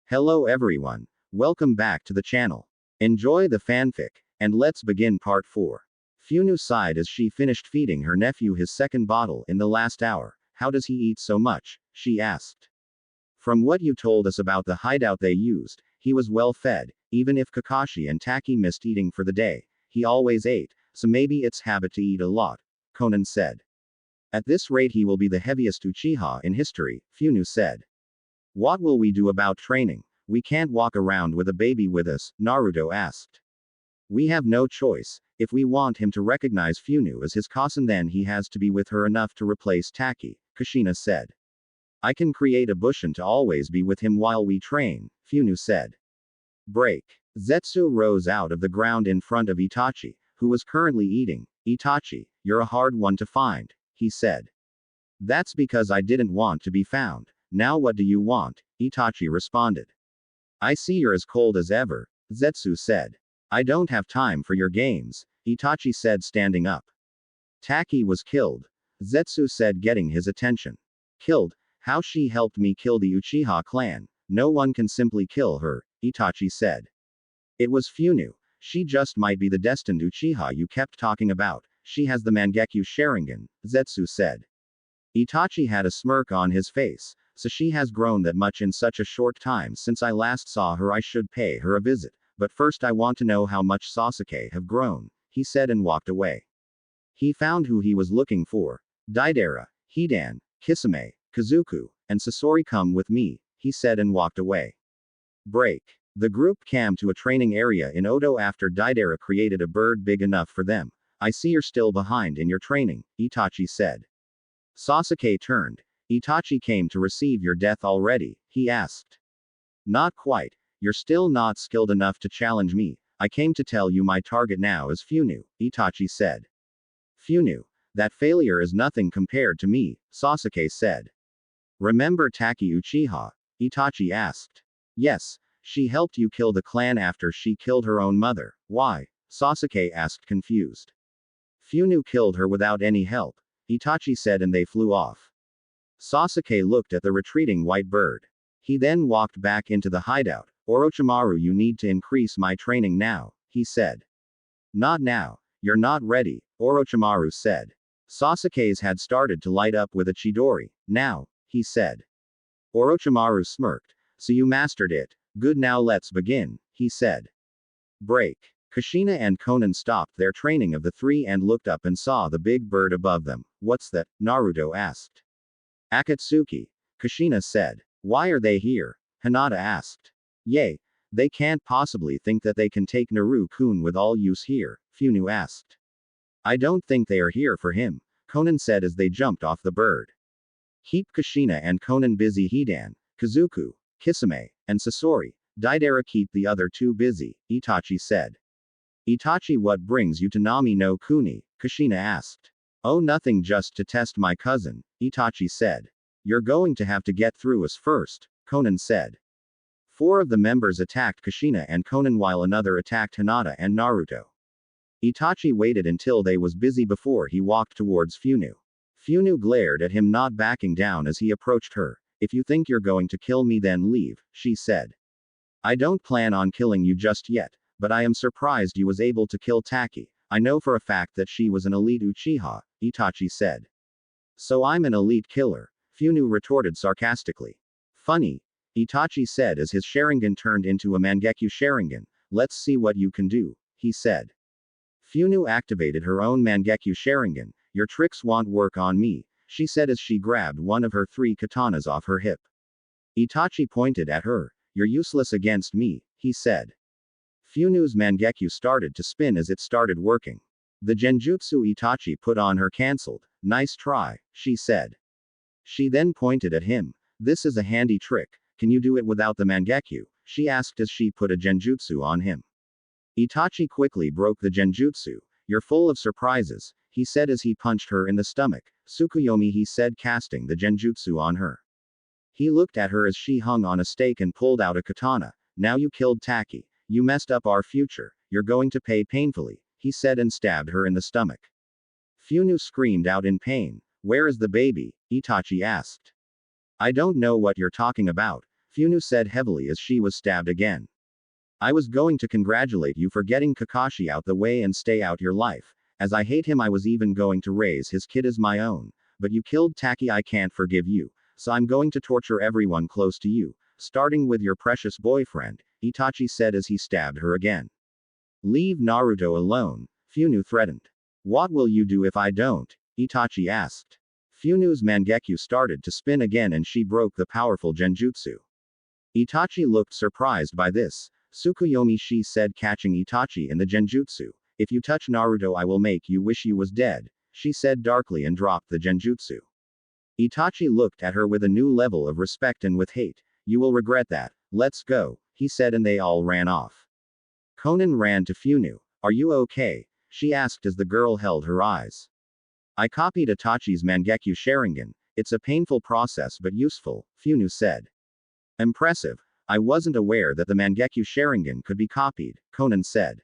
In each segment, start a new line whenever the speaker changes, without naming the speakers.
Hello everyone. Welcome back to the channel. Enjoy the fanfic, and let's begin part 4. Funu sighed as she finished feeding her nephew his second bottle in the last hour. How does he eat so much? She asked. From what you told us about the hideout they used, he was well fed, even if Kakashi and Taki missed eating for the day. He always ate, so maybe it's habit to eat a lot, Conan said. At this rate he will be the heaviest Uchiha in history, Funu said. What will we do about training? We can't walk around with a baby with us, Naruto asked. We have no choice. If we want him to recognize Funu as his cousin, then he has to be with her enough to replace Taki, Kushina said. I can create a Bushin to always be with him while we train, Funu said. Break. Zetsu rose out of the ground in front of Itachi, who was currently eating. Itachi, you're a hard one to find, he said. That's because I didn't want to be found. Now what do you want? Itachi responded. I see you're as cold as ever, Zetsu said. I don't have time for your games, Itachi said standing up. Taki was killed, Zetsu said getting his attention. Killed? How? She helped me kill the Uchiha clan. No one can simply kill her, Itachi said. It was Funu. She just might be the destined Uchiha you kept talking about. She has the Mangekyo Sharingan, Zetsu said. Itachi had a smirk on his face. So she has grown that much in such a short time. Since I last saw her, I should pay her a visit. But first I want to know how much Sasuke have grown, he said and walked away. He found who he was looking for. Deidara, Hidan, Kisame, Kazuku, and Sasori, come with me, he said and walked away. Break. The group came to a training area in Odo after Deidara created a bird big enough for them. I see you're still behind in your training, Itachi said. Sasuke turned. Itachi came to receive your death already, he asked. Not quite. You're still not skilled enough to challenge me. I came to tell you my target now is Funu, Itachi said. Funu? That failure is nothing compared to me, Sasuke said. Remember Taki Uchiha? Itachi asked. Yes, she helped you kill the clan after she killed her own mother. Why? Sasuke asked confused. Funu killed her without any help, Itachi said, and they flew off. Sasuke looked at the retreating white bird. He then walked back into the hideout. Orochimaru, you need to increase my training now, he said. Not now. You're not ready, Orochimaru said. Sasuke's had started to light up with a Chidori. Now, he said. Orochimaru smirked. So you mastered it. Good, now let's begin, he said. Break. Kushina and Conan stopped their training of the three and looked up and saw the big bird above them. What's that? Naruto asked. Akatsuki, Kushina said. Why are they here? Hinata asked. Yay. They can't possibly think that they can take Naru-kun with all use here, Funu asked. I don't think they are here for him, Conan said as they jumped off the bird. Keep Kushina and Conan busy. Hidan, Kazuku, Kisame, and Sasori. Deidara keep the other two busy, Itachi said. Itachi, what brings you to Nami no Kuni? Kushina asked. Oh, nothing, just to test my cousin, Itachi said. You're going to have to get through us first, Conan said. 4 of the members attacked Kushina and Conan while another attacked Hinata and Naruto. Itachi waited until they was busy before he walked towards Funu. Funu glared at him, not backing down as he approached her. If you think you're going to kill me, then leave, she said. I don't plan on killing you just yet, but I am surprised you was able to kill Taki. I know for a fact that she was an elite Uchiha, Itachi said. So I'm an elite killer, Funu retorted sarcastically. Funny, Itachi said as his Sharingan turned into a Mangekyo Sharingan. Let's see what you can do, he said. Funu activated her own Mangekyo Sharingan. Your tricks won't work on me, she said as she grabbed one of her 3 katanas off her hip. Itachi pointed at her. You're useless against me, he said. Funu's Mangekyo started to spin as it started working. The genjutsu Itachi put on her cancelled. Nice try, she said. She then pointed at him. This is a handy trick. Can you do it without the Mangekyo? She asked as she put a genjutsu on him. Itachi quickly broke the genjutsu. You're full of surprises, he said as he punched her in the stomach. Tsukuyomi, he said, casting the genjutsu on her. He looked at her as she hung on a stake and pulled out a katana. Now you killed Taki. You messed up our future. You're going to pay painfully, he said and stabbed her in the stomach. Funu screamed out in pain. Where is the baby? Itachi asked. I don't know what you're talking about, Funu said heavily as she was stabbed again. I was going to congratulate you for getting Kakashi out the way and stay out your life. As I hate him, I was even going to raise his kid as my own. But you killed Taki. I can't forgive you. So I'm going to torture everyone close to you, starting with your precious boyfriend, Itachi said as he stabbed her again. Leave Naruto alone, Funu threatened. What will you do if I don't? Itachi asked. Funu's Mangekyo started to spin again and she broke the powerful genjutsu. Itachi looked surprised by this. Tsukuyomi, she said, catching Itachi in the genjutsu. If you touch Naruto, I will make you wish you was dead, she said darkly and dropped the genjutsu. Itachi looked at her with a new level of respect and with hate. You will regret that. Let's go, he said, and they all ran off. Conan ran to Funu. Are you okay? She asked as the girl held her eyes. I copied Itachi's Mangekyo Sharingan. It's a painful process but useful, Funu said. Impressive. I wasn't aware that the Mangekyo Sharingan could be copied, Conan said.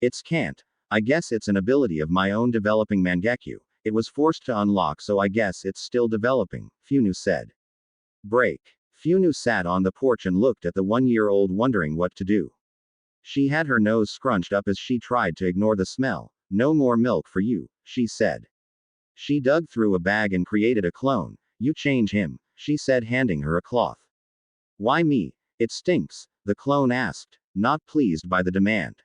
It's can't. I guess it's an ability of my own developing Mangekyo. It was forced to unlock, so I guess it's still developing, Funu said. Break. Funu sat on the porch and looked at the 1-year-old wondering what to do. She had her nose scrunched up as she tried to ignore the smell. No more milk for you, she said. She dug through a bag and created a clone. You change him, she said, handing her a cloth. Why me? It stinks, the clone asked, not pleased by the demand.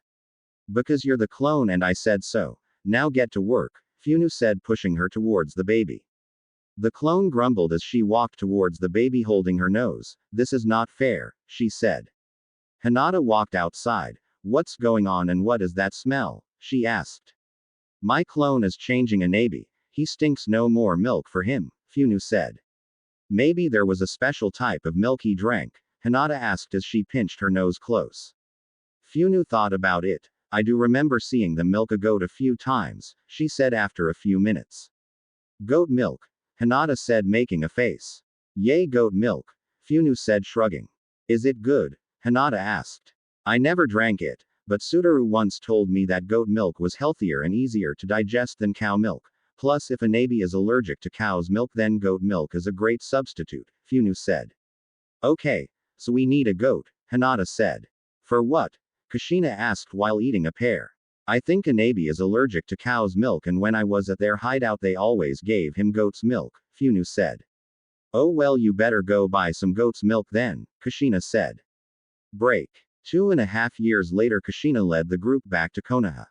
Because you're the clone and I said so. Now get to work, Funu said, pushing her towards the baby. The clone grumbled as she walked towards the baby holding her nose. This is not fair, she said. Hinata walked outside. What's going on and what is that smell? She asked. My clone is changing a Nabi. He stinks, no more milk for him, Funu said. Maybe there was a special type of milk he drank, Hinata asked as she pinched her nose close. Funu thought about it. I do remember seeing them milk a goat a few times, she said after a few minutes. Goat milk, Hinata said, making a face. Yay, goat milk, Funu said, shrugging. Is it good? Hinata asked. I never drank it, but Sudaru once told me that goat milk was healthier and easier to digest than cow milk. Plus, if a Nabi is allergic to cow's milk, then goat milk is a great substitute, Funu said. Okay, so we need a goat, Hinata said. For what? Kushina asked while eating a pear. I think a Nabi is allergic to cow's milk, and when I was at their hideout they always gave him goat's milk, Funu said. Oh well, you better go buy some goat's milk then, Kushina said. Break. 2.5 years later, Kushina led the group back to Konoha.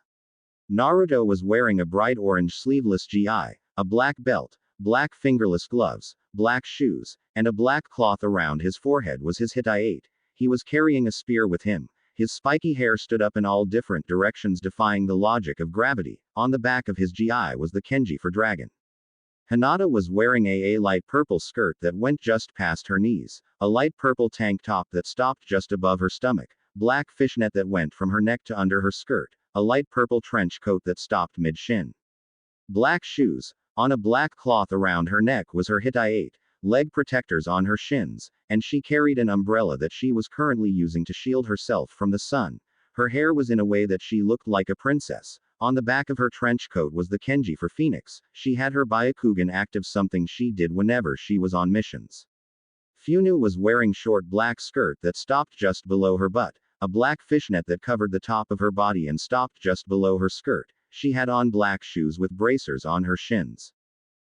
Naruto was wearing a bright orange sleeveless gi, a black belt, black fingerless gloves, black shoes, and a black cloth around his forehead was his hitai. He was carrying a spear with him. His spiky hair stood up in all different directions, defying the logic of gravity. On the back of his gi was the kanji for dragon. Hinata was wearing a light purple skirt that went just past her knees, a light purple tank top that stopped just above her stomach, black fishnet that went from her neck to under her skirt, a light purple trench coat that stopped mid-shin. Black shoes. On a black cloth around her neck was her hitai, leg protectors on her shins, and she carried an umbrella that she was currently using to shield herself from the sun. Her hair was in a way that she looked like a princess. On the back of her trench coat was the kanji for phoenix. She had her Byakugan active, something she did whenever she was on missions. Funu was wearing short black skirt that stopped just below her butt, a black fishnet that covered the top of her body and stopped just below her skirt. She had on black shoes with bracers on her shins.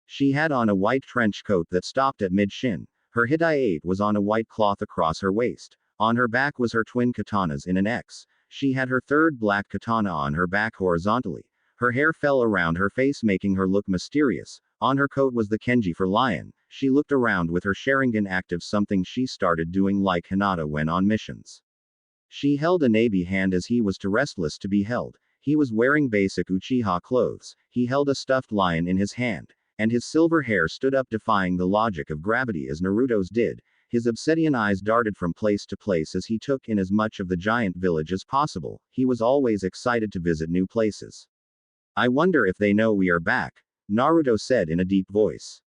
She had on a white trench coat that stopped at mid-shin. Her hitai was on a white cloth across her waist. On her back was her twin katanas in an X. She had her third black katana on her back horizontally. Her hair fell around her face, making her look mysterious. On her coat was the kanji for lion. She looked around with her Sharingan active, something she started doing like Hinata when on missions. She held a Nabi hand as he was too restless to be held. He was wearing basic Uchiha clothes. He held a stuffed lion in his hand, and his silver hair stood up, defying the logic of gravity as Naruto's did. His obsidian eyes darted from place to place as he took in as much of the giant village as possible. He was always excited to visit new places. I wonder if they know we are back, Naruto said in a deep voice.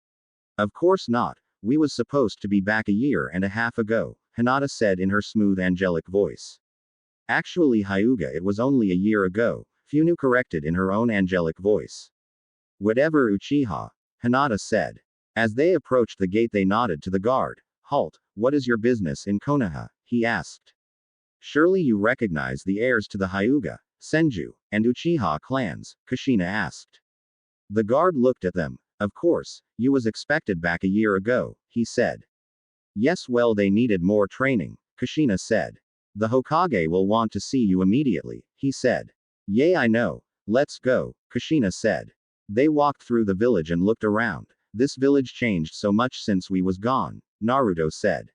Of course not. We was supposed to be back a year and a half ago, Hinata said in her smooth angelic voice. Actually, Hyuga, it was only a year ago, Funu corrected in her own angelic voice. Whatever, Uchiha, Hinata said. As they approached the gate they nodded to the guard. Halt, What is your business in Konoha? He asked. Surely you recognize the heirs to the Hyuga, Senju, and Uchiha clans, Kushina asked. The guard looked at them. Of course, you was expected back a year ago, he said. Yes, well, they needed more training, Kushina said. The Hokage will want to see you immediately, he said. Yay, I know. Let's go, Kushina said. They walked through the village and looked around. This village changed so much since we was gone, Naruto said.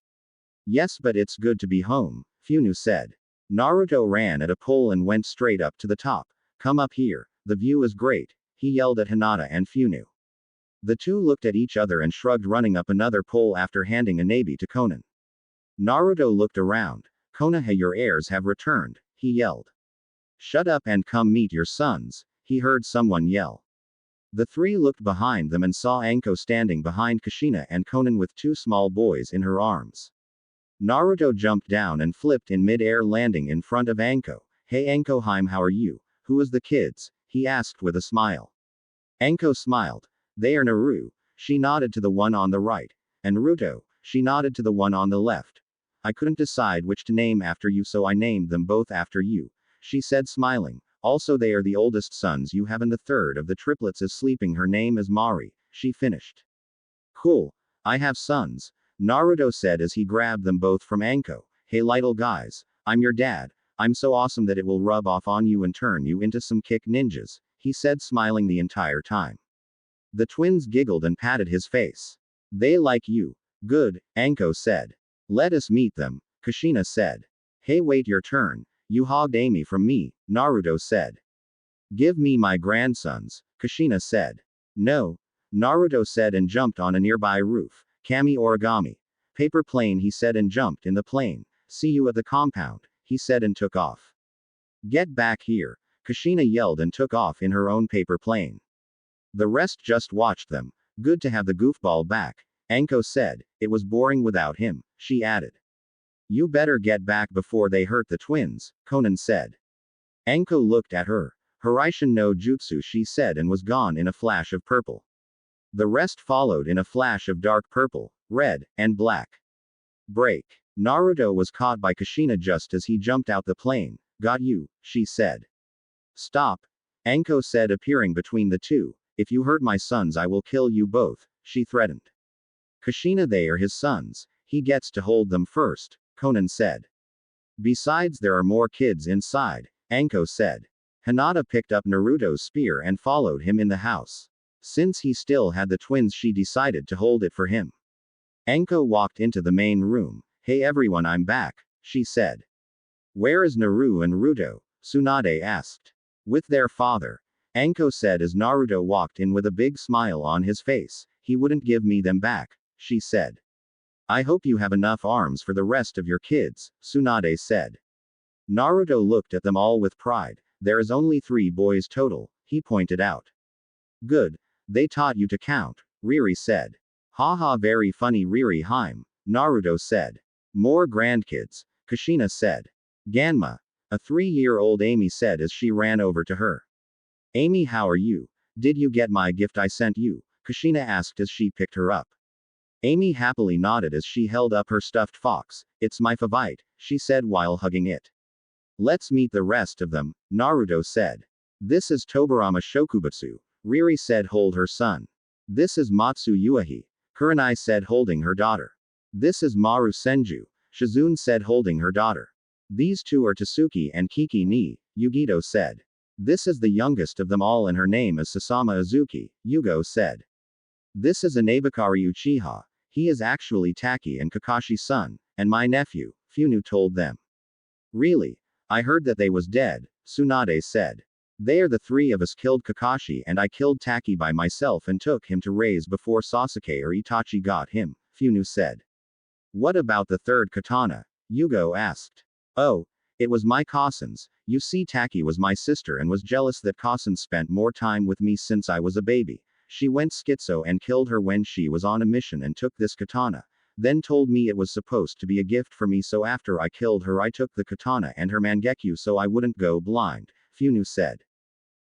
Yes, but it's good to be home, Funu said. Naruto ran at a pole and went straight up to the top. Come up here, the view is great, he yelled at Hinata and Funu. The two looked at each other and shrugged, running up another pole after handing a nabe to Konan. Naruto looked around. Konoha, your heirs have returned, he yelled. Shut up and come meet your sons, he heard someone yell. The three looked behind them and saw Anko standing behind Kushina and Konan with two small boys in her arms. Naruto jumped down and flipped in mid-air, landing in front of Anko. Hey Anko Heim, how are you? Who is the kids? He asked with a smile. Anko smiled. They are Naru. She nodded to the one on the right. And Naruto. She nodded to the one on the left. I couldn't decide which to name after you, so I named them both after you, she said, smiling. Also, they are the oldest sons you have, and the third of the triplets is sleeping. Her name is Mari, she finished. Cool. I have sons, Naruto said as he grabbed them both from Anko. Hey little guys, I'm your dad. I'm so awesome that it will rub off on you and turn you into some kick ninjas, he said, smiling the entire time. The twins giggled and patted his face. They like you. Good, Anko said. Let us meet them, Kushina said. Hey, wait your turn. You hogged Amy from me, Naruto said. Give me my grandsons, Kushina said. No, Naruto said and jumped on a nearby roof. Kami origami. Paper plane, he said and jumped in the plane. See you at the compound, he said and took off. Get back here, Kushina yelled and took off in her own paper plane. The rest just watched them. Good to have the goofball back, Anko said. It was boring without him, she added. You better get back before they hurt the twins, Konan said. Anko looked at her. Hiraishin no jutsu, she said, and was gone in a flash of purple. The rest followed in a flash of dark purple, red, and black. Break. Naruto was caught by Kushina just as he jumped out the plane. Got you, she said. Stop, Anko said, appearing between the two. If you hurt my sons, I will kill you both, she threatened. Kushina, they are his sons. He gets to hold them first, Konan said. Besides, there are more kids inside, Anko said. Hinata picked up Naruto's spear and followed him in the house. Since he still had the twins, she decided to hold it for him. Anko walked into the main room. Hey everyone, I'm back, she said. Where is Naru and Naruto? Tsunade asked. With their father, Anko said as Naruto walked in with a big smile on his face. He wouldn't give me them back, she said. I hope you have enough arms for the rest of your kids, Tsunade said. Naruto looked at them all with pride. There is only 3 boys total, he pointed out. Good. They taught you to count, Riri said. Haha, very funny Riri Heim, Naruto said. More grandkids, Kushina said. Ganma. A 3-year-old Amy said as she ran over to her. Amy, how are you? Did you get my gift I sent you? Kushina asked as she picked her up. Amy happily nodded as she held up her stuffed fox. It's my favorite, she said while hugging it. Let's meet the rest of them, Naruto said. This is Tobarama Shokubutsu, Riri said, hold her son. This is Matsu Yuahi, Kurenai said, holding her daughter. This is Maru Senju, Shizune said, holding her daughter. These two are Tasuki and Kiki ni, Yugito said. This is the youngest of them all and her name is Sasama Azuki, Yugo said. This is Inabakari Uchiha. He is actually Taki and Kakashi's son, and my nephew, Funu told them. Really? I heard that they was dead, Tsunade said. They are the 3 of us killed Kakashi and I killed Taki by myself and took him to raise before Sasuke or Itachi got him, Funu said. What about the 3rd katana? Yugo asked. Oh, it was my cousin's. You see, Taki was my sister and was jealous that cousin spent more time with me since I was a baby. She went schizo and killed her when she was on a mission and took this katana. Then told me it was supposed to be a gift for me, so after I killed her I took the katana and her mangekyo so I wouldn't go blind, Funu said.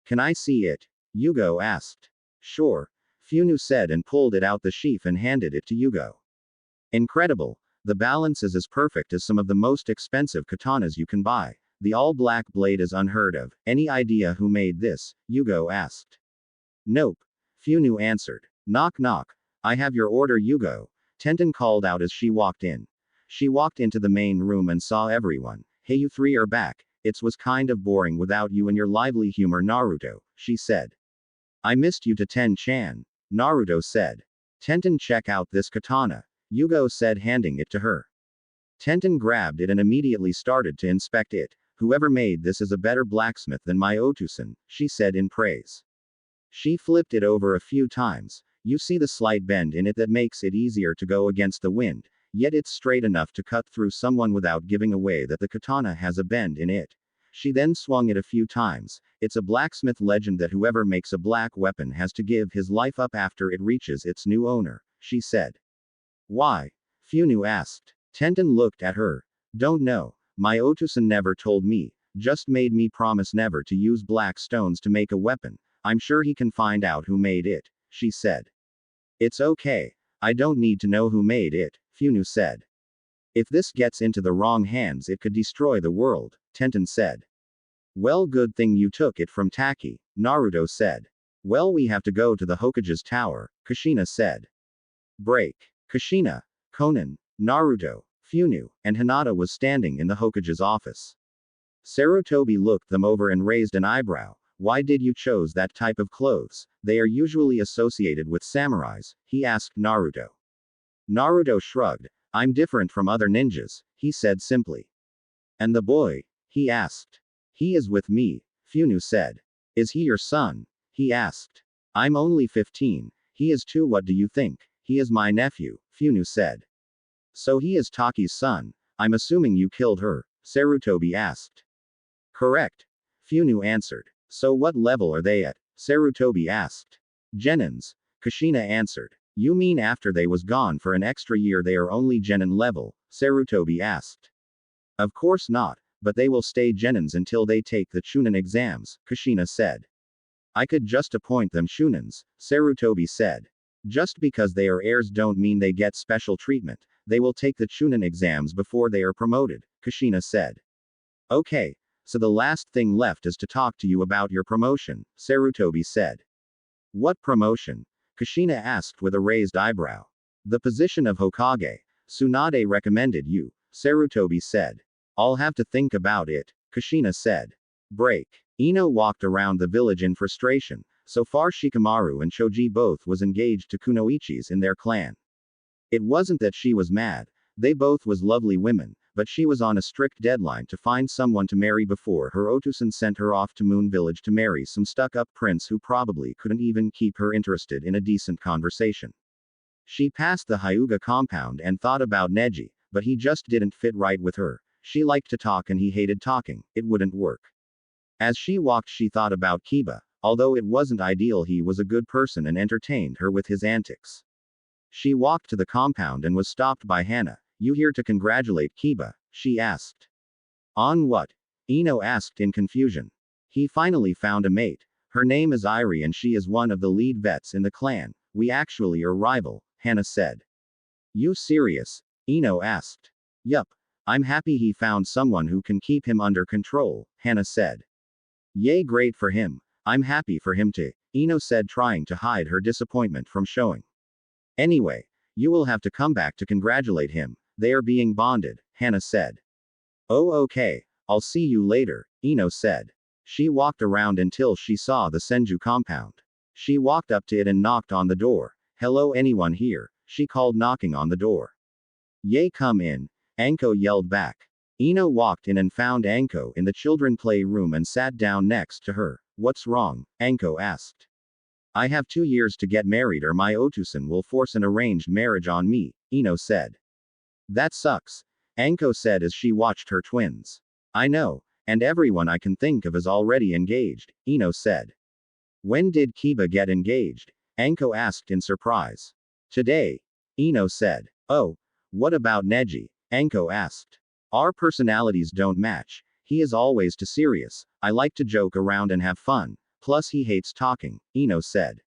Can I see it? Yugo asked. Sure, Funu said and pulled it out the sheath and handed it to Yugo. Incredible. The balance is as perfect as some of the most expensive katanas you can buy. The all-black blade is unheard of. Any idea who made this? Yugo asked. Nope. Funu answered. Knock knock. I have your order, Yugo. Tenten called out as she walked in. She walked into the main room and saw everyone. Hey, you three are back. It was kind of boring without you and your lively humor, Naruto, she said. I missed you to Ten-chan, Naruto said. Tenten, check out this katana, Yugo said, handing it to her. Tenten grabbed it and immediately started to inspect it. Whoever made this is a better blacksmith than my Otusan, she said in praise. She flipped it over a few times. You see the slight bend in it that makes it easier to go against the wind, yet it's straight enough to cut through someone without giving away that the katana has a bend in it. She then swung it a few times. It's a blacksmith legend that whoever makes a black weapon has to give his life up after it reaches its new owner, she said. Why? Funu asked. Tenten looked at her. Don't know. My Otusan never told me, just made me promise never to use black stones to make a weapon. I'm sure he can find out who made it, she said. It's okay. I don't need to know who made it, Funu said. If this gets into the wrong hands, it could destroy the world, Tenten said. Well, good thing you took it from Taki, Naruto said. Well, we have to go to the Hokage's tower, Kushina said. Break. Kushina, Konan, Naruto, Funu, and Hinata was standing in the Hokage's office. Sarutobi looked them over and raised an eyebrow. Why did you chose that type of clothes? They are usually associated with samurais, he asked Naruto. Naruto shrugged. I'm different from other ninjas, he said simply. And the boy? He asked. He is with me, Funu said. Is he your son? He asked. I'm only 15. He is 2. What do you think? He is my nephew, Funu said. So he is Taki's son. I'm assuming you killed her, Sarutobi asked. Correct. Funu answered. So what level are they at? Sarutobi asked. Genins, Kushina answered. You mean after they was gone for an extra year they are only Genin level? Sarutobi asked. Of course not, but they will stay Genins until they take the Chunin exams, Kushina said. I could just appoint them Shunins, Sarutobi said. Just because they are heirs don't mean they get special treatment. They will take the Chunin exams before they are promoted, Kushina said. Okay, so the last thing left is to talk to you about your promotion, Sarutobi said. What promotion? Kushina asked with a raised eyebrow. The position of Hokage. Tsunade recommended you, Sarutobi said. I'll have to think about it, Kushina said. Break. Ino walked around the village in frustration. So far Shikamaru and Choji both was engaged to Kunoichis in their clan. It wasn't that she was mad. They both was lovely women, but she was on a strict deadline to find someone to marry before her Otusan sent her off to Moon Village to marry some stuck-up prince who probably couldn't even keep her interested in a decent conversation. She passed the Hyuga compound and thought about Neji, but he just didn't fit right with her. She liked to talk and he hated talking. It wouldn't work. As she walked she thought about Kiba. Although it wasn't ideal, he was a good person and entertained her with his antics. She walked to the compound and was stopped by Hana. You here to congratulate Kiba? She asked. On what? Ino asked in confusion. He finally found a mate. Her name is Irie and she is one of the lead vets in the clan. We actually are rival, Hana said. You serious? Ino asked. Yup. I'm happy he found someone who can keep him under control, Hana said. Yay, great for him. I'm happy for him too, Ino said, trying to hide her disappointment from showing. Anyway, you will have to come back to congratulate him. They are being bonded, Hana said. Oh, okay. I'll see you later, Ino said. She walked around until she saw the Senju compound. She walked up to it and knocked on the door. Hello, anyone here? She called, knocking on the door. Yay, come in, Anko yelled back. Ino walked in and found Anko in the children play room and sat down next to her. What's wrong? Anko asked. I have 2 years to get married or my Otusan will force an arranged marriage on me, Ino said. That sucks, Anko said as she watched her twins. I know, and everyone I can think of is already engaged, Ino said. When did Kiba get engaged? Anko asked in surprise. Today, Ino said. Oh, what about Neji? Anko asked. Our personalities don't match. He is always too serious. I like to joke around and have fun. Plus he hates talking, Ino said.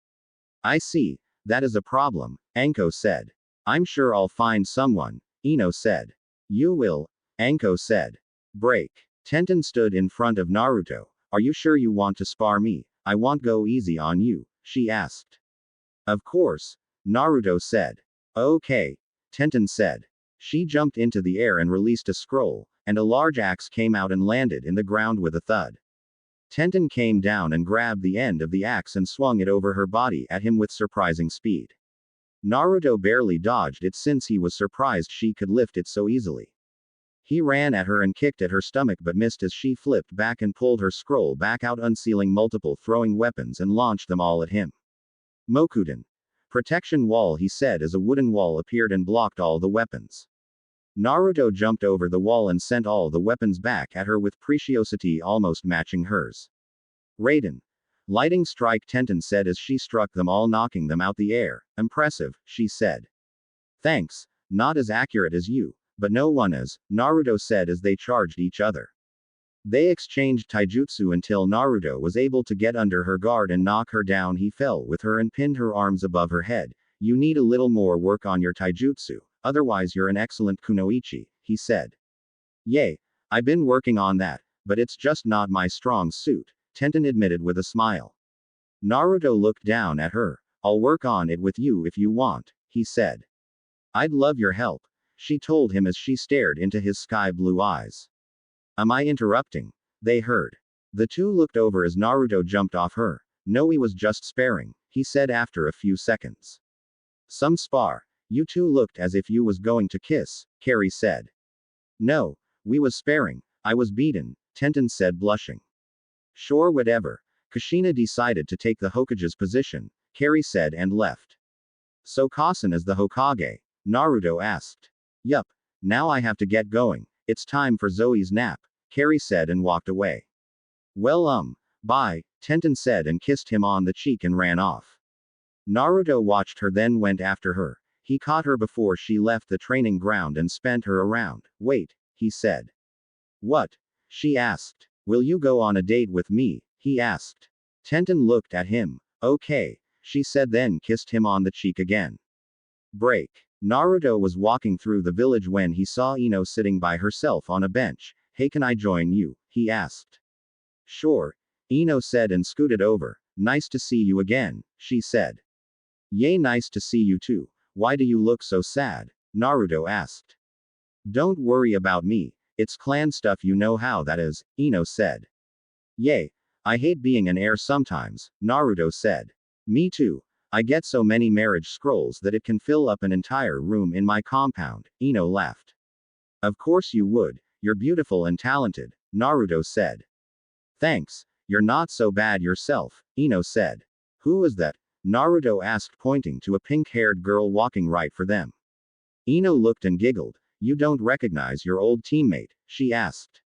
I see. That is a problem, Anko said. I'm sure I'll find someone, Ino said. You will, Anko said. Break. Tenten stood in front of Naruto. Are you sure you want to spar me? I won't go easy on you, she asked. Of course, Naruto said. Okay, Tenten said. She jumped into the air and released a scroll, and a large axe came out and landed in the ground with a thud. Tenten came down and grabbed the end of the axe and swung it over her body at him with surprising speed. Naruto barely dodged it since he was surprised she could lift it so easily. He ran at her and kicked at her stomach but missed as she flipped back and pulled her scroll back out, unsealing multiple throwing weapons and launched them all at him. Mokuden. Protection wall, he said as a wooden wall appeared and blocked all the weapons. Naruto jumped over the wall and sent all the weapons back at her with preciosity almost matching hers. Raiden. Lighting strike, Tenten said as she struck them all, knocking them out the air. Impressive, she said. Thanks, not as accurate as you, but no one is, Naruto said as they charged each other. They exchanged taijutsu until Naruto was able to get under her guard and knock her down. He fell with her and pinned her arms above her head. You need a little more work on your taijutsu, otherwise you're an excellent kunoichi, he said. Yay, I've been working on that, but it's just not my strong suit, Tenten admitted with a smile. Naruto looked down at her. I'll work on it with you if you want, he said. I'd love your help, she told him as she stared into his sky blue eyes. Am I interrupting? They heard. The two looked over as Naruto jumped off her. No, he was just sparring, he said after a few seconds. Some spar. You two looked as if you was going to kiss, Carrie said. No, we was sparring. I was beaten, Tenten said, blushing. Sure, whatever. Kushina decided to take the Hokage's position, Carrie said, and left. So Kasen is the Hokage? Naruto asked. Yup. Now I have to get going. It's time for Zoe's nap, Carrie said and walked away. Well, bye, Tenten said and kissed him on the cheek and ran off. Naruto watched her, then went after her. He caught her before she left the training ground and spent her around. Wait, he said. What? She asked. Will you go on a date with me? He asked. Tenten looked at him. Okay, she said, then kissed him on the cheek again. Break. Naruto was walking through the village when he saw Ino sitting by herself on a bench. Hey, can I join you? He asked. Sure, Ino said and scooted over. Nice to see you again, she said. Yay, nice to see you too. Why do you look so sad? Naruto asked. Don't worry about me. It's clan stuff, you know how that is, Ino said. Yay, I hate being an heir sometimes, Naruto said. Me too. I get so many marriage scrolls that it can fill up an entire room in my compound, Ino laughed. Of course you would, you're beautiful and talented, Naruto said. Thanks, you're not so bad yourself, Ino said. Who is that? Naruto asked, pointing to a pink-haired girl walking right for them. Ino looked and giggled. You don't recognize your old teammate? She asked.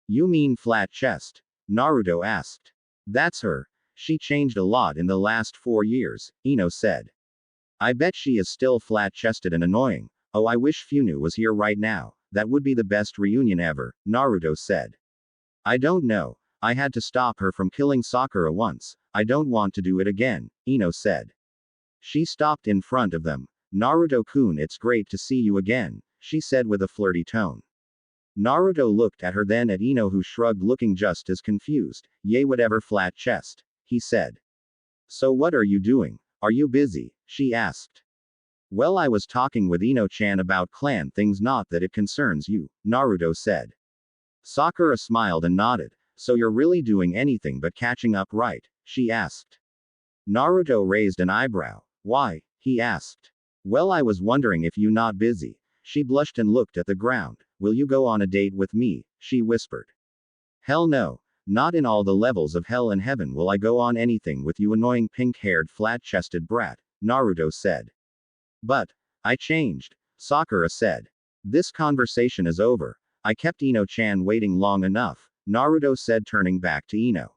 You mean Flat Chest? Naruto asked. That's her. She changed a lot in the last 4 years, Ino said. I bet she is still flat-chested and annoying. Oh, I wish Funu was here right now. That would be the best reunion ever, Naruto said. I don't know. I had to stop her from killing Sakura once. I don't want to do it again, Ino said. She stopped in front of them. Naruto-kun, it's great to see you again, she said with a flirty tone. Naruto looked at her, then at Ino, who shrugged, looking just as confused. Yay, whatever, Flat Chest, he said. So what are you doing? Are you busy? She asked. Well, I was talking with Ino-chan about clan things, not that it concerns you, Naruto said. Sakura smiled and nodded. So you're really doing anything but catching up, right? She asked. Naruto raised an eyebrow. Why? He asked. Well, I was wondering if you not busy. She blushed and looked at the ground. Will you go on a date with me? She whispered. Hell no. Not in all the levels of hell and heaven will I go on anything with you, annoying pink-haired flat-chested brat, Naruto said. But, I changed, Sakura said. This conversation is over. I kept Ino-chan waiting long enough, Naruto said, turning back to Ino.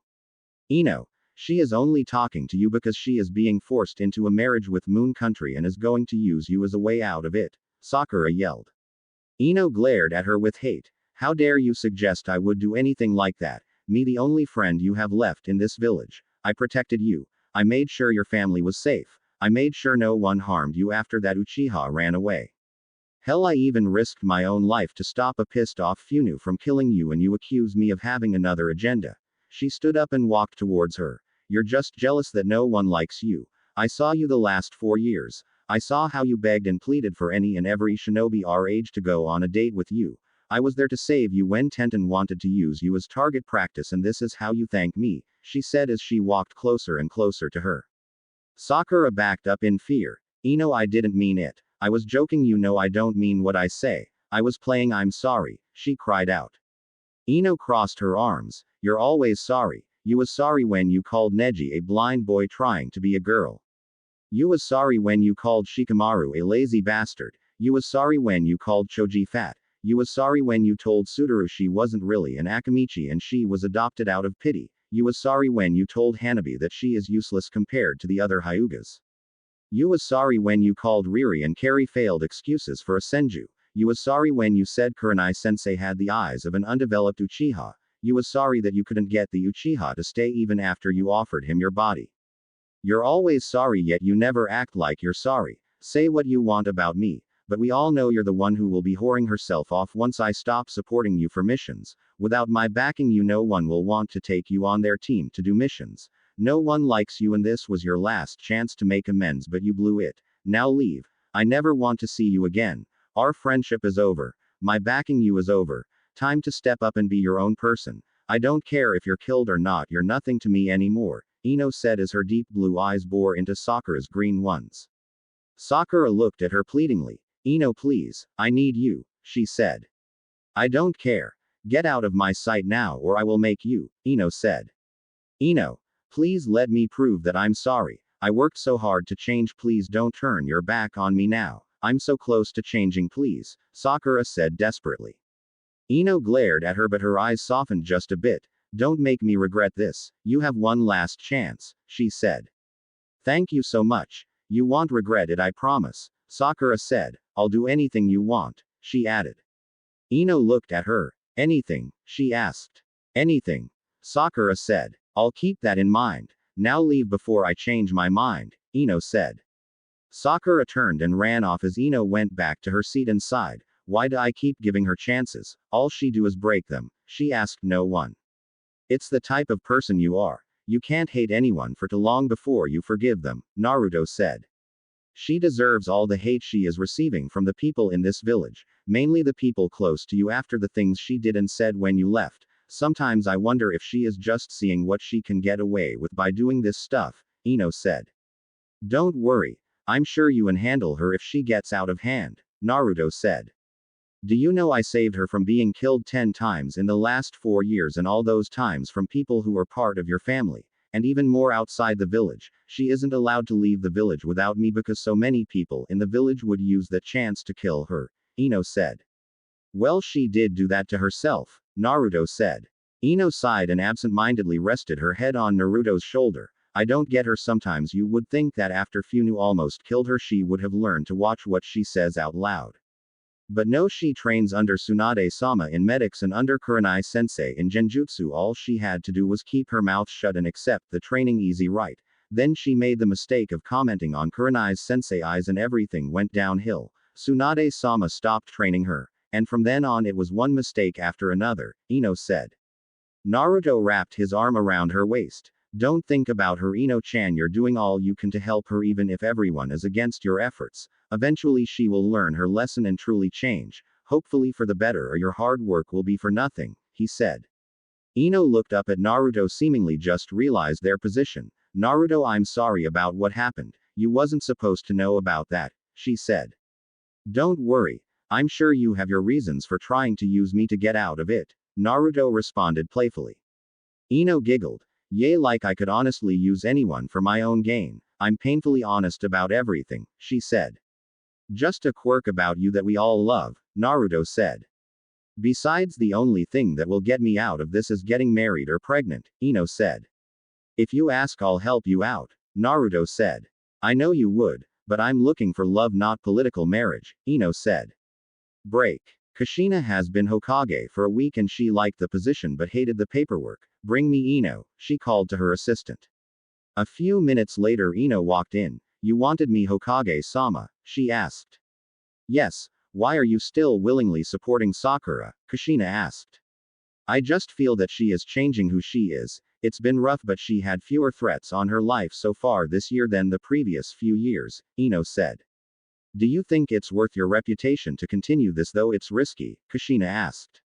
Ino, she is only talking to you because she is being forced into a marriage with Moon Country and is going to use you as a way out of it, Sakura yelled. Ino glared at her with hate. How dare you suggest I would do anything like that? Me, the only friend you have left in this village. I protected you. I made sure your family was safe. I made sure no one harmed you after that Uchiha ran away. Hell, I even risked my own life to stop a pissed off Funu from killing you, and you accuse me of having another agenda. She stood up and walked towards her. You're just jealous that no one likes you. I saw you the last 4 years. I saw how you begged and pleaded for any and every shinobi our age to go on a date with you. I was there to save you when Tenten wanted to use you as target practice, and this is how you thank me, she said as she walked closer and closer to her. Sakura backed up in fear. Ino, I didn't mean it. I was joking, you know I don't mean what I say. I was playing, I'm sorry, she cried out. Ino crossed her arms. You're always sorry. You was sorry when you called Neji a blind boy trying to be a girl. You was sorry when you called Shikamaru a lazy bastard. You was sorry when you called Choji fat. You was sorry when you told Sudoru she wasn't really an Akamichi and she was adopted out of pity. You was sorry when you told Hanabi that she is useless compared to the other Hyugas. You was sorry when you called Riri and Carrie failed excuses for a Senju. You was sorry when you said Kurenai-sensei had the eyes of an undeveloped Uchiha. You was sorry that you couldn't get the Uchiha to stay even after you offered him your body. You're always sorry, yet you never act like you're sorry. Say what you want about me, but we all know you're the one who will be whoring herself off once I stop supporting you for missions. Without my backing you, no one will want to take you on their team to do missions. No one likes you, and this was your last chance to make amends, but you blew it. Now leave. I never want to see you again. Our friendship is over. My backing you is over. Time to step up and be your own person. I don't care if you're killed or not, you're nothing to me anymore, Ino said as her deep blue eyes bore into Sakura's green ones. Sakura looked at her pleadingly. Ino, please, I need you, she said. I don't care. Get out of my sight now or I will make you, Ino said. Ino, please let me prove that I'm sorry. I worked so hard to change, please don't turn your back on me now. I'm so close to changing, please, Sakura said desperately. Ino glared at her, but her eyes softened just a bit. Don't make me regret this. You have one last chance, she said. Thank you so much. You won't regret it, I promise, Sakura said. I'll do anything you want, she added. Ino looked at her. Anything? She asked. Anything, Sakura said. I'll keep that in mind. Now leave before I change my mind, Ino said. Sakura turned and ran off as Ino went back to her seat and sighed. Why do I keep giving her chances? All she do is break them, she asked no one. It's the type of person you are. You can't hate anyone for too long before you forgive them, Naruto said. She deserves all the hate she is receiving from the people in this village, mainly the people close to you after the things she did and said when you left. Sometimes I wonder if she is just seeing what she can get away with by doing this stuff, Ino said. Don't worry. I'm sure you can handle her if she gets out of hand, Naruto said. Do you know I saved her from being killed 10 times in the last 4 years, and all those times from people who are part of your family, and even more outside the village. She isn't allowed to leave the village without me because so many people in the village would use the chance to kill her, Ino said. Well, she did do that to herself, Naruto said. Ino sighed and absent-mindedly rested her head on Naruto's shoulder. I don't get her. Sometimes you would think that after Funu almost killed her she would have learned to watch what she says out loud. But no, she trains under Tsunade-sama in medics and under Kurenai-sensei in Genjutsu. All she had to do was keep her mouth shut and accept the training easy, right? Then she made the mistake of commenting on Kurenai's sensei eyes and everything went downhill. Tsunade-sama stopped training her, and from then on it was one mistake after another, Ino said. Naruto wrapped his arm around her waist. Don't think about her, Ino-chan, you're doing all you can to help her even if everyone is against your efforts. Eventually she will learn her lesson and truly change, hopefully for the better, or your hard work will be for nothing, he said. Ino looked up at Naruto, seemingly just realized their position. Naruto, I'm sorry about what happened. You wasn't supposed to know about that, she said. Don't worry. I'm sure you have your reasons for trying to use me to get out of it, Naruto responded playfully. Ino giggled. Yeah, like I could honestly use anyone for my own gain. I'm painfully honest about everything, she said. Just a quirk about you that we all love, Naruto said. Besides, the only thing that will get me out of this is getting married or pregnant, Ino said. If you ask, I'll help you out, Naruto said. I know you would, but I'm looking for love, not political marriage, Ino said. Break. Kushina has been Hokage for a week and she liked the position but hated the paperwork. Bring me Ino, she called to her assistant. A few minutes later Ino walked in. You wanted me, Hokage-sama? She asked. Yes, Why are you still willingly supporting Sakura? Kushina asked. I just feel that she is changing who she is. It's been rough, but she had fewer threats on her life so far this year than the previous few years, Ino said. Do you think it's worth your reputation to continue this though it's risky? Kushina asked.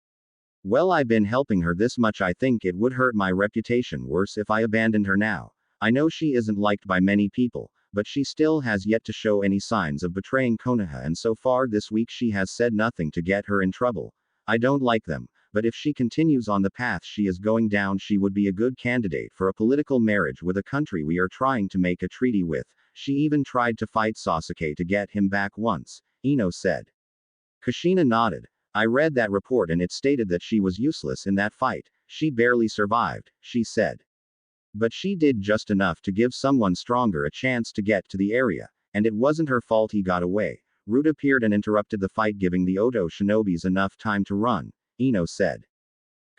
Well, I've been helping her this much. I think it would hurt my reputation worse if I abandoned her now. I know she isn't liked by many people, but she still has yet to show any signs of betraying Konoha, and so far this week she has said nothing to get her in trouble. I don't like them, but if she continues on the path she is going down, she would be a good candidate for a political marriage with a country we are trying to make a treaty with. She even tried to fight Sasuke to get him back once, Ino said. Kushina nodded. I read that report and it stated that she was useless in that fight. She barely survived, she said. But she did just enough to give someone stronger a chance to get to the area, and it wasn't her fault he got away. Root appeared and interrupted the fight, giving the Oto shinobis enough time to run, Ino said.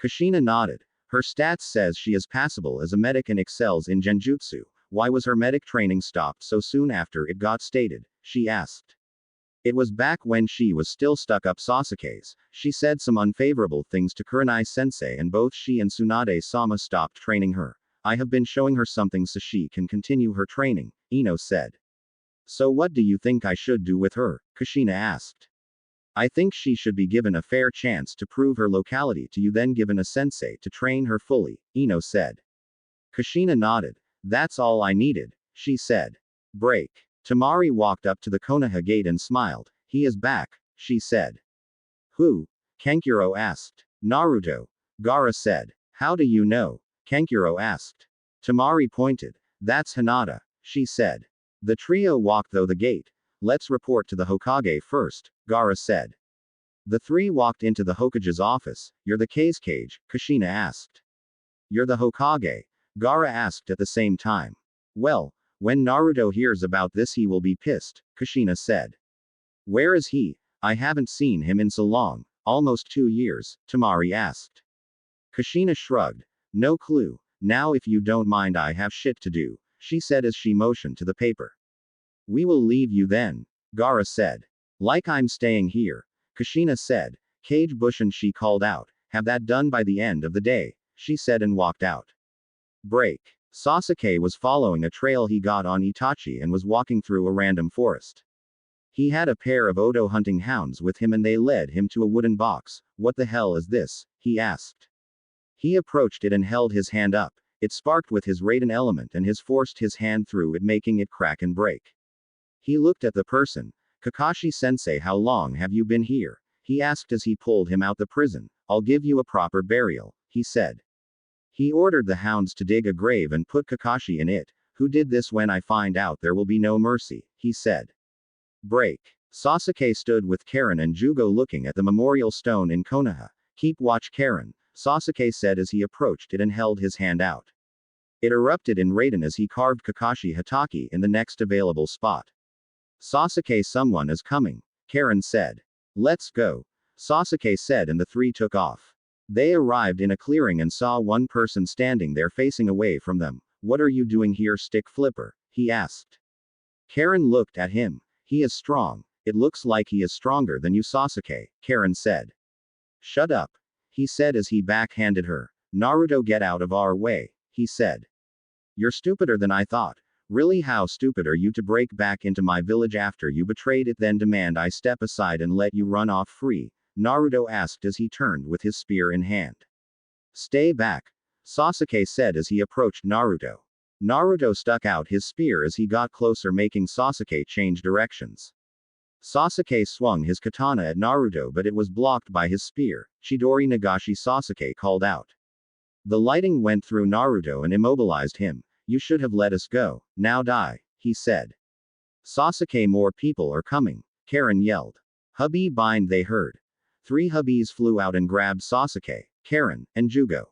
Kushina nodded. Her stats says she is passable as a medic and excels in genjutsu. Why was her medic training stopped so soon after it got stated? She asked. It was back when she was still stuck up Sasuke's. She said some unfavorable things to Kurenai-sensei and both she and Tsunade-sama stopped training her. I have been showing her something so she can continue her training, Ino said. So what do you think I should do with her? Kushina asked. I think she should be given a fair chance to prove her locality to you, then given a sensei to train her fully, Ino said. Kushina nodded. That's all I needed, she said. Break. Tamari walked up to the Konoha gate and smiled. He is back, she said. Who? Kankuro asked. Naruto. Gaara said. How do you know? Kankuro asked. Tamari pointed. That's Hinata, she said. The trio walked through the gate. Let's report to the Hokage first, Gaara said. The three walked into the Hokage's office. You're the Kage? Kushina asked. You're the Hokage? Gaara asked at the same time. Well, when Naruto hears about this he will be pissed, Kushina said. Where is he? I haven't seen him in so long, almost 2 years, Tamari asked. Kushina shrugged. No clue. Now if you don't mind I have shit to do, she said as she motioned to the paper. We will leave you then, Gaara said. Like I'm staying here, Kushina said. Kage Bushin, she called out. Have that done by the end of the day, she said and walked out. Break. Sasuke was following a trail he got on Itachi and was walking through a random forest. He had a pair of Oto hunting hounds with him and they led him to a wooden box. What the hell is this? He asked. He approached it and held his hand up. It sparked with his Raiden element and his forced his hand through it, making it crack and break. He looked at the person. Kakashi-sensei, how long have you been here? He asked as he pulled him out the prison. I'll give you a proper burial, he said. He ordered the hounds to dig a grave and put Kakashi in it. Who did this? When I find out there will be no mercy, he said. Break. Sasuke stood with Karen and Jugo looking at the memorial stone in Konoha. Keep watch, Karen, Sasuke said as he approached it and held his hand out. It erupted in Raiden as he carved Kakashi Hatake in the next available spot. Sasuke, someone is coming, Karen said. Let's go, Sasuke said and the three took off. They arrived in a clearing and saw one person standing there facing away from them. What are you doing here, stick flipper? He asked. Karen looked at him. He is strong. It looks like he is stronger than you, Sasuke, Karen said. Shut up, he said as he backhanded her. Naruto, get out of our way, he said. You're stupider than I thought. Really, how stupid are you to break back into my village after you betrayed it, then demand I step aside and let you run off free? Naruto asked as he turned with his spear in hand. Stay back, Sasuke said as he approached Naruto. Naruto stuck out his spear as he got closer, making Sasuke change directions. Sasuke swung his katana at Naruto, but it was blocked by his spear. Chidori Nagashi, Sasuke called out. The lighting went through Naruto and immobilized him. You should have let us go. Now die, he said. Sasuke, more people are coming, Karen yelled. Hubby bind, they heard. 3 hubbies flew out and grabbed Sasuke, Karen, and Jugo.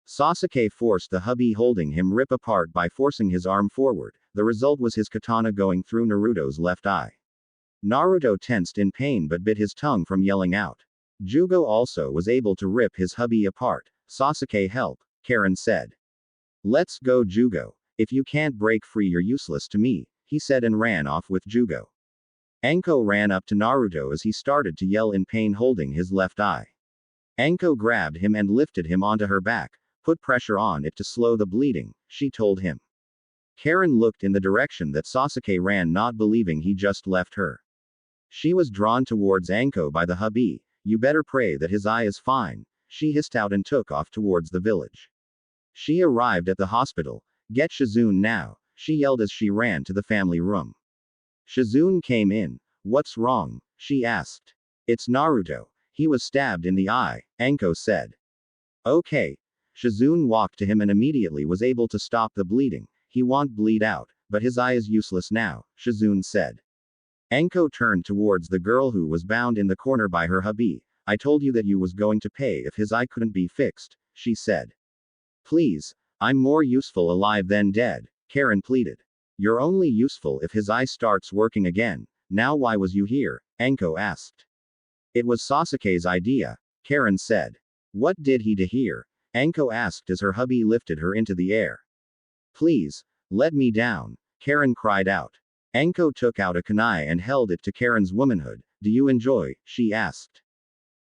Sasuke forced the hubby holding him rip apart by forcing his arm forward. The result was his katana going through Naruto's left eye. Naruto tensed in pain but bit his tongue from yelling out. Jugo also was able to rip his hubby apart. Sasuke, help, Karen said. Let's go, Jugo. If you can't break free you're useless to me, he said and ran off with Jugo. Anko ran up to Naruto as he started to yell in pain, holding his left eye. Anko grabbed him and lifted him onto her back. Put pressure on it to slow the bleeding, she told him. Karen looked in the direction that Sasuke ran, not believing he just left her. She was drawn towards Anko by the hubby. You better pray that his eye is fine, she hissed out and took off towards the village. She arrived at the hospital. Get Shizune now, she yelled as she ran to the family room. Shizune came in. What's wrong? She asked. It's Naruto. He was stabbed in the eye, Anko said. Okay. Shizune walked to him and immediately was able to stop the bleeding. He won't bleed out, but his eye is useless now, Shizune said. Anko turned towards the girl who was bound in the corner by her hubby. I told you that you was going to pay if his eye couldn't be fixed, she said. Please, I'm more useful alive than dead, Karen pleaded. You're only useful if his eye starts working again. Now why was you here? Anko asked. It was Sasuke's idea, Karen said. What did he do here? Anko asked as her hubby lifted her into the air. Please, let me down, Karen cried out. Anko took out a kunai and held it to Karen's womanhood. Do you enjoy? She asked.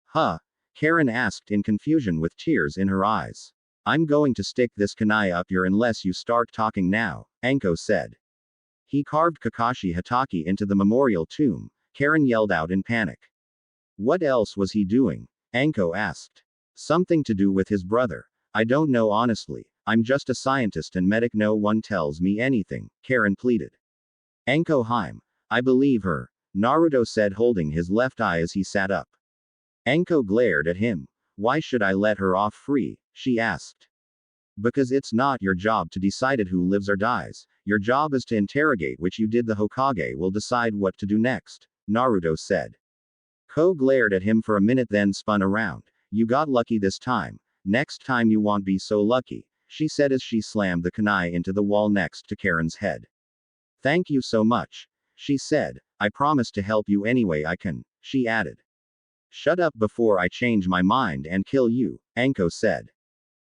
Huh? Karen asked in confusion with tears in her eyes. I'm going to stick this kunai up your unless you start talking now, Anko said. He carved Kakashi Hatake into the memorial tomb, Karen yelled out in panic. What else was he doing? Anko asked. Something to do with his brother. I don't know honestly, I'm just a scientist and medic, no one tells me anything, Karen pleaded. Anko Heim. I believe her, Naruto said, holding his left eye as he sat up. Anko glared at him. Why should I let her off free? She asked. Because it's not your job to decide who lives or dies. Your job is to interrogate, which you did. The Hokage will decide what to do next, Naruto said. Ko glared at him for a minute then spun around. You got lucky this time. Next time you won't be so lucky, she said as she slammed the kunai into the wall next to Karen's head. Thank you so much, she said. I promise to help you any way I can, she added. Shut up before I change my mind and kill you, Anko said.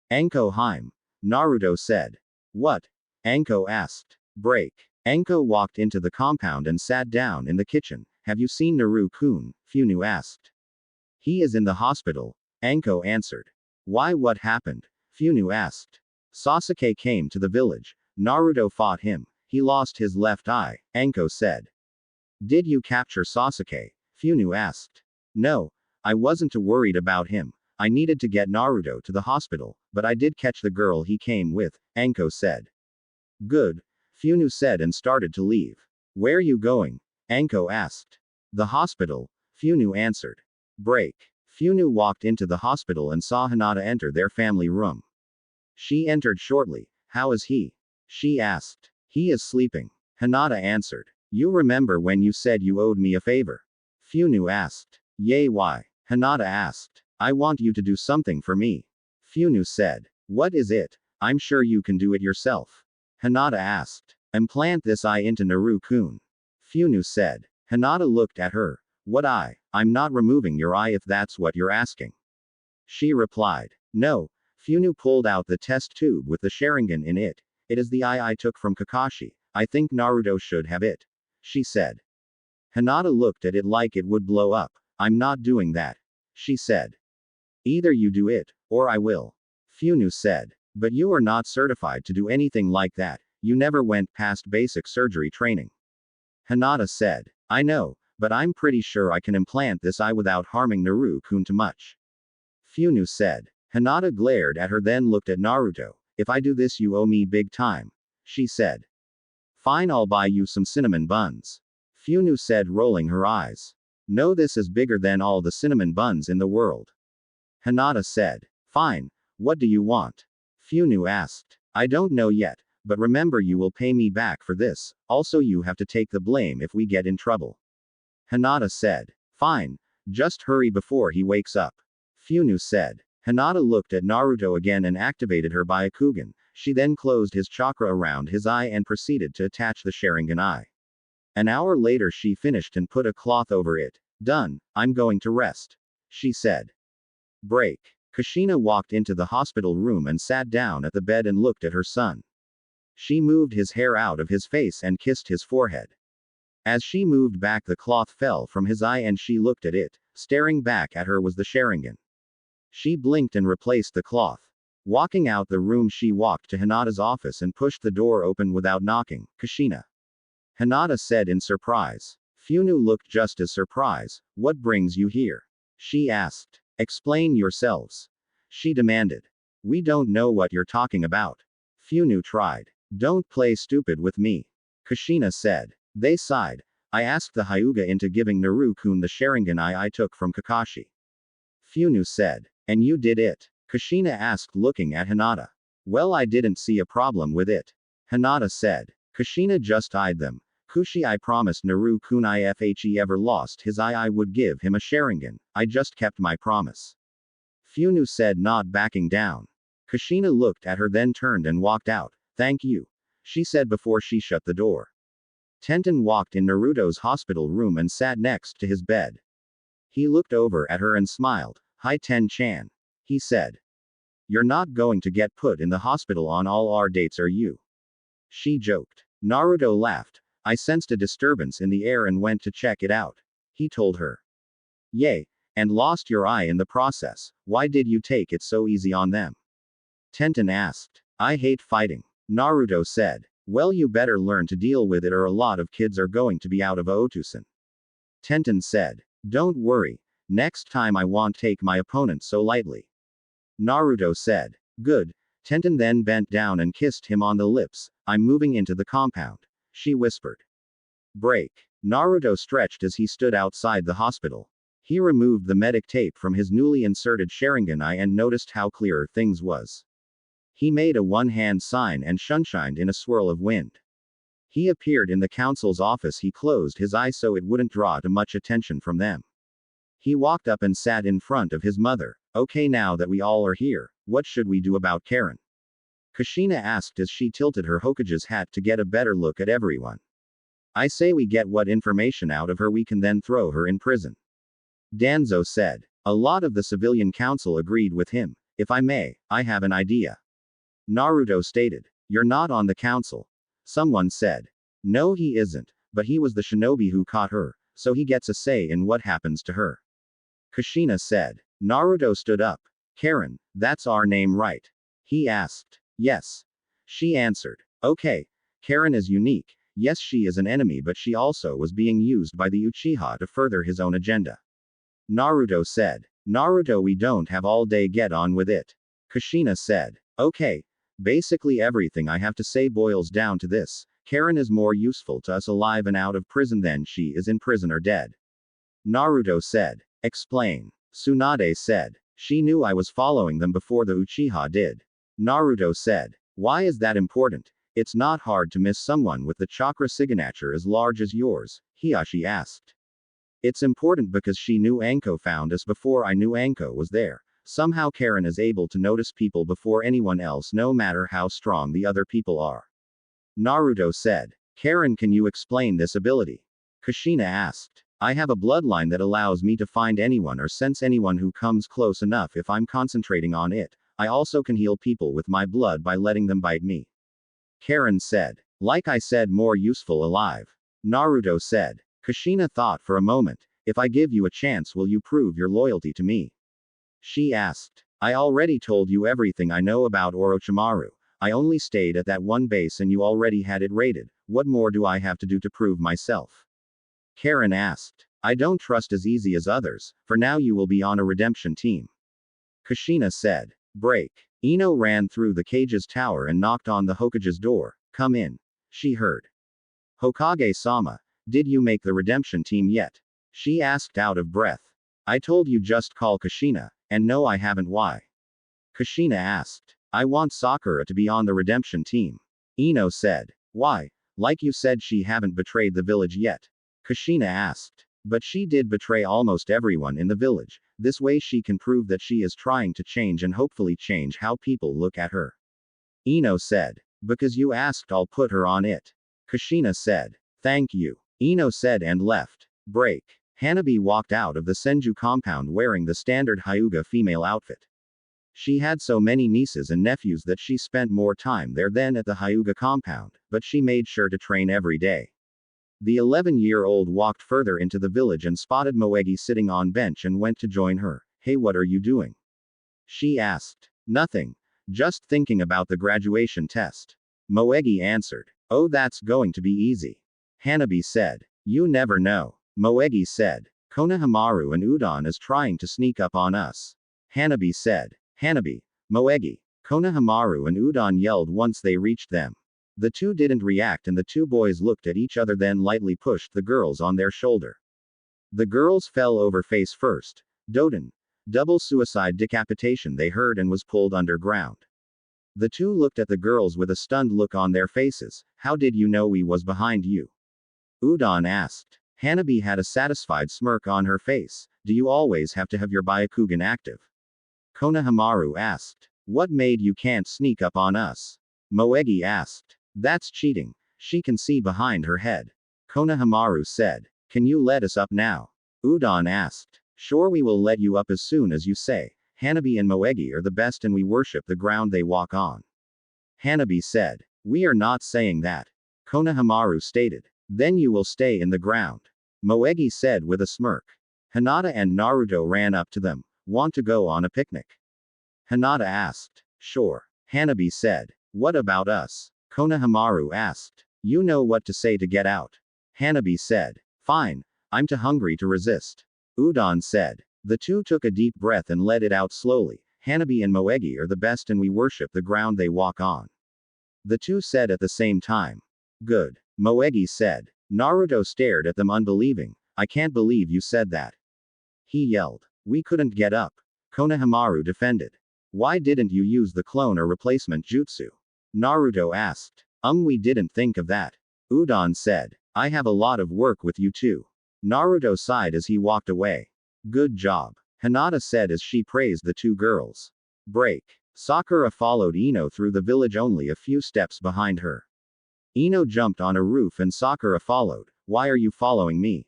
Anko Heim, Naruto said. What? Anko asked. Break. Anko walked into the compound and sat down in the kitchen. Have you seen Naru-kun? Funu asked. He is in the hospital, Anko answered. Why, what happened? Funu asked. Sasuke came to the village. Naruto fought him. He lost his left eye, Anko said. Did you capture Sasuke? Funu asked. No, I wasn't too worried about him. I needed to get Naruto to the hospital, but I did catch the girl he came with, Anko said. Good, Funu said and started to leave. Where you going? Anko asked. The hospital, Funu answered. Break. Funu walked into the hospital and saw Hinata enter their family room. She entered shortly. How is he? She asked. He is sleeping, Hinata answered. You remember when you said you owed me a favor? Funu asked. Yay, why? Hinata asked. I want you to do something for me. Funu said. What is it? I'm sure you can do it yourself. Hinata asked. Implant this eye into Naru-kun. Funu said. Hinata looked at her. What eye? I'm not removing your eye if that's what you're asking. She replied. No. Funu pulled out the test tube with the Sharingan in it. It is the eye I took from Kakashi. I think Naruto should have it, she said. Hinata looked at it like it would blow up. I'm not doing that, she said. Either you do it, or I will. Funu said. But you are not certified to do anything like that. You never went past basic surgery training. Hinata said. I know, but I'm pretty sure I can implant this eye without harming Naru-kun too much. Funu said. Hinata glared at her then looked at Naruto. If I do this you owe me big time, she said. Fine, I'll buy you some cinnamon buns. Funu said, rolling her eyes. No, this is bigger than all the cinnamon buns in the world. Hinata said. Fine, what do you want? Funu asked. I don't know yet, but remember you will pay me back for this, also you have to take the blame if we get in trouble. Hinata said. Fine, just hurry before he wakes up. Funu said. Hinata looked at Naruto again and activated her Byakugan. She then closed his chakra around his eye and proceeded to attach the Sharingan eye. An hour later she finished and put a cloth over it. Done, I'm going to rest, she said. Break. Kushina walked into the hospital room and sat down at the bed and looked at her son. She moved his hair out of his face and kissed his forehead. As she moved back, the cloth fell from his eye and she looked at it. Staring back at her was the Sharingan. She blinked and replaced the cloth. Walking out the room, she walked to Hinata's office and pushed the door open without knocking. Kushina. Hinata said in surprise. Funu looked just as surprised. What brings you here? She asked. Explain yourselves. She demanded. We don't know what you're talking about. Funu tried. Don't play stupid with me. Kushina said. They sighed. I asked the Hyuga into giving Naru-kun the Sharingan I took from Kakashi. Funu said. And you did it? Kushina asked, looking at Hinata. Well, I didn't see a problem with it. Hinata said. Kushina just eyed them. Kushi, I promised Naru-kun if he ever lost his eye I would give him a Sharingan. I just kept my promise. Funu said, not backing down. Kushina looked at her, then turned and walked out. Thank you, she said before she shut the door. Tenten walked in Naruto's hospital room and sat next to his bed. He looked over at her and smiled. Hi Ten-chan. He said. You're not going to get put in the hospital on all our dates, are you? She joked. Naruto laughed. I sensed a disturbance in the air and went to check it out. He told her. Yay. And lost your eye in the process. Why did you take it so easy on them? Tenten asked. I hate fighting. Naruto said. Well, you better learn to deal with it or a lot of kids are going to be out of Otusan. Tenten said. Don't worry. Next time I won't take my opponent so lightly. Naruto said. Good. Tenten then bent down and kissed him on the lips. I'm moving into the compound. She whispered. Break. Naruto stretched as he stood outside the hospital. He removed the medic tape from his newly inserted Sharingan eye and noticed how clearer things was. He made a one-hand sign and shunshined in a swirl of wind. He appeared in the council's office. He closed his eye so it wouldn't draw too much attention from them. He walked up and sat in front of his mother. Okay, now that we all are here, what should we do about Karen? Kushina asked as she tilted her Hokage's hat to get a better look at everyone. I say we get what information out of her we can then throw her in prison. Danzo said. A lot of the civilian council agreed with him. If I may, I have an idea. Naruto stated. You're not on the council. Someone said. No, he isn't, but he was the shinobi who caught her, so he gets a say in what happens to her. Kushina said. Naruto stood up. Karen, that's our name, right? He asked. Yes. She answered. Okay. Karen is unique. Yes, she is an enemy, but she also was being used by the Uchiha to further his own agenda. Naruto said. Naruto, we don't have all day, get on with it. Kushina said. Okay. Basically everything I have to say boils down to this. Karen is more useful to us alive and out of prison than she is in prison or dead. Naruto said. Explain. Tsunade said. She knew I was following them before the Uchiha did. Naruto said. Why is that important? It's not hard to miss someone with the chakra signature as large as yours, Hiashi asked. It's important because she knew Anko found us before I knew Anko was there. Somehow Karen is able to notice people before anyone else, no matter how strong the other people are. Naruto said. Karen, can you explain this ability? Kushina asked. I have a bloodline that allows me to find anyone or sense anyone who comes close enough if I'm concentrating on it. I also can heal people with my blood by letting them bite me. Karen said. Like I said, more useful alive. Naruto said. Kushina thought for a moment. If I give you a chance, will you prove your loyalty to me? She asked. I already told you everything I know about Orochimaru. I only stayed at that one base and you already had it raided. What more do I have to do to prove myself? Karen asked. I don't trust as easy as others. For now you will be on a redemption team. Kushina said. Break. Ino ran through the cage's tower and knocked on the Hokage's door. Come in. She heard. Hokage-sama, did you make the redemption team yet? She asked out of breath. I told you just call Kushina, and no I haven't. Why? Kushina asked. I want Sakura to be on the redemption team. Ino said. Why? Like you said she haven't betrayed the village yet. Kushina asked. But she did betray almost everyone in the village. This way she can prove that she is trying to change and hopefully change how people look at her. Ino said. Because you asked, I'll put her on it. Kushina said. Thank you. Ino said and left. Break. Hanabi walked out of the Senju compound wearing the standard Hyuga female outfit. She had so many nieces and nephews that she spent more time there than at the Hyuga compound, but she made sure to train every day. The 11-year-old walked further into the village and spotted Moegi sitting on bench and went to join her. Hey, what are you doing? She asked. Nothing. Just thinking about the graduation test. Moegi answered. Oh, that's going to be easy. Hanabi said. You never know. Moegi said. Konohamaru and Udon is trying to sneak up on us. Hanabi said. Hanabi, Moegi, Konohamaru and Udon yelled once they reached them. The two didn't react and the two boys looked at each other, then lightly pushed the girls on their shoulder. The girls fell over face first. Doden. Double suicide decapitation they heard and was pulled underground. The two looked at the girls with a stunned look on their faces. How did you know we was behind you? Udon asked. Hanabi had a satisfied smirk on her face. Do you always have to have your Byakugan active? Konohamaru asked. What made you can't sneak up on us? Moegi asked. That's cheating. She can see behind her head. Konohamaru said. Can you let us up now? Udon asked. Sure, we will let you up as soon as you say. Hanabi and Moegi are the best and we worship the ground they walk on. Hanabi said. We are not saying that. Konohamaru stated. Then you will stay in the ground. Moegi said with a smirk. Hinata and Naruto ran up to them. Want to go on a picnic? Hinata asked. Sure. Hanabi said. What about us? Konohamaru asked. You know what to say to get out. Hanabi said. Fine. I'm too hungry to resist. Udon said. The two took a deep breath and let it out slowly. Hanabi and Moegi are the best and we worship the ground they walk on. The two said at the same time. Good. Moegi said. Naruto stared at them unbelieving. I can't believe you said that. He yelled. We couldn't get up. Konohamaru defended. Why didn't you use the clone or replacement jutsu? Naruto asked. We didn't think of that. Udon said. I have a lot of work with you too. Naruto sighed as he walked away. Good job. Hinata said as she praised the two girls. Break. Sakura followed Ino through the village only a few steps behind her. Ino jumped on a roof and Sakura followed. Why are you following me?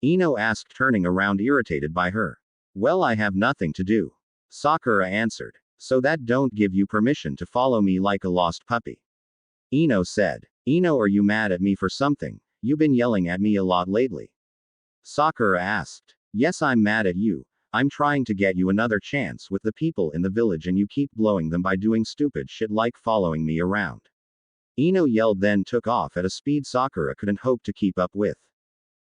Ino asked, turning around irritated by her. Well, I have nothing to do. Sakura answered. So that don't give you permission to follow me like a lost puppy. Ino said. Ino, are you mad at me for something? You've been yelling at me a lot lately. Sakura asked. Yes, I'm mad at you. I'm trying to get you another chance with the people in the village and you keep blowing them by doing stupid shit like following me around. Ino yelled, then took off at a speed Sakura couldn't hope to keep up with.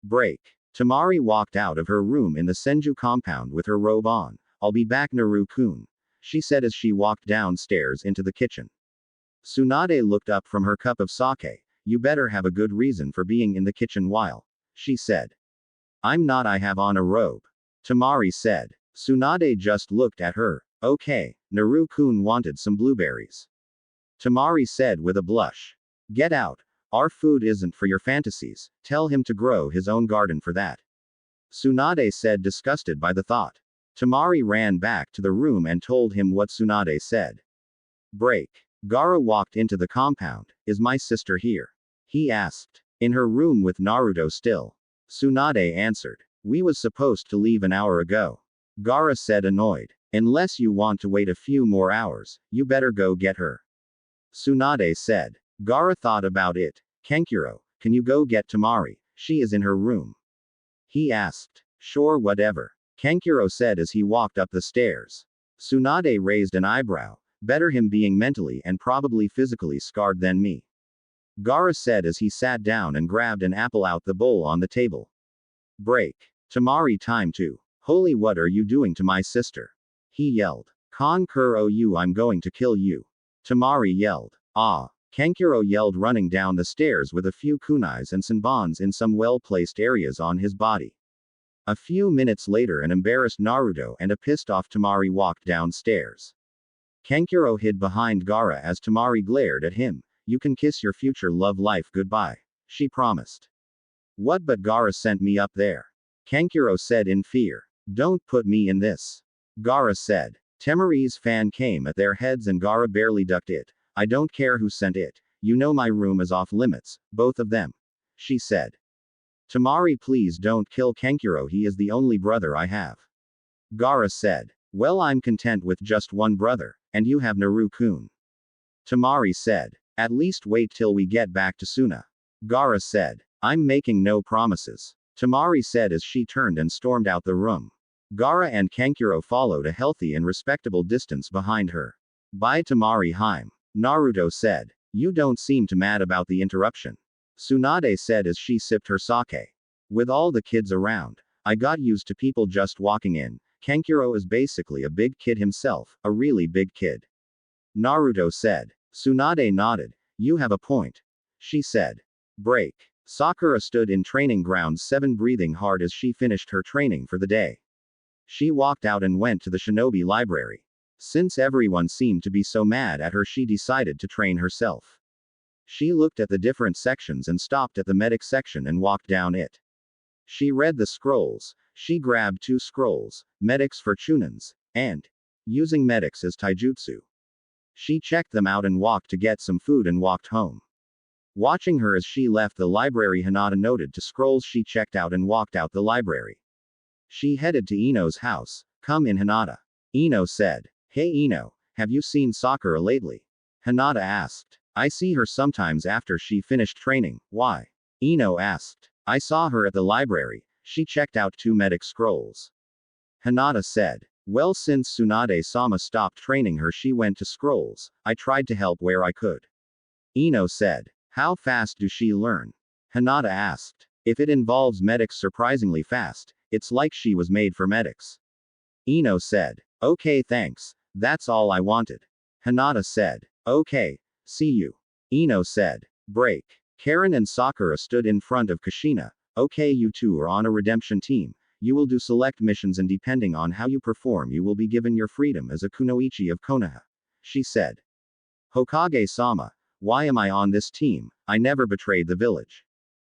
Break. Tamari walked out of her room in the Senju compound with her robe on. I'll be back, Naru-kun, she said as she walked downstairs into the kitchen. Tsunade looked up from her cup of sake. You better have a good reason for being in the kitchen while, she said. I'm not, I have on a robe. Tamari said. Tsunade just looked at her. Okay, Naru-kun wanted some blueberries. Tamari said with a blush. Get out. Our food isn't for your fantasies. Tell him to grow his own garden for that. Tsunade said, disgusted by the thought. Tamari ran back to the room and told him what Tsunade said. Break. Gaara walked into the compound. Is my sister here? He asked. In her room with Naruto still. Tsunade answered. We was supposed to leave an hour ago. Gaara said, annoyed. Unless you want to wait a few more hours, you better go get her. Tsunade said. Gaara thought about it. Kankuro, can you go get Tamari? She is in her room. He asked. Sure, whatever. Kankuro said as he walked up the stairs. Tsunade raised an eyebrow. Better him being mentally and probably physically scarred than me. Gaara said as he sat down and grabbed an apple out the bowl on the table. Break. Tamari time too. Holy, what are you doing to my sister? He yelled. Kankuro, you, I'm going to kill you. Tamari yelled. Ah. Kankuro yelled, running down the stairs with a few kunais and senbons in some well-placed areas on his body. A few minutes later, an embarrassed Naruto and a pissed-off Tamari walked downstairs. Kankuro hid behind Gaara as Tamari glared at him. You can kiss your future love life goodbye, she promised. What, but Gaara sent me up there? Kankuro said in fear. Don't put me in this. Gaara said. Temari's fan came at their heads and Gaara barely ducked it. I don't care who sent it. You know my room is off limits, both of them, she said. Tamari, please don't kill Kankuro, he is the only brother I have. Gaara said. Well, I'm content with just one brother, and you have Naru-kun. Tamari said. At least wait till we get back to Suna. Gaara said. I'm making no promises, Tamari said as she turned and stormed out the room. Gaara and Kankuro followed a healthy and respectable distance behind her. Bye Tamari Haim, Naruto said. You don't seem too mad about the interruption, Tsunade said as she sipped her sake. With all the kids around, I got used to people just walking in. Kankuro is basically a big kid himself, a really big kid, Naruto said. Tsunade nodded. You have a point, she said. Break. Sakura stood in training ground 7 breathing hard as she finished her training for the day. She walked out and went to the shinobi library. Since everyone seemed to be so mad at her, she decided to train herself. She looked at the different sections and stopped at the medic section and walked down it. She read the scrolls. She grabbed 2 scrolls, medics for chunins, and using medics as taijutsu. She checked them out and walked to get some food and walked home. Watching her as she left the library, Hinata noted 2 scrolls she checked out and walked out the library. She headed to Ino's house. Come in, Hinata, Ino said. Hey Ino, have you seen Sakura lately? Hinata asked. I see her sometimes after she finished training. Why? Ino asked. I saw her at the library. She checked out 2 medic scrolls, Hinata said. Well, since Tsunade-sama stopped training her, she went to scrolls. I tried to help where I could, Ino said. How fast do she learn? Hinata asked. If it involves medics, surprisingly fast. It's like she was made for medics, Ino said. Okay, thanks. That's all I wanted, Hinata said. Okay, see you, Ino said. Break. Karen and Sakura stood in front of Kushina. Okay, you two are on a redemption team. You will do select missions and depending on how you perform you will be given your freedom as a kunoichi of Konoha, she said. Hokage-sama, why am I on this team? I never betrayed the village,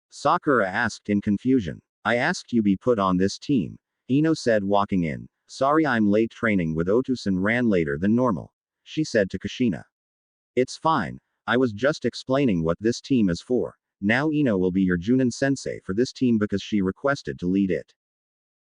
Sakura asked in confusion. I asked you be put on this team, Ino said walking in. Sorry I'm late, training with Otusan ran later than normal, she said to Kushina. It's fine. I was just explaining what this team is for. Now Ino will be your Junin sensei for this team because she requested to lead it,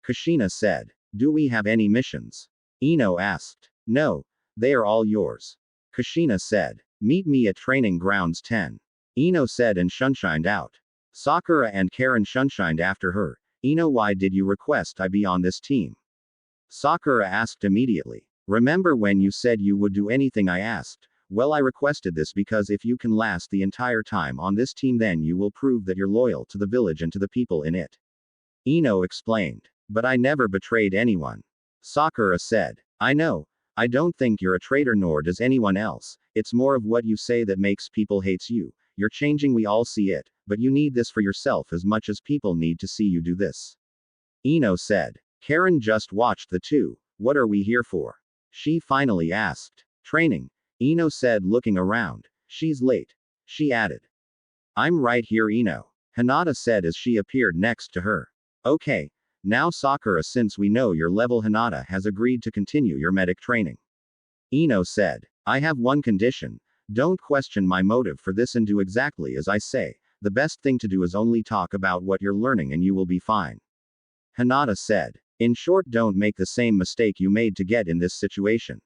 Kushina said. Do we have any missions? Ino asked. No. They are all yours, Kushina said. Meet me at training grounds 10, Ino said and shunshined out. Sakura and Karen shunshined after her. Ino, why did you request I be on this team? Sakura asked immediately. Remember when you said you would do anything I asked? Well, I requested this because if you can last the entire time on this team, then you will prove that you're loyal to the village and to the people in it, Ino explained. But I never betrayed anyone, Sakura said. I know. I don't think you're a traitor, nor does anyone else. It's more of what you say that makes people hate you. You're changing, we all see it, but you need this for yourself as much as people need to see you do this, Ino said. Karen just watched the two. What are we here for? She finally asked. Training, Ino said looking around. She's late, she added. I'm right here, Ino, Hinata said as she appeared next to her. Okay. Now Sakura, since we know your level, Hinata has agreed to continue your medic training, Ino said. I have one condition. Don't question my motive for this and do exactly as I say. The best thing to do is only talk about what you're learning and you will be fine, Hinata said. In short, don't make the same mistake you made to get in this situation,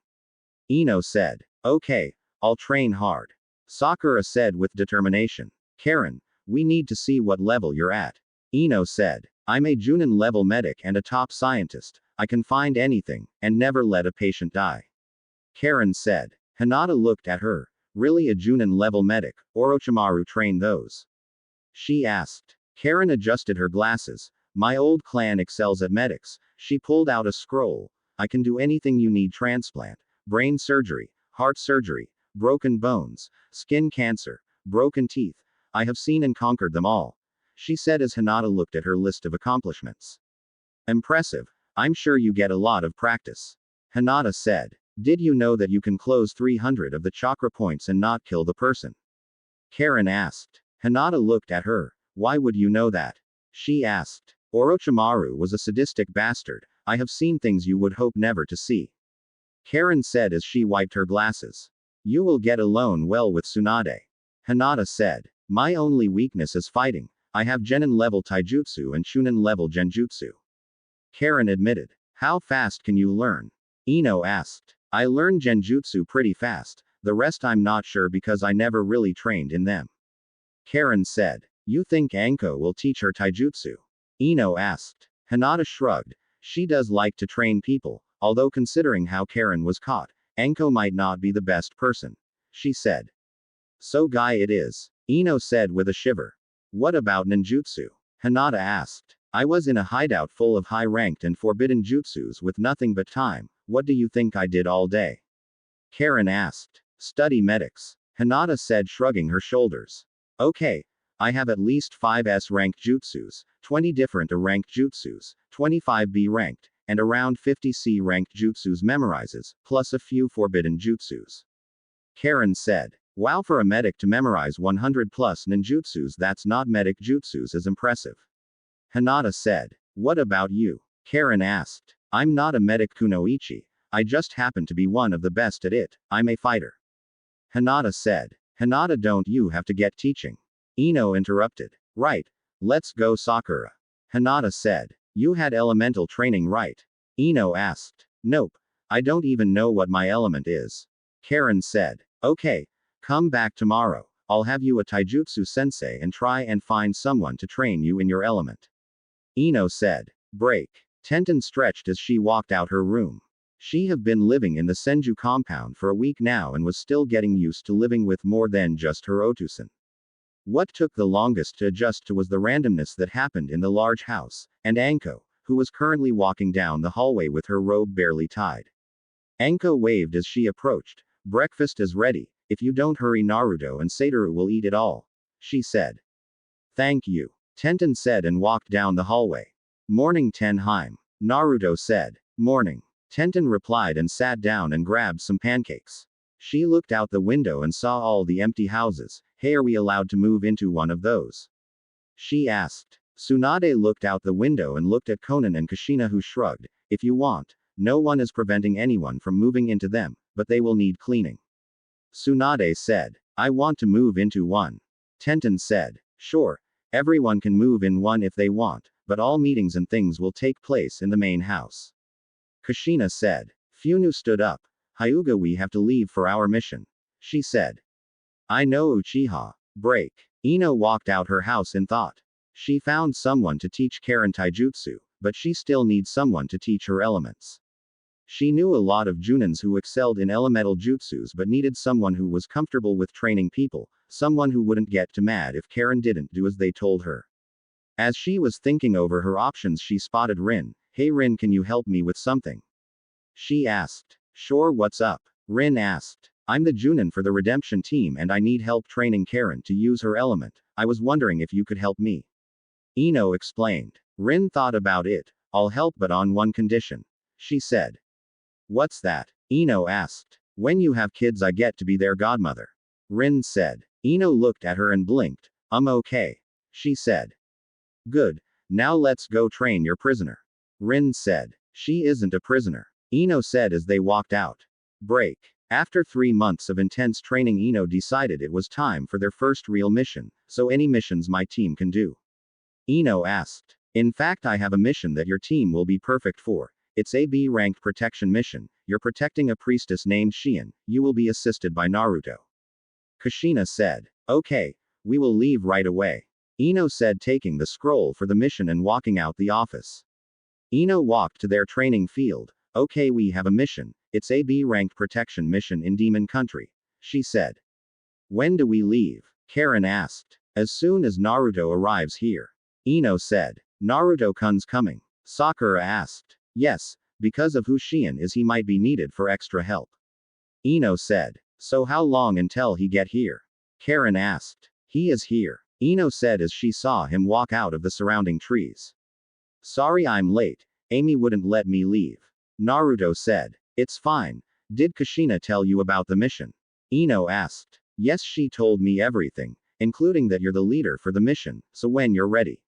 Ino said. Okay, I'll train hard, Sakura said with determination. Karen, we need to see what level you're at, Ino said. I'm a Junin level medic and a top scientist. I can find anything, and never let a patient die, Karen said. Hinata looked at her. Really, a Junin level medic? Orochimaru trained those? She asked. Karen adjusted her glasses. My old clan excels at medics. She pulled out a scroll. I can do anything you need: transplant, brain surgery, heart surgery, broken bones, skin cancer, broken teeth. I have seen and conquered them all, she said as Hinata looked at her list of accomplishments. Impressive. I'm sure you get a lot of practice, Hinata said. Did you know that you can close 300 of the chakra points and not kill the person? Karen asked. Hinata looked at her. Why would you know that? She asked. Orochimaru was a sadistic bastard. I have seen things you would hope never to see, Karen said as she wiped her glasses. You will get along well with Tsunade, Hinata said. My only weakness is fighting. I have Genin level taijutsu and Chunin level genjutsu, Karen admitted. How fast can you learn? Ino asked. I learn genjutsu pretty fast. The rest I'm not sure because I never really trained in them, Karen said. You think Anko will teach her taijutsu? Ino asked. Hinata shrugged. She does like to train people, although considering how Karen was caught, Anko might not be the best person. She said. So guy it is. Ino said with a shiver. What about ninjutsu? Hinata asked. I was in a hideout full of high-ranked and forbidden jutsus with nothing but time. What do you think I did all day? Karen asked. Study medics. Hinata said, shrugging her shoulders. Okay. I have at least 5 S-ranked jutsus, 20 different A-ranked jutsus, 25 B-ranked, and around 50 C-ranked jutsus memorizes, plus a few forbidden jutsus. Karen said. Wow, for a medic to memorize 100 plus ninjutsus, that's not medic jutsus as impressive. Hinata said. What about you? Karen asked. I'm not a medic kunoichi. I just happen to be one of the best at it. I'm a fighter. Hinata said. Hinata, don't you have to get teaching? Ino interrupted. Right. Let's go, Sakura. Hinata said. You had elemental training, right? Ino asked. Nope. I don't even know what my element is. Karen said. Okay. Come back tomorrow. I'll have you a taijutsu sensei and try and find someone to train you in your element. Ino said. Break. Tenten stretched as she walked out her room. She had been living in the Senju compound for a week now and was still getting used to living with more than just her otusan. What took the longest to adjust to was the randomness that happened in the large house, and Anko, who was currently walking down the hallway with her robe barely tied. Anko waved as she approached. Breakfast is ready. If you don't hurry, Naruto and Satoru will eat it all. She said. Thank you. Tenten said and walked down the hallway. Morning, Tenheim. Naruto said. Morning. Tenten replied and sat down and grabbed some pancakes. She looked out the window and saw all the empty houses. Hey, are we allowed to move into one of those? She asked. Tsunade looked out the window and looked at Konan and Kushina, who shrugged. If you want. No one is preventing anyone from moving into them, but they will need cleaning. Tsunade said. I want to move into one. Tenten said. Sure. Everyone can move in one if they want, but all meetings and things will take place in the main house. Kushina said. Funu stood up. Hyuga, we have to leave for our mission. She said. I know, Uchiha. Break. Ino walked out her house in thought. She found someone to teach Karen taijutsu, but she still needs someone to teach her elements. She knew a lot of Junins who excelled in elemental jutsus but needed someone who was comfortable with training people, someone who wouldn't get too mad if Karen didn't do as they told her. As she was thinking over her options, she spotted Rin. Hey Rin, can you help me with something? She asked. Sure, what's up? Rin asked. I'm the Junin for the redemption team and I need help training Karen to use her element. I was wondering if you could help me. Ino explained. Rin thought about it. I'll help, but on one condition. She said. What's that? Ino asked. When you have kids, I get to be their godmother. Rin said. Ino looked at her and blinked. Okay. She said. Good. Now let's go train your prisoner. Rin said. She isn't a prisoner. Ino said as they walked out. Break. After 3 months of intense training, Ino decided it was time for their first real mission. So any missions my team can do? Ino asked. In fact, I have a mission that your team will be perfect for. It's a B-ranked protection mission. You're protecting a priestess named Shion. You will be assisted by Naruto. Kushina said. Okay. We will leave right away. Ino said, taking the scroll for the mission and walking out the office. Ino walked to their training field. Okay, we have a mission. It's a B-ranked protection mission in Demon Country. She said. When do we leave? Karen asked. As soon as Naruto arrives here. Ino said. Naruto-kun's coming. Sakura asked. Yes, because of who Shion is, he might be needed for extra help. Ino said. So how long until he get here? Karen asked. He is here. Ino said as she saw him walk out of the surrounding trees. Sorry I'm late. Amy wouldn't let me leave. Naruto said. It's fine. Did Kushina tell you about the mission? Ino asked. Yes, she told me everything, including that you're the leader for the mission, so when you're ready.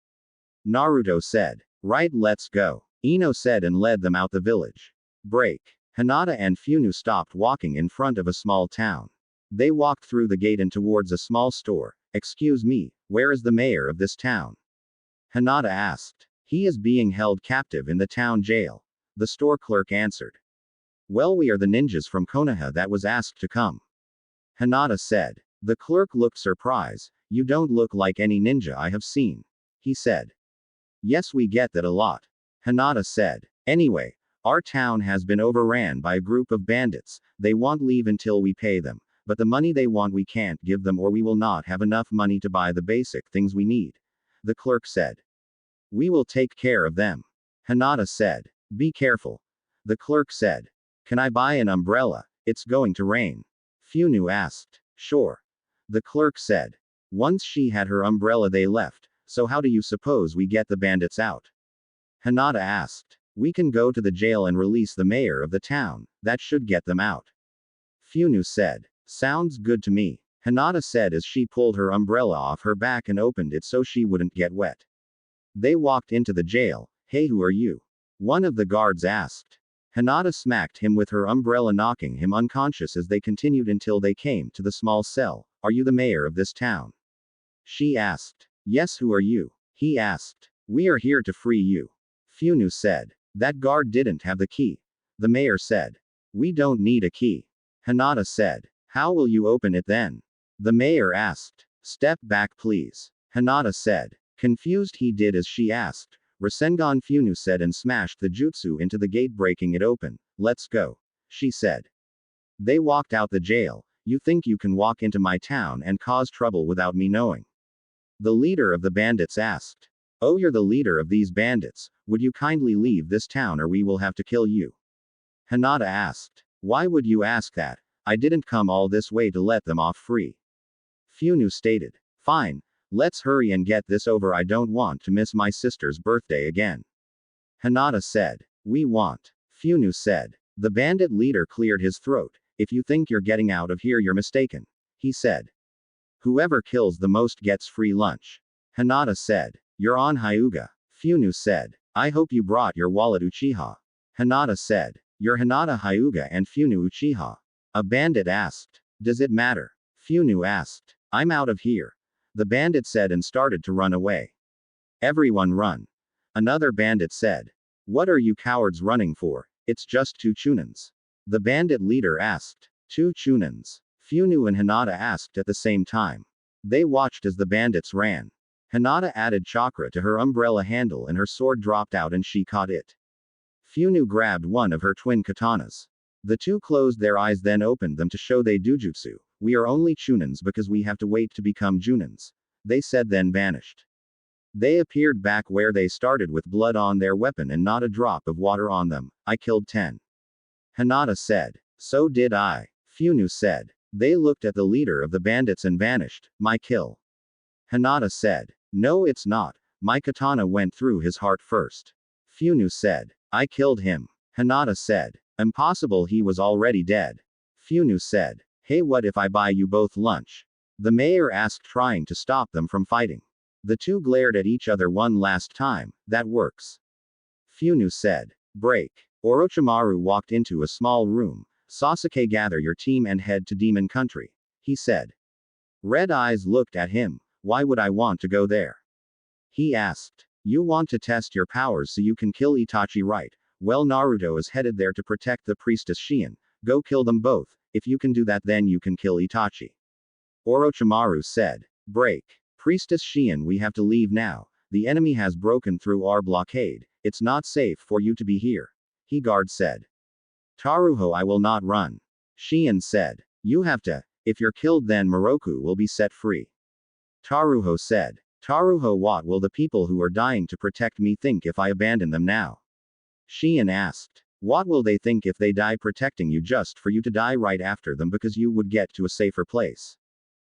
Naruto said. Right, let's go. Ino said and led them out the village. Break. Hinata and Funu stopped walking in front of a small town. They walked through the gate and towards a small store. Excuse me, where is the mayor of this town? Hinata asked. He is being held captive in the town jail. The store clerk answered. Well, we are the ninjas from Konoha that was asked to come. Hinata said. The clerk looked surprised. You don't look like any ninja I have seen. He said. Yes, we get that a lot. Hinata said. Anyway, our town has been overran by a group of bandits. They won't leave until we pay them, but the money they want we can't give them or we will not have enough money to buy the basic things we need. The clerk said. We will take care of them. Hinata said. Be careful. The clerk said. Can I buy an umbrella? It's going to rain. Funu asked. Sure. The clerk said. Once she had her umbrella they left, so how do you suppose we get the bandits out? Hinata asked. We can go to the jail and release the mayor of the town. That should get them out. Funu said. Sounds good to me. Hinata said as she pulled her umbrella off her back and opened it so she wouldn't get wet. They walked into the jail. Hey, who are you? One of the guards asked. Hinata smacked him with her umbrella, knocking him unconscious as they continued until they came to the small cell. Are you the mayor of this town? She asked. Yes, who are you? He asked. We are here to free you. Funu said. That guard didn't have the key. The mayor said. We don't need a key. Hinata said. How will you open it then? The mayor asked. Step back please. Hinata said. Confused, he did as she asked. Rasengan, Funu said, and smashed the jutsu into the gate, breaking it open. Let's go. She said. They walked out the jail. You think you can walk into my town and cause trouble without me knowing? The leader of the bandits asked. Oh, you're the leader of these bandits. Would you kindly leave this town or we will have to kill you? Hinata asked. Why would you ask that? I didn't come all this way to let them off free. Funu stated. Fine. Let's hurry and get this over. I don't want to miss my sister's birthday again. Hinata said. We want. Funu said. The bandit leader cleared his throat. If you think you're getting out of here, you're mistaken. He said. Whoever kills the most gets free lunch. Hinata said. You're on Hyuga. Funu said. I hope you brought your wallet, Uchiha. Hinata said. You're Hinata Hyuga and Funu Uchiha. A bandit asked. Does it matter? Funu asked. I'm out of here. The bandit said and started to run away. Everyone run. Another bandit said. What are you cowards running for? It's just 2 chunins. The bandit leader asked. 2 chunins. Funu and Hinata asked at the same time. They watched as the bandits ran. Hinata added chakra to her umbrella handle and her sword dropped out and she caught it. Funu grabbed one of her twin katanas. The 2 closed their eyes, then opened them to show they do jutsu. We are only chunins because we have to wait to become junins. They said, then vanished. They appeared back where they started with blood on their weapon and not a drop of water on them. I killed 10. Hinata said. So did I. Funu said. They looked at the leader of the bandits and vanished. My kill. Hinata said. No, it's not. My katana went through his heart first. Funu said. I killed him. Hinata said. Impossible, he was already dead. Funu said. Hey, what if I buy you both lunch? The mayor asked, trying to stop them from fighting. The 2 glared at each other one last time. That works. Funu said. Break. Orochimaru walked into a small room. Sasuke, gather your team and head to Demon Country. He said. Red Eyes looked at him. Why would I want to go there? He asked. You want to test your powers so you can kill Itachi, right? Well, Naruto is headed there to protect the priestess Shien. Go kill them both. If you can do that, then you can kill Itachi. Orochimaru said. Break. Priestess Shien, we have to leave now. The enemy has broken through our blockade. It's not safe for you to be here. Higard said. Taruho, I will not run. Shien said. You have to. If you're killed, then Moroku will be set free. Taruho said. Taruho, what will the people who are dying to protect me think if I abandon them now? Shien asked. What will they think if they die protecting you just for you to die right after them because you would get to a safer place?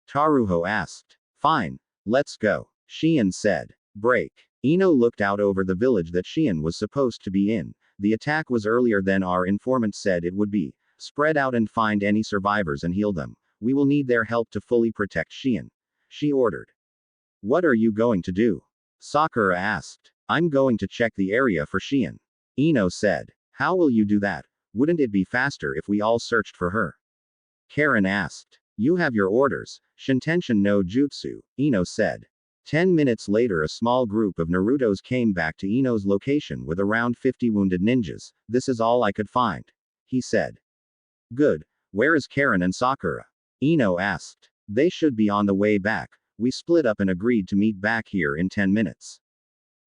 Taruho asked. Fine. Let's go. Shien said. Break. Ino looked out over the village that Shien was supposed to be in. The attack was earlier than our informant said it would be. Spread out and find any survivors and heal them. We will need their help to fully protect Shien. She ordered. What are you going to do? Sakura asked. I'm going to check the area for Shien. Ino said. How will you do that? Wouldn't it be faster if we all searched for her? Karen asked. You have your orders. Shintention no Jutsu, Ino said. 10 minutes later, a small group of Narutos came back to Ino's location with around 50 wounded ninjas. This is all I could find. He said. Good. Where is Karen and Sakura? Ino asked. They should be on the way back. We split up and agreed to meet back here in 10 minutes.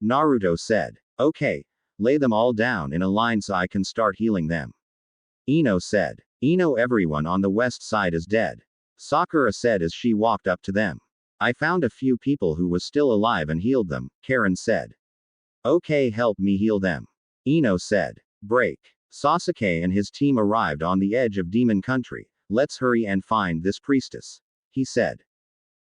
Naruto said. Okay. Lay them all down in a line so I can start healing them. Ino said. Ino, everyone on the west side is dead. Sakura said as she walked up to them. I found a few people who was still alive and healed them, Karen said. Okay, help me heal them. Ino said. Break. Sasuke and his team arrived on the edge of Demon Country. Let's hurry and find this priestess. He said.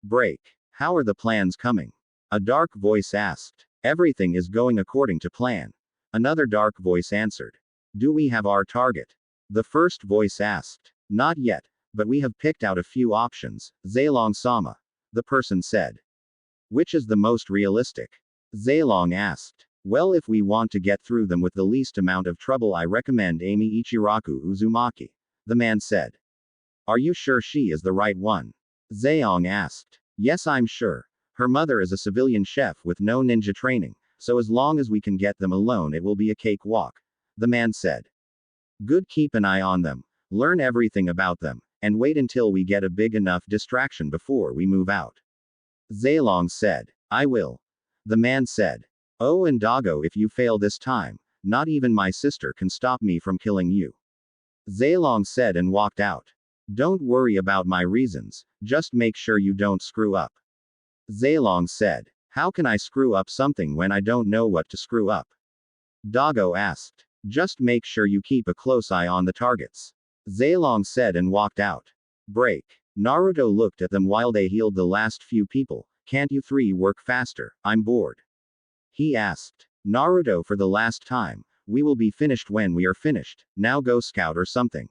Break. How are the plans coming? A dark voice asked. Everything is going according to plan. Another dark voice answered. Do we have our target? The first voice asked. Not yet, but we have picked out a few options, Zaelong-sama. The person said. Which is the most realistic? Zaelong asked. Well, if we want to get through them with the least amount of trouble, I recommend Amy Ichiraku Uzumaki. The man said. Are you sure she is the right one? Zaelong asked. Yes, I'm sure. Her mother is a civilian chef with no ninja training, so as long as we can get them alone it will be a cakewalk. The man said. Good, keep an eye on them, learn everything about them, and wait until we get a big enough distraction before we move out. Zaelong said. I will. The man said. Oh, and Doggo, if you fail this time, not even my sister can stop me from killing you. Zaelong said and walked out. Don't worry about my reasons, just make sure you don't screw up. Zaelong said. How can I screw up something when I don't know what to screw up? Doggo asked. Just make sure you keep a close eye on the targets. Zaelong said and walked out. Break. Naruto looked at them while they healed the last few people. Can't you three work faster? I'm bored. He asked. Naruto, for the last time, we will be finished when we are finished, now go scout or something.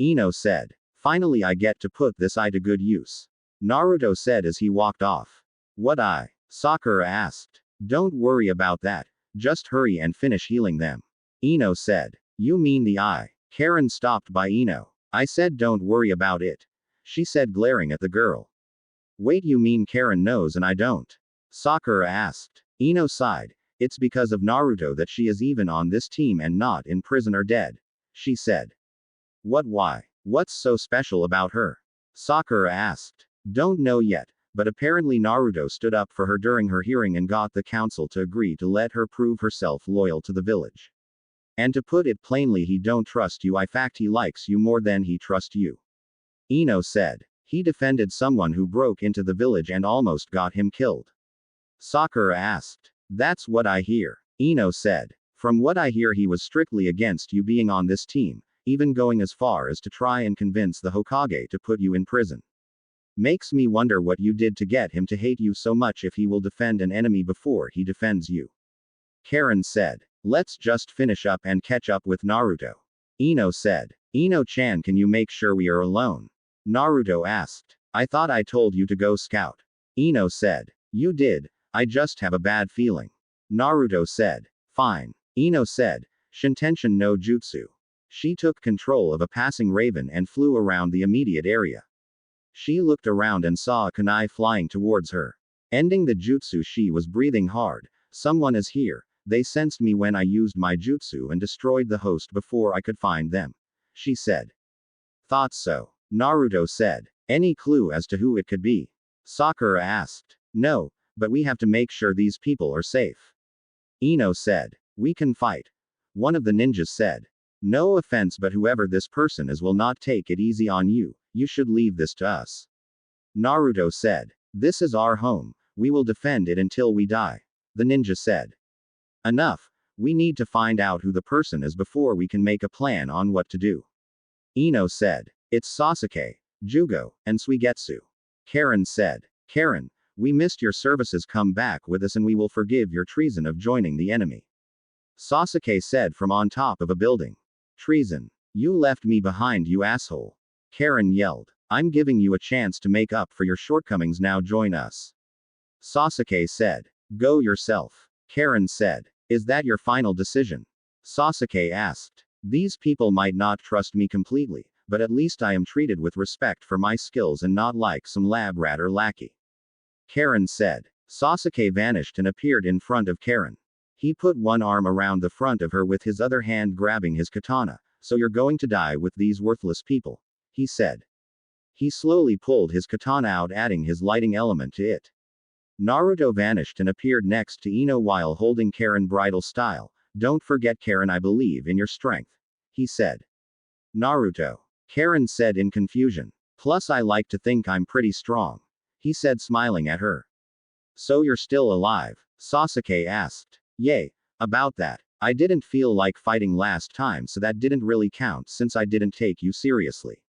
Ino said. Finally I get to put this eye to good use. Naruto said as he walked off. What eye? Sakura asked. Don't worry about that, just hurry and finish healing them. Ino said. You mean the eye? Karen stopped by Ino. I said don't worry about it. She said, glaring at the girl. Wait, you mean Karen knows and I don't? Sakura asked. Ino sighed. It's because of Naruto that she is even on this team and not in prison or dead. She said. What, why? What's so special about her? Sakura asked. Don't know yet, but apparently Naruto stood up for her during her hearing and got the council to agree to let her prove herself loyal to the village. And to put it plainly, he don't trust you. In fact, he likes you more than he trusts you. Ino said. He defended someone who broke into the village and almost got him killed. Sakura asked. That's what I hear. Ino said. From what I hear, he was strictly against you being on this team, even going as far as to try and convince the Hokage to put you in prison. Makes me wonder what you did to get him to hate you so much if he will defend an enemy before he defends you. Karen said. Let's just finish up and catch up with Naruto. Ino said. Ino-chan, can you make sure we are alone? Naruto asked. I thought I told you to go scout. Ino said. You did, I just have a bad feeling. Naruto said. Fine. Ino said. Shintention no jutsu. She took control of a passing raven and flew around the immediate area. She looked around and saw a kunai flying towards her. Ending the jutsu, she was breathing hard. Someone is here. They sensed me when I used my jutsu and destroyed the host before I could find them. She said. Thought so. Naruto said. Any clue as to who it could be? Sakura asked. No, but we have to make sure these people are safe. Ino said. We can fight. One of the ninjas said. No offense, but whoever this person is will not take it easy on you. You should leave this to us. Naruto said. This is our home. We will defend it until we die. The ninja said. Enough. We need to find out who the person is before we can make a plan on what to do. Ino said. It's Sasuke, Jugo, and Suigetsu. Karen said. Karen, we missed your services. Come back with us and we will forgive your treason of joining the enemy. Sasuke said from on top of a building. Treason. You left me behind, you asshole. Karen yelled. I'm giving you a chance to make up for your shortcomings, now join us. Sasuke said. Go yourself. Karen said. Is that your final decision? Sasuke asked. These people might not trust me completely, but at least I am treated with respect for my skills and not like some lab rat or lackey. Karen said. Sasuke vanished and appeared in front of Karen. He put one arm around the front of her with his other hand grabbing his katana. So you're going to die with these worthless people, he said. He slowly pulled his katana out, adding his lighting element to it. Naruto vanished and appeared next to Ino while holding Karen bridal style. Don't forget Karen, I believe in your strength, he said. Naruto. Karen said in confusion. Plus I like to think I'm pretty strong, he said smiling at her. So you're still alive? Sasuke asked. Yay. About that. I didn't feel like fighting last time, so that didn't really count since I didn't take you seriously.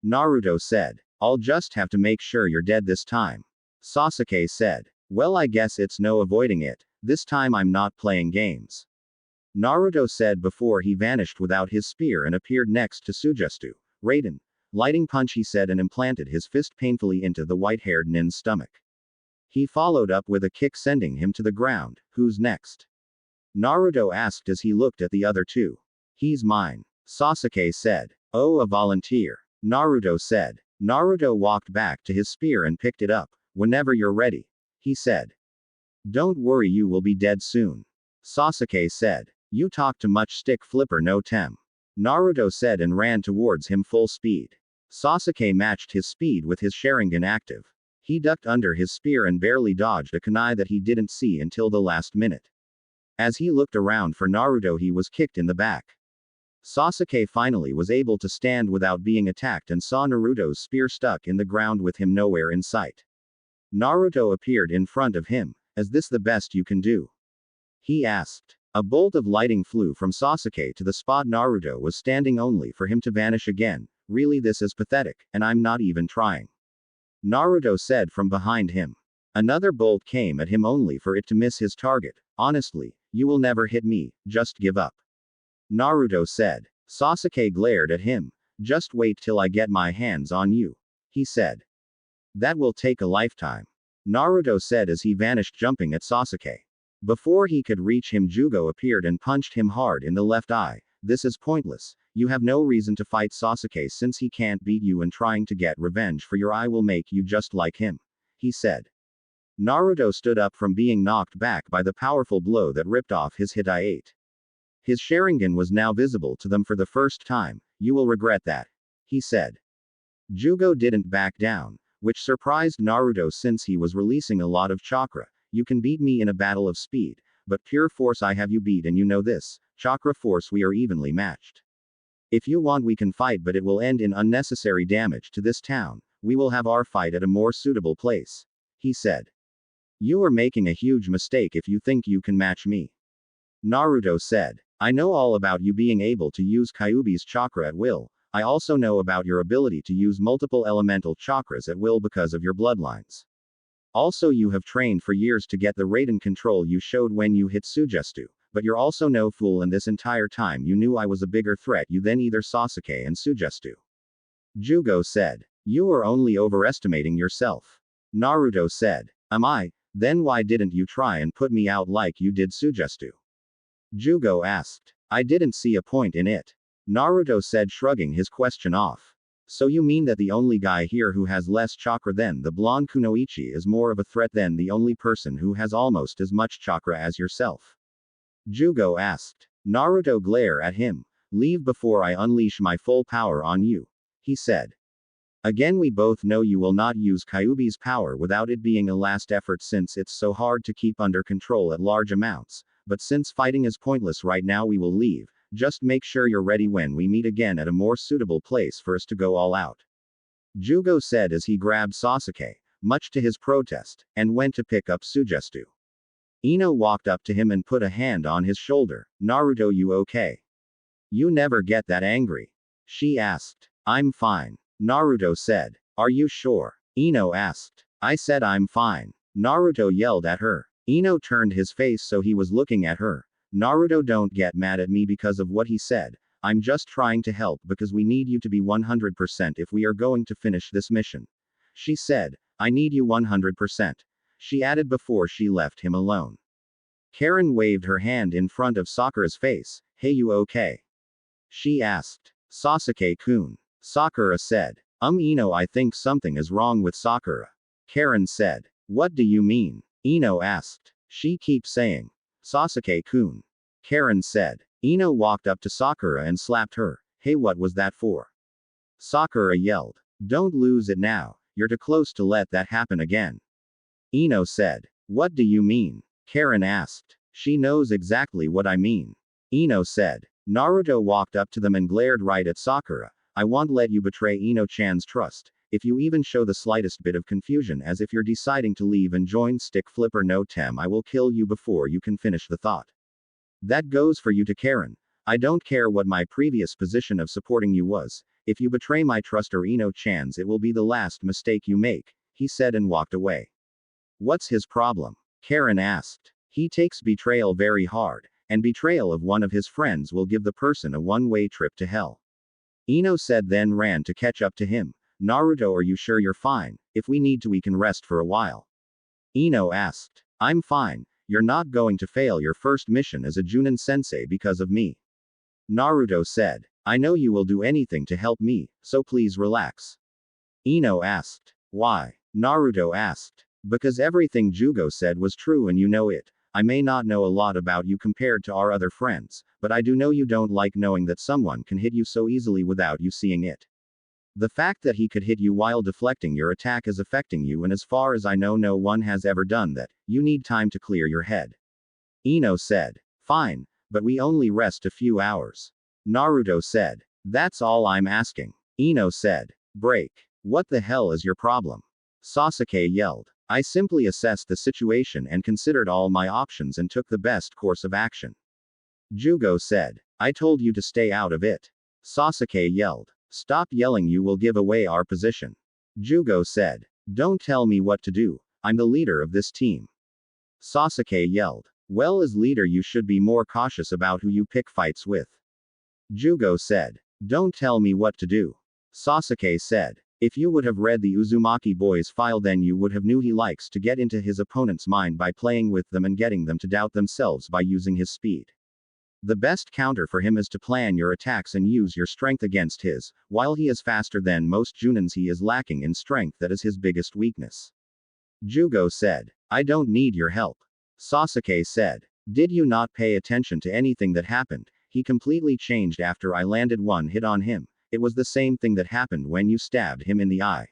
Naruto said. I'll just have to make sure you're dead this time. Sasuke said. Well, I guess it's no avoiding it. This time I'm not playing games. Naruto said before he vanished without his spear and appeared next to Sujustu. Raiden. Lighting punch, he said, and implanted his fist painfully into the white-haired nin's stomach. He followed up with a kick, sending him to the ground. Who's next? Naruto asked as he looked at the other two. He's mine, Sasuke said. Oh, a volunteer, Naruto said. Naruto walked back to his spear and picked it up. Whenever you're ready, he said. Don't worry, you will be dead soon, Sasuke said. You talk too much, stick flipper no tem, Naruto said and ran towards him full speed. Sasuke matched his speed with his Sharingan active. He ducked under his spear and barely dodged a kunai that he didn't see until the last minute. As he looked around for Naruto, he was kicked in the back. Sasuke finally was able to stand without being attacked and saw Naruto's spear stuck in the ground with him nowhere in sight. Naruto appeared in front of him. Is this the best you can do? He asked. A bolt of lighting flew from Sasuke to the spot Naruto was standing, only for him to vanish again. Really, this is pathetic, and I'm not even trying, Naruto said from behind him. Another bolt came at him only for it to miss his target. Honestly, you will never hit me, just give up, Naruto said. Sasuke glared at him. Just wait till I get my hands on you, he said. That will take a lifetime, Naruto said as he vanished, jumping at Sasuke. Before he could reach him, Jugo appeared and punched him hard in the left eye. This is pointless. You have no reason to fight Sasuke since he can't beat you, and trying to get revenge for your eye will make you just like him, he said. Naruto stood up from being knocked back by the powerful blow that ripped off his Hitai-8. His Sharingan was now visible to them for the first time. You will regret that, he said. Jugo didn't back down, which surprised Naruto since he was releasing a lot of chakra. You can beat me in a battle of speed, but pure force I have you beat, and you know this. Chakra force we are evenly matched. If you want we can fight, but it will end in unnecessary damage to this town. We will have our fight at a more suitable place, he said. You are making a huge mistake if you think you can match me, Naruto said. I know all about you being able to use Kyuubi's chakra at will. I also know about your ability to use multiple elemental chakras at will because of your bloodlines. Also, you have trained for years to get the Raiden control you showed when you hit Sujustu. But you're also no fool, and this entire time you knew I was a bigger threat you than either Sasuke and Sujustu, Jugo said. You are only overestimating yourself, Naruto said. Am I? Then why didn't you try and put me out like you did Sujustu? Jugo asked. I didn't see a point in it, Naruto said, shrugging his question off. So you mean that the only guy here who has less chakra than the blonde Kunoichi is more of a threat than the only person who has almost as much chakra as yourself? Jugo asked. Naruto glared at him. Leave before I unleash my full power on you, he said. Again, we both know you will not use Kyuubi's power without it being a last effort, since it's so hard to keep under control at large amounts. But since fighting is pointless right now, we will leave. Just make sure you're ready when we meet again at a more suitable place for us to go all out, Jugo said as he grabbed Sasuke, much to his protest, and went to pick up Sujustu. Ino walked up to him and put a hand on his shoulder. Naruto, you okay? You never get that angry, she asked. I'm fine, Naruto said. Are you sure? Ino asked. I said I'm fine, Naruto yelled at her. Ino turned his face so he was looking at her. Naruto, don't get mad at me because of what he said. I'm just trying to help because we need you to be 100% if we are going to finish this mission, she said. I need you 100%, she added before she left him alone. Karen waved her hand in front of Sakura's face. Hey, you okay? She asked. Sasuke-kun, Sakura said. Ino, I think something is wrong with Sakura, Karen said. What do you mean? Ino asked. She keeps saying Sasuke-kun, Karen said. Ino walked up to Sakura and slapped her. Hey, what was that for? Sakura yelled. Don't lose it now, you're too close to let that happen again. Ino said. What do you mean? Karen asked. She knows exactly what I mean. Ino said. Naruto walked up to them and glared right at Sakura. I won't let you betray Ino-chan's trust. If you even show the slightest bit of confusion as if you're deciding to leave and join Stick Flipper no Tem, I will kill you before you can finish the thought. That goes for you to Karen. I don't care what my previous position of supporting you was. If you betray my trust or Ino-chan's, it will be the last mistake you make, he said and walked away. What's his problem? Karen asked. He takes betrayal very hard, and betrayal of one of his friends will give the person a one-way trip to hell. Ino said, then ran to catch up to him. Naruto, are you sure you're fine? If we need to, we can rest for a while. Ino asked. I'm fine. You're not going to fail your first mission as a Junin sensei because of me. Naruto said. I know you will do anything to help me, so please relax. Ino asked. Why? Naruto asked. Because everything Jugo said was true and you know it. I may not know a lot about you compared to our other friends, but I do know you don't like knowing that someone can hit you so easily without you seeing it. The fact that he could hit you while deflecting your attack is affecting you, and as far as I know, no one has ever done that. You need time to clear your head. Ino said. Fine, but we only rest a few hours. Naruto said. That's all I'm asking. Ino said. Break. What the hell is your problem? Sasuke yelled. I simply assessed the situation and considered all my options and took the best course of action. Jugo said. I told you to stay out of it. Sasuke yelled. Stop yelling, you will give away our position. Jugo said. Don't tell me what to do, I'm the leader of this team. Sasuke yelled. Well, as leader you should be more cautious about who you pick fights with. Jugo said. Don't tell me what to do. Sasuke said. If you would have read the Uzumaki boy's file, then you would have knew he likes to get into his opponent's mind by playing with them and getting them to doubt themselves by using his speed. The best counter for him is to plan your attacks and use your strength against his. While he is faster than most Junins, he is lacking in strength. That is his biggest weakness. Jugo said. I don't need your help. Sasuke said. Did you not pay attention to anything that happened? He completely changed after I landed one hit on him. It was the same thing that happened when you stabbed him in the eye.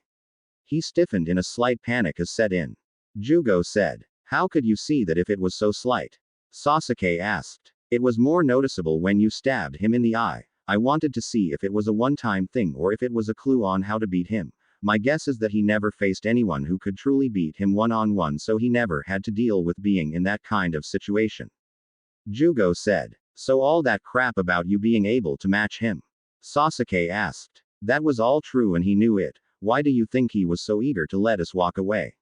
He stiffened in a slight panic as set in. Jugo said. How could you see that if it was so slight? Sasuke asked. It was more noticeable when you stabbed him in the eye. I wanted to see if it was a one-time thing or if it was a clue on how to beat him. My guess is that he never faced anyone who could truly beat him one-on-one, so he never had to deal with being in that kind of situation. Jugo said. So all that crap about you being able to match him? Sasuke asked. That was all true and he knew it. Why do you think he was so eager to let us walk away?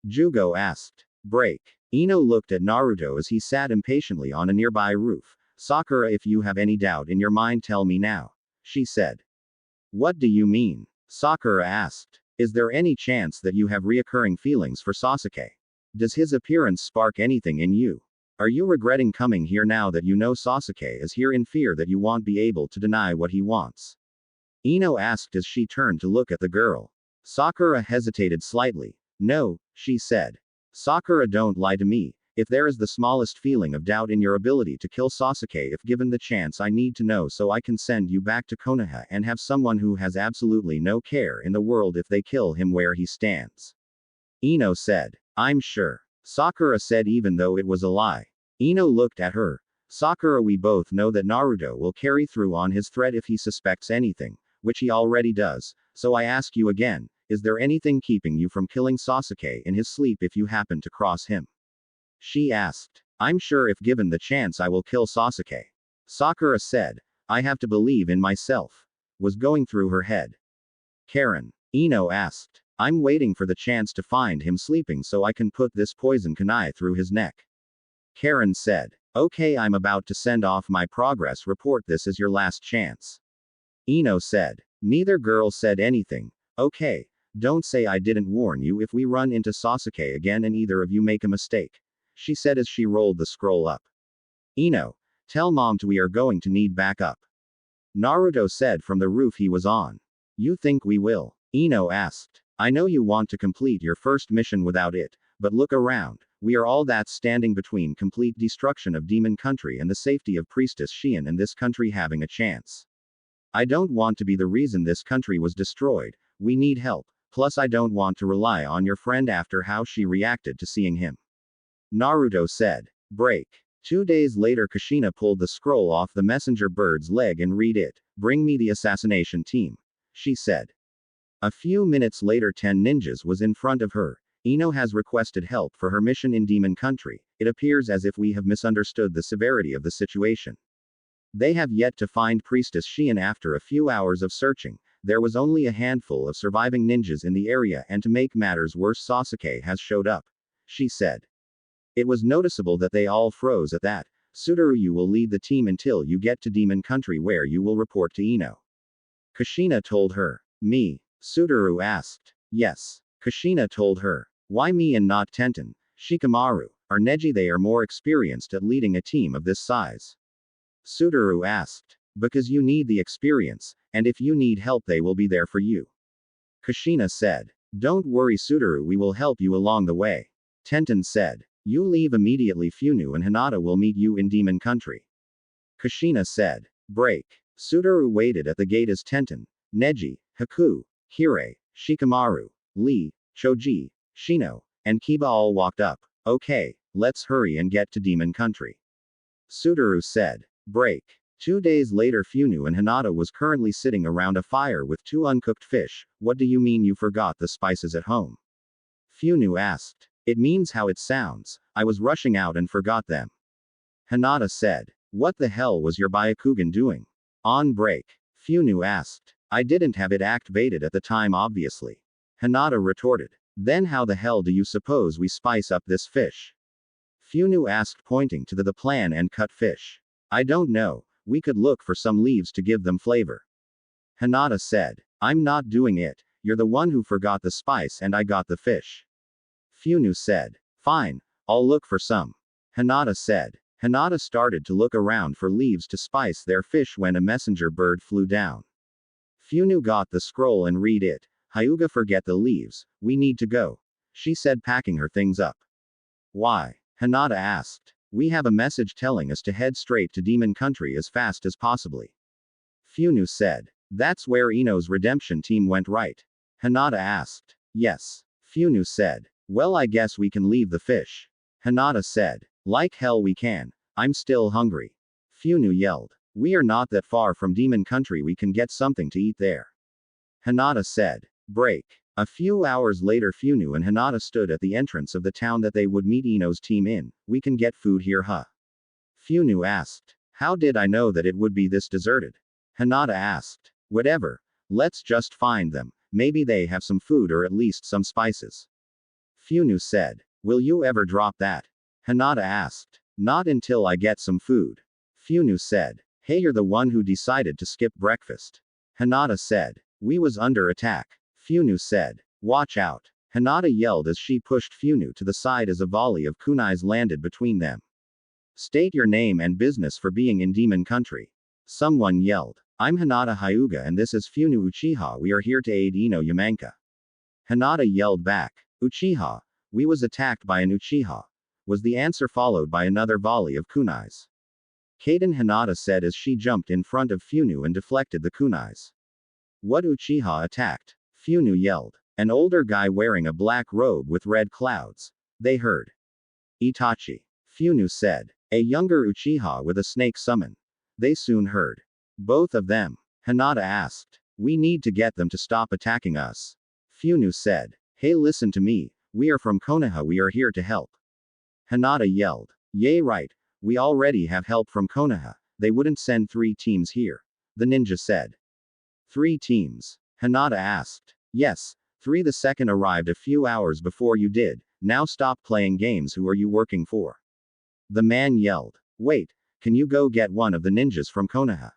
Jugo asked. Break. Ino looked at Naruto as he sat impatiently on a nearby roof. Sakura, if you have any doubt in your mind, tell me now, she said. What do you mean? Sakura asked. Is there any chance that you have reoccurring feelings for Sasuke? Does his appearance spark anything in you? Are you regretting coming here now that you know Sasuke is here, in fear that you won't be able to deny what he wants? Ino asked as she turned to look at the girl. Sakura hesitated slightly. No, she said. Sakura, don't lie to me. If there is the smallest feeling of doubt in your ability to kill Sasuke, if given the chance, I need to know so I can send you back to Konoha and have someone who has absolutely no care in the world if they kill him where he stands. Ino said. I'm sure. Sakura said, even though it was a lie. Ino looked at her. Sakura, we both know that Naruto will carry through on his threat if he suspects anything, which he already does, so I ask you again, is there anything keeping you from killing Sasuke in his sleep if you happen to cross him? She asked. I'm sure if given the chance I will kill Sasuke. Sakura said. I have to believe in myself. Was going through her head. Karen. Ino asked. I'm waiting for the chance to find him sleeping so I can put this poison kunai through his neck. Karen said. Okay, I'm about to send off my progress report. This is your last chance. Ino said. Neither girl said anything. Okay, don't say I didn't warn you if we run into Sasuke again and either of you make a mistake, she said as she rolled the scroll up. Ino, tell mom we are going to need backup. Naruto said from the roof he was on. You think we will? Ino asked. I know you want to complete your first mission without it, but look around. We are all that standing between complete destruction of Demon Country and the safety of Priestess Shion and this country having a chance. I don't want to be the reason this country was destroyed, we need help, plus I don't want to rely on your friend after how she reacted to seeing him. Naruto said. Break. 2 days later, Kushina pulled the scroll off the messenger bird's leg and read it. Bring me the assassination team, she said. A few minutes later, 10 ninjas was in front of her. Ino has requested help for her mission in Demon Country. It appears as if we have misunderstood the severity of the situation. They have yet to find Priestess Shion. After a few hours of searching, there was only a handful of surviving ninjas in the area, and to make matters worse, Sasuke has showed up, she said. It was noticeable that they all froze at that. Sudaru, you will lead the team until you get to Demon Country, where you will report to Ino, Kushina told her. Me? Sudaru asked. Yes, Kushina told her. Why me and not Tenten, Shikamaru, or Neji? They are more experienced at leading a team of this size. Sudaru asked. Because you need the experience, and if you need help they will be there for you, Kushina said. Don't worry Sudaru, we will help you along the way, Tenten said. You leave immediately. Funu and Hinata will meet you in Demon Country, Kushina said. Break. Sudaru waited at the gate as Tenten, Neji, Haku, Hire, Shikamaru, Lee, Choji, Shino, and Kiba all walked up. Okay, let's hurry and get to Demon Country, Sudaru said. Break. 2 days later, Funu and Hinata was currently sitting around a fire with 2 uncooked fish. What do you mean you forgot the spices at home? Funu asked. It means how it sounds. I was rushing out and forgot them, Hinata said. What the hell was your Byakugan doing on break? Funu asked. I didn't have it activated at the time, obviously, Hinata retorted. Then how the hell do you suppose we spice up this fish? Funu asked, pointing to the plan and cut fish. I don't know. We could look for some leaves to give them flavor, Hinata said. I'm not doing it. You're the one who forgot the spice and I got the fish, Funu said. Fine, I'll look for some, Hinata said. Hinata started to look around for leaves to spice their fish when a messenger bird flew down. Funu got the scroll and read it. Hyuga, forget the leaves, we need to go, she said, packing her things up. Why? Hinata asked. We have a message telling us to head straight to Demon Country as fast as possibly, Funu said. That's where Ino's redemption team went, right? Hinata asked. Yes, Funu said. Well, I guess we can leave the fish, Hinata said. Like hell we can. I'm still hungry, Funu yelled. We are not that far from Demon Country, we can get something to eat there, Hinata said. Break. A few hours later, Funu and Hinata stood at the entrance of the town that they would meet Ino's team in. We can get food here, huh? Funu asked. How did I know that it would be this deserted? Hinata asked. Whatever. Let's just find them. Maybe they have some food or at least some spices, Funu said. Will you ever drop that? Hinata asked. Not until I get some food, Funu said. Hey, you're the one who decided to skip breakfast, Hinata said. We was under attack, Funu said. Watch out, Hinata yelled as she pushed Funu to the side as a volley of kunais landed between them. State your name and business for being in Demon Country, someone yelled. I'm Hinata Hyuga and this is Funu Uchiha. We are here to aid Ino Yamanka, Hinata yelled back. Uchiha? We was attacked by an Uchiha, was the answer, followed by another volley of kunais. Kaden, Hinata said as she jumped in front of Funu and deflected the kunais. What Uchiha attacked? Funu yelled. An older guy wearing a black robe with red clouds. They heard. Itachi, Funu said. A younger Uchiha with a snake summon. They soon heard. Both of them, Hinata asked. We need to get them to stop attacking us, Funu said. Hey, listen to me. We are from Konoha. We are here to help, Hinata yelled. Yay, right. We already have help from Konoha. They wouldn't send 3 teams here, the ninja said. 3 teams? Hinata asked. Yes, 3. The second arrived a few hours before you did. Now stop playing games. Who are you working for? The man yelled. Wait, can you go get one of the ninjas from Konoha?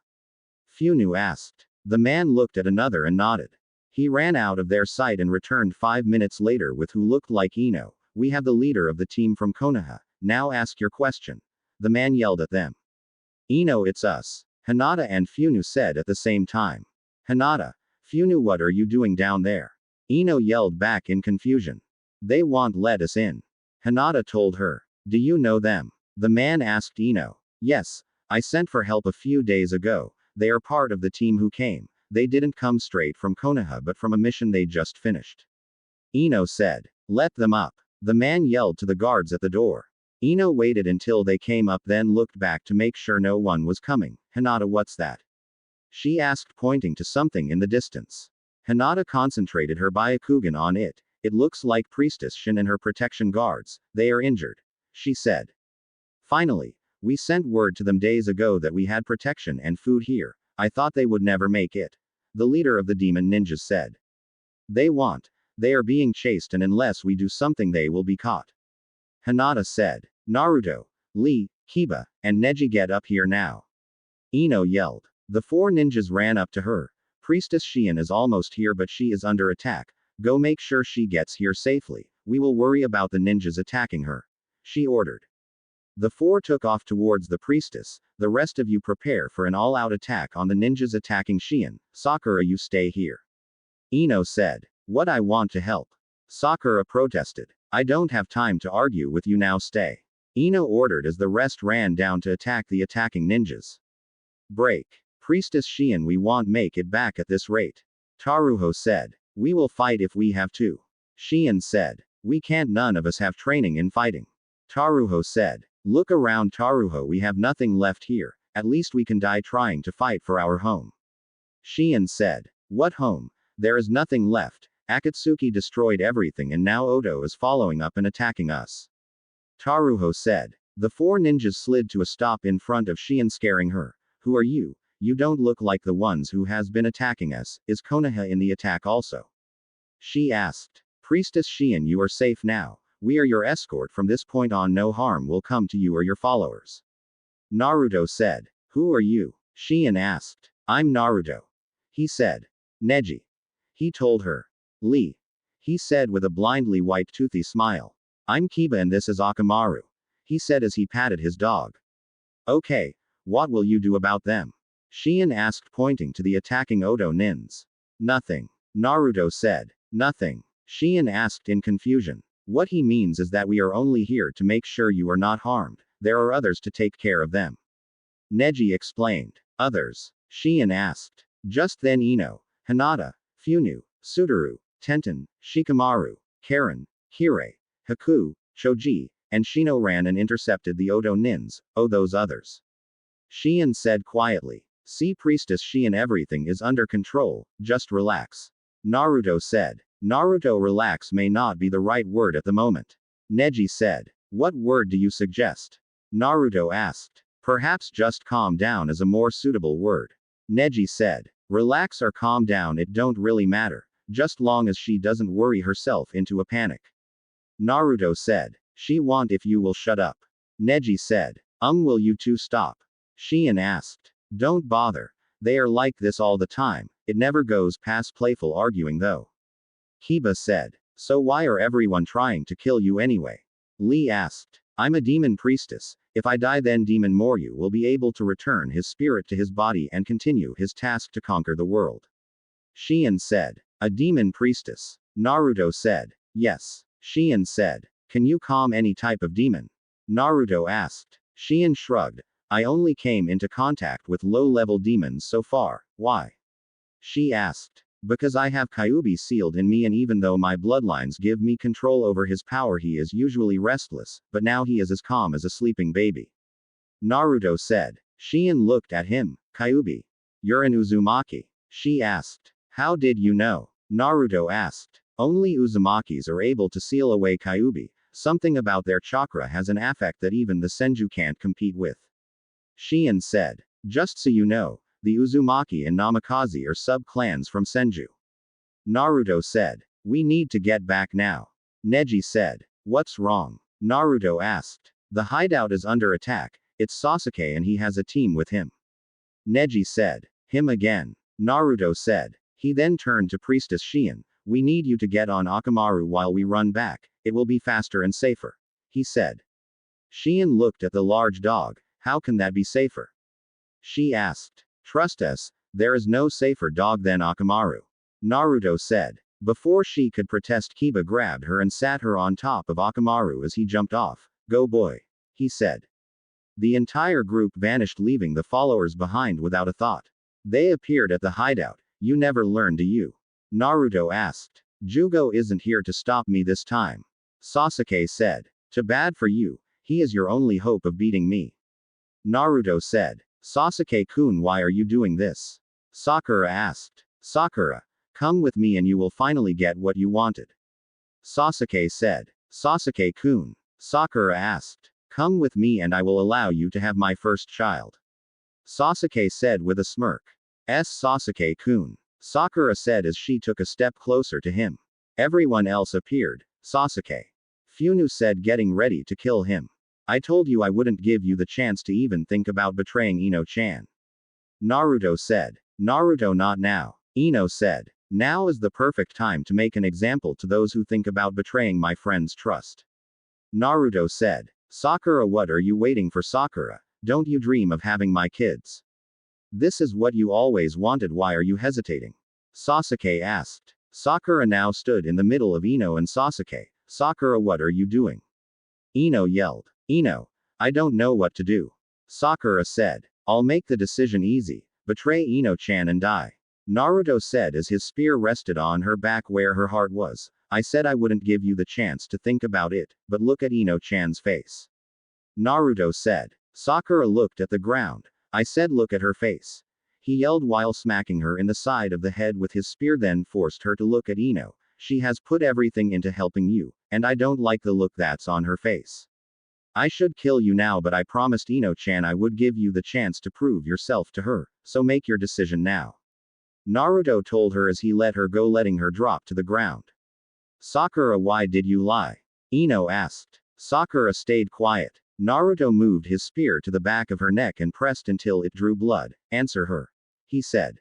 Funu asked. The man looked at another and nodded. He ran out of their sight and returned 5 minutes later with who looked like Ino. We have the leader of the team from Konoha. Now ask your question, the man yelled at them. Ino, it's us, Hinata and Funu said at the same time. Hinata, Funu, what are you doing down there? Ino yelled back in confusion. They won't let us in, Hinata told her. Do you know them? The man asked Ino. Yes, I sent for help a few days ago. They are part of the team who came. they didn't come straight from Konoha but from a mission they just finished. Ino said. Let them up. The man yelled to the guards at the door. Ino waited until they came up then looked back to make sure no one was coming. Hinata, what's that? She asked, pointing to something in the distance. Hinata concentrated her Byakugan on it. It looks like Priestess Shin and her protection guards. They are injured. She said. Finally, we sent word to them days ago that we had protection and food here. I thought they would never make it. The leader of the demon ninjas said. They are being chased and unless we do something they will be caught. Hinata said. Naruto, Lee, Kiba, and Neji, get up here now. Ino yelled. The four ninjas ran up to her. Priestess Shion is almost here but she is under attack. Go make sure she gets here safely. We will worry about the ninjas attacking her. She ordered. The four took off towards the priestess. The rest of you prepare for an all-out attack on the ninjas attacking Shion. Sakura, you stay here. Ino said. What, I want to help. Sakura protested. I don't have time to argue with you, now stay. Ino ordered as the rest ran down to attack the attacking ninjas. Break. Priestess Shion, we won't make it back at this rate. Taruho said. We will fight if we have to. Shion said. We can't, none of us have training in fighting. Taruho said. Look around, Taruho, we have nothing left here. At least we can die trying to fight for our home. Shion said. What home? There is nothing left. Akatsuki destroyed everything and now Odo is following up and attacking us. Taruho said. The four ninjas slid to a stop in front of Shion, scaring her. Who are you? You don't look like the ones who has been attacking us. Is Konoha in the attack also? She asked. Priestess Shion, you are safe now. We are your escort from this point on. No harm will come to you or your followers. Naruto said. Who are you? Shion asked. I'm Naruto. He said. Neji. He told her. Lee. He said with a blindly white toothy smile. I'm Kiba and this is Akamaru. He said as he patted his dog. Okay, what will you do about them? Shion asked, pointing to the attacking Odo nins. Nothing. Naruto said. Nothing. Shion asked in confusion. What he means is that we are only here to make sure you are not harmed. There are others to take care of them. Neji explained. Others? Shion asked. Just then Ino, Hinata, Funu, Sudaru, Tenten, Shikamaru, Karen, Hire, Haku, Choji, and Shino ran and intercepted the Odo nins. Oh, those others. Shion said quietly. See, Priestess Shion, everything is under control, just relax. Naruto said. Naruto, relax may not be the right word at the moment. Neji said. What word do you suggest? Naruto asked. Perhaps just calm down is a more suitable word. Neji said. Relax or calm down, it don't really matter, just long as she doesn't worry herself into a panic. Naruto said. She won't if you will shut up. Neji said. Will you two stop? Shion asked. Don't bother. They are like this all the time, it never goes past playful arguing though. Kiba said. So why are everyone trying to kill you anyway? Lee asked. I'm a demon priestess. If I die then Demon Moryu will be able to return his spirit to his body and continue his task to conquer the world. Shion said. A demon priestess. Naruto said. Yes. Shion said. Can you calm any type of demon? Naruto asked. Shion shrugged. I only came into contact with low-level demons so far. Why? She asked. Because I have Kyuubi sealed in me and even though my bloodlines give me control over his power he is usually restless, but now he is as calm as a sleeping baby. Naruto said. Shion looked at him. Kyuubi. You're an Uzumaki? She asked. How did you know? Naruto asked. Only Uzumakis are able to seal away Kyuubi. Something about their chakra has an affect that even the Senju can't compete with. Shion said. Just so you know, the Uzumaki and Namikaze are sub-clans from Senju. Naruto said. We need to get back now. Neji said. What's wrong? Naruto asked. The hideout is under attack, it's Sasuke and he has a team with him. Neji said. Him again. Naruto said. He then turned to Priestess Shion. We need you to get on Akamaru while we run back, it will be faster and safer. He said. Shion looked at the large dog. How can that be safer? She asked. Trust us, there is no safer dog than Akamaru. Naruto said. Before she could protest, Kiba grabbed her and sat her on top of Akamaru as he jumped off. Go boy. He said. The entire group vanished, leaving the followers behind without a thought. They appeared at the hideout, You never learn, do you? Naruto asked. Jugo isn't here to stop me this time. Sasuke said. Too bad for you, he is your only hope of beating me. Naruto said. Sasuke-kun, why are you doing this? Sakura asked. Sakura, come with me and you will finally get what you wanted. Sasuke said. Sasuke-kun. Sakura asked. Come with me and I will allow you to have my first child. Sasuke said with a smirk. Sasuke-kun. Sakura said as she took a step closer to him. Everyone else appeared. Sasuke. Funu said, getting ready to kill him. I told you I wouldn't give you the chance to even think about betraying Ino-chan. Naruto said. Naruto, not now. Ino said. Now is the perfect time to make an example to those who think about betraying my friend's trust. Naruto said. Sakura, what are you waiting for, Sakura? Don't you dream of having my kids? This is what you always wanted, why are you hesitating? Sasuke asked. Sakura now stood in the middle of Ino and Sasuke. Sakura, what are you doing? Ino yelled. Ino, I don't know what to do. Sakura said. I'll make the decision easy. Betray Ino-chan and die. Naruto said as his spear rested on her back where her heart was. I said I wouldn't give you the chance to think about it, but look at Ino-chan's face. Naruto said. Sakura looked at the ground. I said look at her face. He yelled while smacking her in the side of the head with his spear, then forced her to look at Ino. She has put everything into helping you, and I don't like the look that's on her face. I should kill you now, but I promised Ino-chan I would give you the chance to prove yourself to her, so make your decision now. Naruto told her as he let her go, letting her drop to the ground. Sakura, why did you lie? Ino asked. Sakura stayed quiet. Naruto moved his spear to the back of her neck and pressed until it drew blood. Answer her. He said.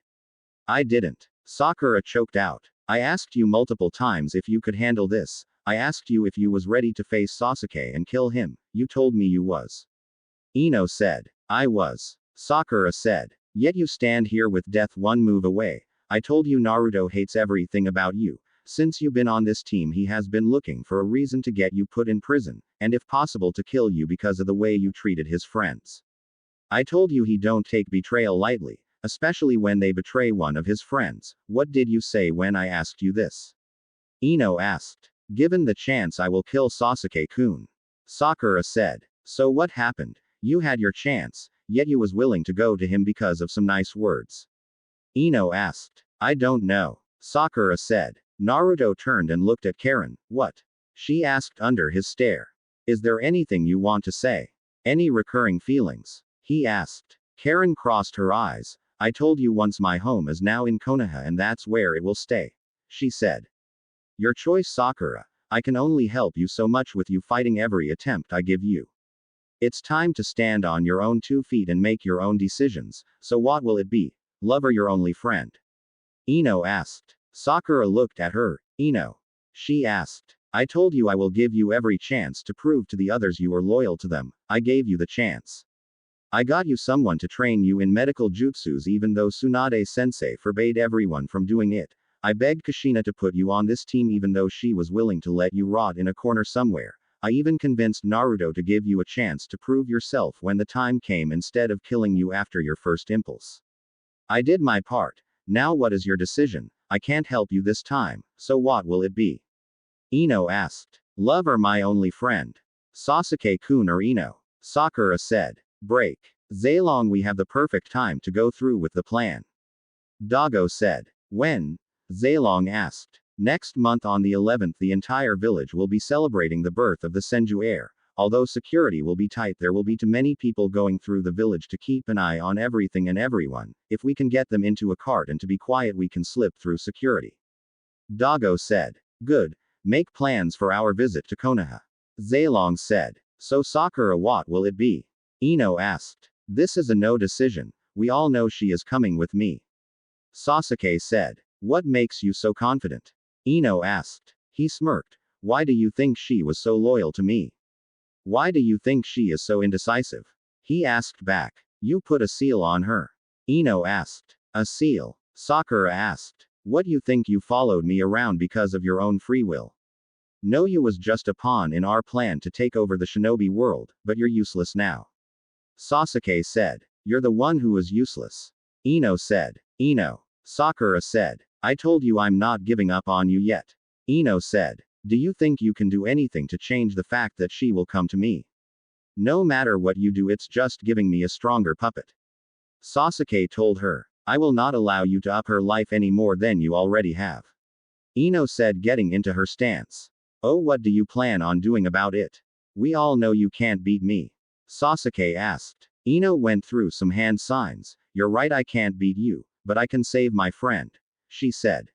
I didn't. Sakura choked out. I asked you multiple times if you could handle this. I asked you if you was ready to face Sasuke and kill him. You told me you was. Ino said. I was. Sakura said. Yet you stand here with death one move away. I told you Naruto hates everything about you. Since you've been on this team, he has been looking for a reason to get you put in prison, and if possible to kill you because of the way you treated his friends. I told you he don't take betrayal lightly, especially when they betray one of his friends. What did you say when I asked you this? Ino asked. Given the chance I will kill Sasuke-kun. Sakura said. So what happened? You had your chance, yet you was willing to go to him because of some nice words. Ino asked. I don't know. Sakura said. Naruto turned and looked at Karen. What? She asked under his stare. Is there anything you want to say? Any recurring feelings? He asked. Karen crossed her eyes. I told you once, my home is now in Konoha and that's where it will stay. She said. Your choice, Sakura. I can only help you so much with you fighting every attempt I give you. It's time to stand on your own 2 feet and make your own decisions, so what will it be? Love or your only friend? Ino asked. Sakura looked at her. Ino. She asked. I told you I will give you every chance to prove to the others you are loyal to them. I gave you the chance. I got you someone to train you in medical jutsus even though Tsunade-sensei forbade everyone from doing it. I begged Kushina to put you on this team even though she was willing to let you rot in a corner somewhere. I even convinced Naruto to give you a chance to prove yourself when the time came instead of killing you after your first impulse. I did my part. Now what is your decision? I can't help you this time, so what will it be? Ino asked. Love or my only friend? Sasuke-kun or Ino? Sakura said. Break. Zaelong, we have the perfect time to go through with the plan. Dago said. When? Zaelong asked. Next month on the 11th, the entire village will be celebrating the birth of the Senju heir. Although security will be tight, there will be too many people going through the village to keep an eye on everything and everyone. If we can get them into a cart and to be quiet, we can slip through security. Dago said. Good. Make plans for our visit to Konoha. Zaelong said. So Sakura, what will it be? Ino asked. This is a no decision. We all know she is coming with me. Sasuke said. What makes you so confident? Ino asked. He smirked. Why do you think she was so loyal to me? Why do you think she is so indecisive? He asked back. You put a seal on her. Ino asked. A seal? Sakura asked. What, you think you followed me around because of your own free will? No, you was just a pawn in our plan to take over the shinobi world, but you're useless now. Sasuke said. You're the one who is useless. Ino said. Ino. Sakura said. I told you I'm not giving up on you yet. Ino said. Do you think you can do anything to change the fact that she will come to me? No matter what you do, it's just giving me a stronger puppet. Sasuke told her. I will not allow you to up her life any more than you already have. Ino said, getting into her stance. Oh, what do you plan on doing about it? We all know you can't beat me. Sasuke asked. Ino went through some hand signs. You're right, I can't beat you, but I can save my friend. She said.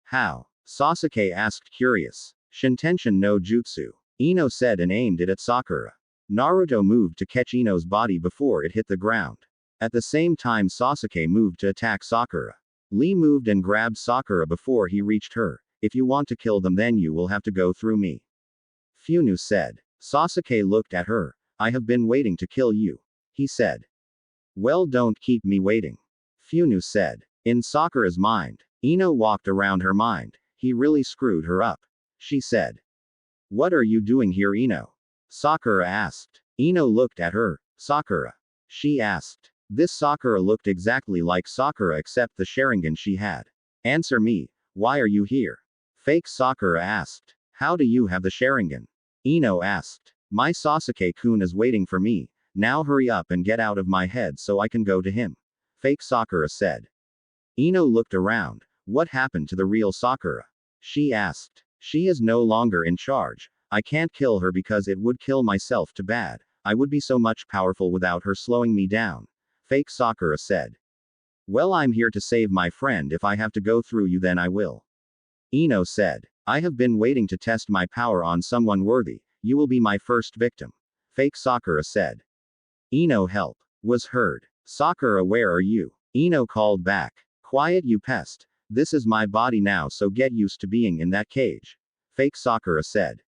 How? Sasuke asked, curious. Shintention no Jutsu. Ino said and aimed it at Sakura. Naruto moved to catch Ino's body before it hit the ground. At the same time, Sasuke moved to attack Sakura. Lee moved and grabbed Sakura before he reached her. If you want to kill them, then you will have to go through me. Funu said. Sasuke looked at her. I have been waiting to kill you. He said. Well, don't keep me waiting. Funu said. In Sakura's mind. Ino walked around her mind. He really screwed her up. She said. What are you doing here, Ino? Sakura asked. Ino looked at her. Sakura. She asked. This Sakura looked exactly like Sakura except the Sharingan she had. Answer me. Why are you here? Fake Sakura asked. How do you have the Sharingan? Ino asked. My Sasuke-kun is waiting for me. Now hurry up and get out of my head so I can go to him. Fake Sakura said. Ino looked around. What happened to the real Sakura? She asked. She is no longer in charge. I can't kill her because it would kill myself too bad. I would be so much powerful without her slowing me down. Fake Sakura said. Well, I'm here to save my friend. If I have to go through you, then I will. Ino said. I have been waiting to test my power on someone worthy. You will be my first victim. Fake Sakura said. Ino, help. Was heard. Sakura, where are you? Ino called back. Quiet, you pest. This is my body now, so get used to being in that cage. Fake Sakura said.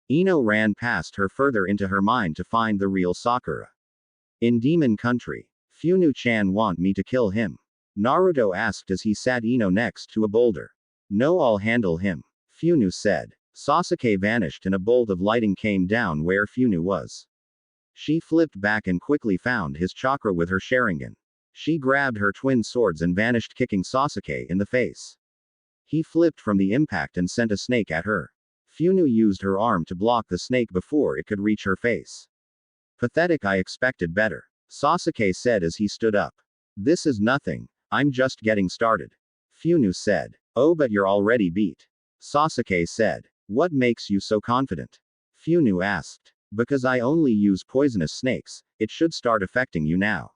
Ino ran past her further into her mind to find the real Sakura. In Demon Country. Funu-chan want me to kill him? Naruto asked as he sat Ino next to a boulder. No, I'll handle him. Funu said. Sasuke vanished and a bolt of lighting came down where Funu was. She flipped back and quickly found his chakra with her Sharingan. She grabbed her twin swords and vanished, kicking Sasuke in the face. He flipped from the impact and sent a snake at her. Funu used her arm to block the snake before it could reach her face. Pathetic, I expected better. Sasuke said as he stood up. This is nothing. I'm just getting started. Funu said. Oh, but you're already beat. Sasuke said. What makes you so confident? Funu asked. Because I only use poisonous snakes, it should start affecting you now.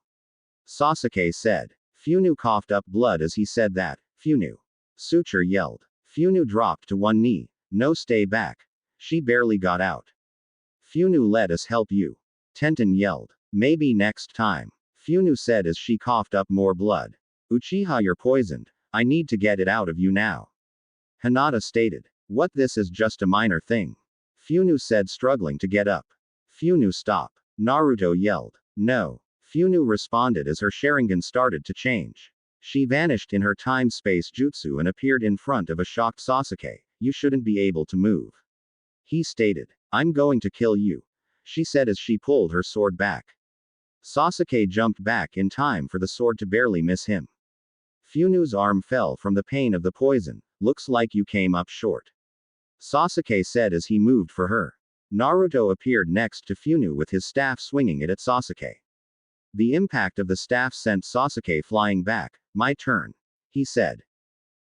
Sasuke said. Funu coughed up blood as he said that. Funu. Suture yelled. Funu dropped to one knee. No, stay back. She barely got out. Funu, let us help you. Tenten yelled. Maybe next time. Funu said as she coughed up more blood. Uchiha, you're poisoned. I need to get it out of you now. Hinata stated. What, this is just a minor thing. Funu said, struggling to get up. Funu, stop. Naruto yelled. No. Funu responded as her Sharingan started to change. She vanished in her time-space jutsu and appeared in front of a shocked Sasuke. You shouldn't be able to move. He stated. I'm going to kill you. She said as she pulled her sword back. Sasuke jumped back in time for the sword to barely miss him. Funu's arm fell from the pain of the poison. Looks like you came up short. Sasuke said as he moved for her. Naruto appeared next to Funu with his staff, swinging it at Sasuke. The impact of the staff sent Sasuke flying back. My turn. He said.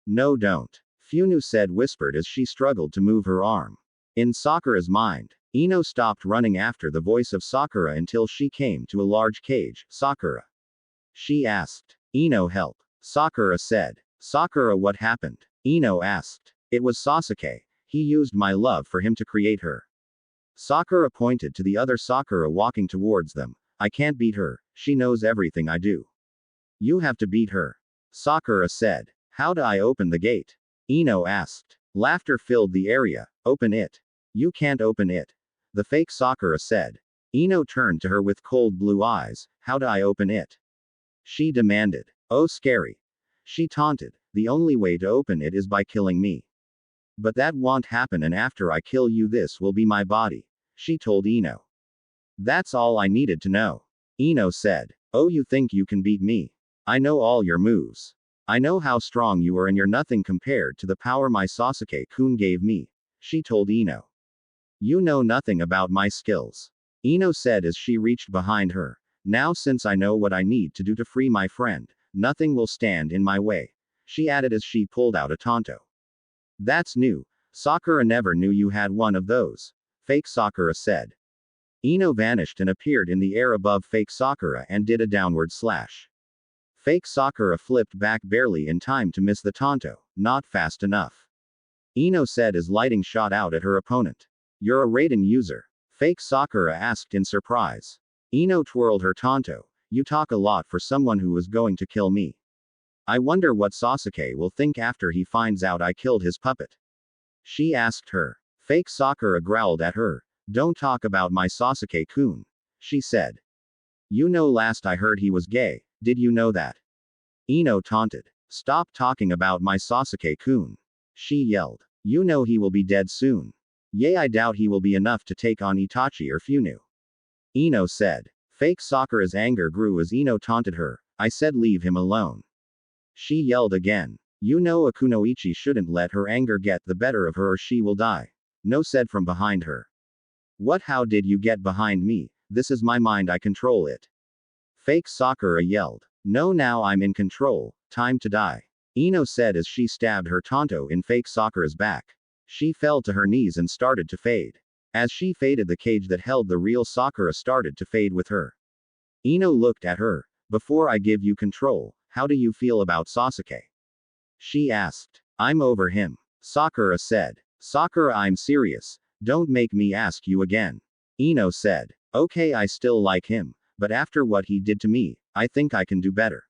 No, don't. Funu said, whispered as she struggled to move her arm. In Sakura's mind, Ino stopped running after the voice of Sakura until she came to a large cage. Sakura. She asked. Ino, help. Sakura said. Sakura, what happened? Ino asked. It was Sasuke. He used my love for him to create her. Sakura pointed to the other Sakura walking towards them. I can't beat her. She knows everything I do. You have to beat her. Sakura said. How do I open the gate? Ino asked. Laughter filled the area. Open it. You can't open it. The fake Sakura said. Ino turned to her with cold blue eyes. How do I open it? She demanded. Oh, scary. She taunted. The only way to open it is by killing me. But that won't happen, and after I kill you, this will be my body. She told Ino. That's all I needed to know. Ino said. Oh, you think you can beat me? I know all your moves. I know how strong you are and you're nothing compared to the power my Sasuke-kun gave me, she told Ino. You know nothing about my skills, Ino said as she reached behind her. Now since I know what I need to do to free my friend, nothing will stand in my way, she added as she pulled out a tanto. That's new. Sakura never knew you had one of those, fake Sakura said. Ino vanished and appeared in the air above fake Sakura and did a downward slash. Fake Sakura flipped back barely in time to miss the tanto, not fast enough. Ino said as lighting shot out at her opponent. You're a Raiden user, fake Sakura asked in surprise. Ino twirled her tanto. You talk a lot for someone who was going to kill me. I wonder what Sasuke will think after he finds out I killed his puppet, she asked her. Fake Sakura growled at her. Don't talk about my Sasuke-kun, she said. You know last I heard he was gay, did you know that? Ino taunted. Stop talking about my Sasuke-kun, she yelled. You know he will be dead soon. Yay, I doubt he will be enough to take on Itachi or Funu, Ino said. Fake Sakura's anger grew as Ino taunted her. I said leave him alone, she yelled again. You know Akunoichi shouldn't let her anger get the better of her or she will die, No said from behind her. What, how did you get behind me? This is my mind, I control it, fake Sakura yelled. No, now I'm in control, time to die, Ino said as she stabbed her tanto in fake Sakura's back. She fell to her knees and started to fade. As she faded, the cage that held the real Sakura started to fade with her. Ino looked at her. Before I give you control, how do you feel about Sasuke? She asked. I'm over him, Sakura said. Sakura, I'm serious. Don't make me ask you again, Ino said. Okay, I still like him, but after what he did to me, I think I can do better,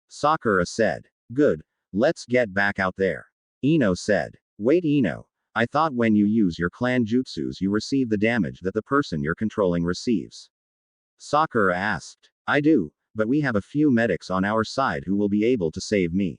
Sakura said. Good. Let's get back out there, Ino said. Wait, Ino. I thought when you use your clan jutsus you receive the damage that the person you're controlling receives, Sakura asked. I do, but we have a few medics on our side who will be able to save me,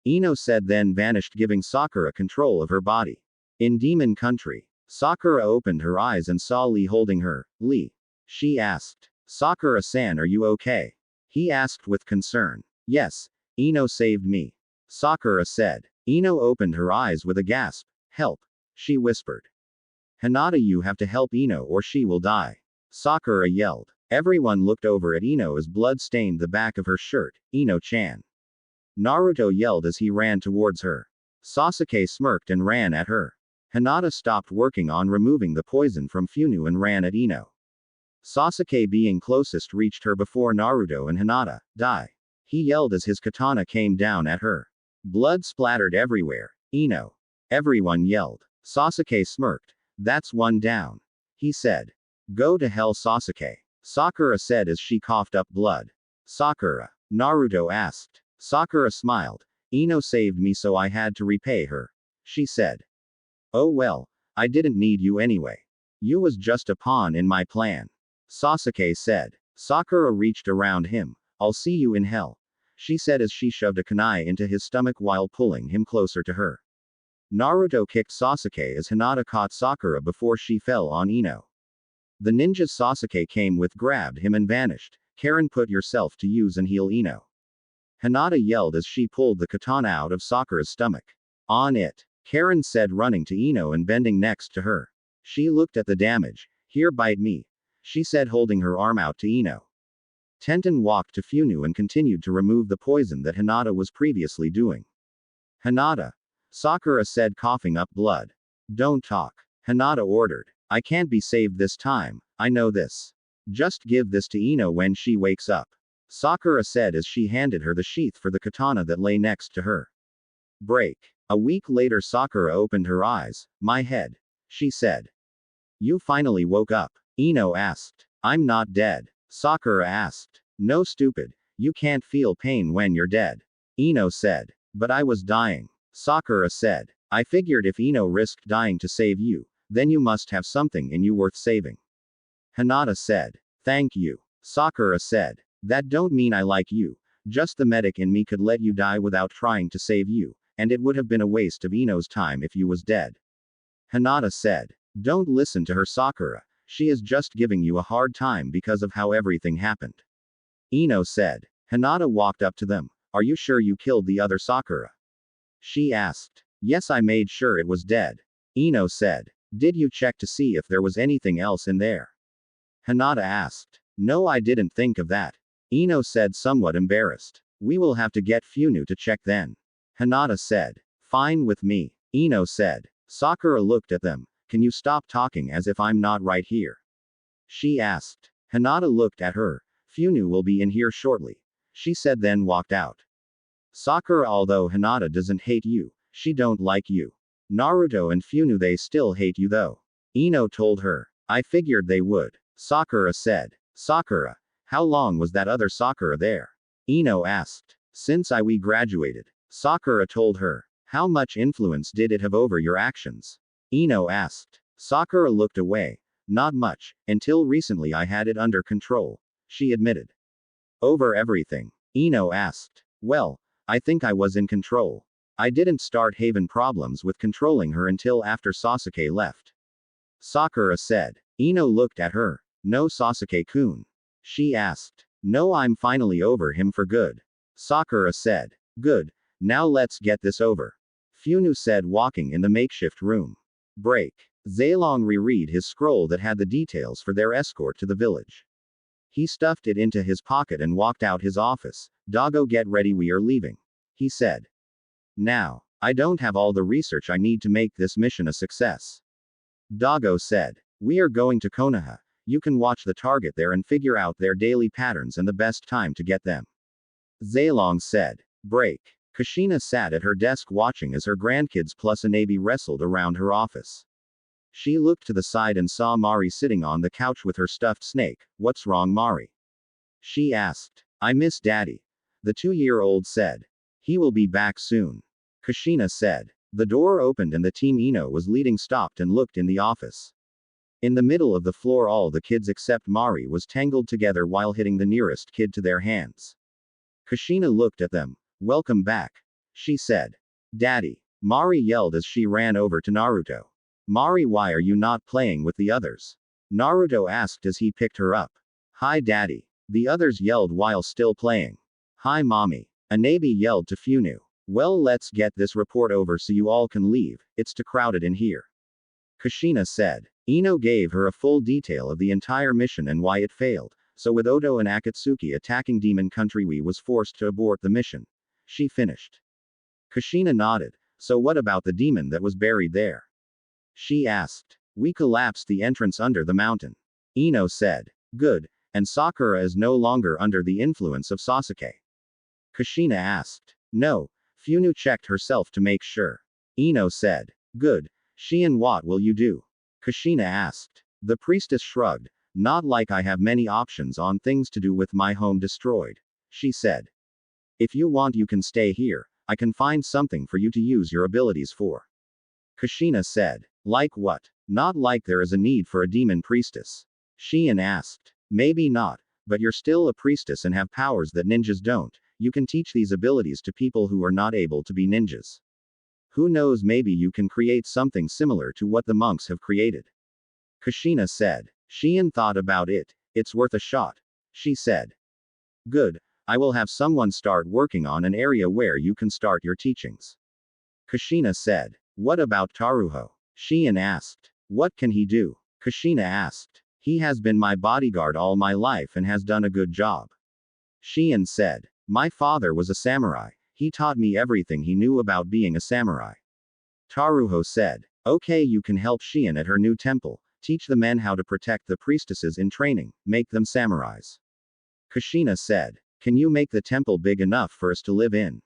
Ino said, then vanished, giving Sakura control of her body. In Demon Country, Sakura opened her eyes and saw Lee holding her. Lee, she asked. Sakura-san, are you okay? He asked with concern. Yes, Ino saved me, Sakura said. Ino opened her eyes with a gasp. Help, she whispered. Hinata, you have to help Ino or she will die, Sakura yelled. Everyone looked over at Ino as blood stained the back of her shirt. Ino-chan, Naruto yelled as he ran towards her. Sasuke smirked and ran at her. Hinata stopped working on removing the poison from Funu and ran at Ino. Sasuke, being closest, reached her before Naruto and Hinata. Die, he yelled as his katana came down at her. Blood splattered everywhere. Ino, everyone yelled. Sasuke smirked. That's one down, he said. Go to hell, Sasuke, Sakura said as she coughed up blood. Sakura, Naruto asked. Sakura smiled. Ino saved me, so I had to repay her, she said. Oh well, I didn't need you anyway. You was just a pawn in my plan, Sasuke said. Sakura reached around him. I'll see you in hell, she said as she shoved a kunai into his stomach while pulling him closer to her. Naruto kicked Sasuke as Hinata caught Sakura before she fell on Ino. The ninja Sasuke came with, grabbed him and vanished. Karen, put yourself to use and heal Ino, Hinata yelled as she pulled the katana out of Sakura's stomach. On it, Karen said, running to Ino and bending next to her. She looked at the damage. Here, bite me, she said, holding her arm out to Ino. Tenten walked to Funu and continued to remove the poison that Hinata was previously doing. Hinata, Sakura said, coughing up blood. Don't talk, Hinata ordered. I can't be saved this time, I know this. Just give this to Ino when she wakes up, Sakura said as she handed her the sheath for the katana that lay next to her. Break. A week later, Sakura opened her eyes. My head, she said. You finally woke up, Ino asked. I'm not dead, Sakura asked. No, stupid. You can't feel pain when you're dead, Ino said. But I was dying, Sakura said. I figured if Ino risked dying to save you, then you must have something in you worth saving, Hinata said. Thank you, Sakura said. That don't mean I like you. Just the medic in me could let you die without trying to save you, and it would have been a waste of Ino's time if you was dead, Hinata said. Don't listen to her, Sakura. She is just giving you a hard time because of how everything happened, Ino said. Hinata walked up to them. Are you sure you killed the other Sakura? She asked. Yes, I made sure it was dead. Ino said. Did you check to see if there was anything else in there? Hinata asked. No, I didn't think of that. Ino said, somewhat embarrassed. We will have to get Funu to check then. Hinata said. Fine with me. Ino said. Sakura looked at them. Can you stop talking as if I'm not right here? She asked. Hinata looked at her. Funu will be in here shortly. She said, then walked out. Sakura, although Hinata doesn't hate you, she don't like you. Naruto and Funu, they still hate you though. Ino told her. I figured they would. Sakura said. Sakura. How long was that other Sakura there? Ino asked. Since we graduated. Sakura told her. How much influence did it have over your actions? Ino asked. Sakura looked away. Not much, until recently I had it under control, she admitted. Over everything? Ino asked. Well, I think I was in control. I didn't start having problems with controlling her until after Sasuke left. Sakura said. Ino looked at her. No, Sasuke-kun? She asked. No, I'm finally over him for good. Sakura said. Good. Now let's get this over. Funu said, walking in the makeshift room. Break. Zalong reread his scroll that had the details for their escort to the village. He stuffed it into his pocket and walked out his office. Doggo, get ready, we are leaving. He said. Now, I don't have all the research I need to make this mission a success. Doggo said. We are going to Konoha. You can watch the target there and figure out their daily patterns and the best time to get them. Zalong said. Break. Kushina sat at her desk watching as her grandkids plus Anabi wrestled around her office. She looked to the side and saw Mari sitting on the couch with her stuffed snake. What's wrong, Mari? She asked. I miss Daddy. The 2-year-old said. He will be back soon. Kushina said. The door opened and the team Ino was leading stopped and looked in the office. In the middle of the floor, all the kids except Mari was tangled together while hitting the nearest kid to their hands. Kushina looked at them. Welcome back. She said. Daddy. Mari yelled as she ran over to Naruto. Mari, why are you not playing with the others? Naruto asked as he picked her up. Hi, Daddy. The others yelled while still playing. Hi, Mommy. Anabi yelled to Funu. Well, let's get this report over so you all can leave, it's too crowded in here. Kushina said. Ino gave her a full detail of the entire mission and why it failed, so with Oto and Akatsuki attacking Demon Country, we was forced to abort the mission. She finished. Kushina nodded. So what about the demon that was buried there? She asked. We collapsed the entrance under the mountain. Ino said. Good. And Sakura is no longer under the influence of Sasuke? Kushina asked. No. Funu checked herself to make sure. Ino said. Good. She, and what will you do? Kushina asked. The priestess shrugged. Not like I have many options on things to do with my home destroyed. She said. If you want, you can stay here. I can find something for you to use your abilities for. Kushina said. Like what? Not like there is a need for a demon priestess. Shion asked. Maybe not, but you're still a priestess and have powers that ninjas don't. You can teach these abilities to people who are not able to be ninjas. Who knows, maybe you can create something similar to what the monks have created. Kushina said. Shion thought about it. It's worth a shot. She said. Good. I will have someone start working on an area where you can start your teachings. Kushina said. What about Taruho? Shion asked. What can he do? Kushina asked. He has been my bodyguard all my life and has done a good job. Shion said. My father was a samurai. He taught me everything he knew about being a samurai. Taruho said. Okay, you can help Shion at her new temple. Teach the men how to protect the priestesses in training, make them samurais. Kushina said. Can you make the temple big enough for us to live in?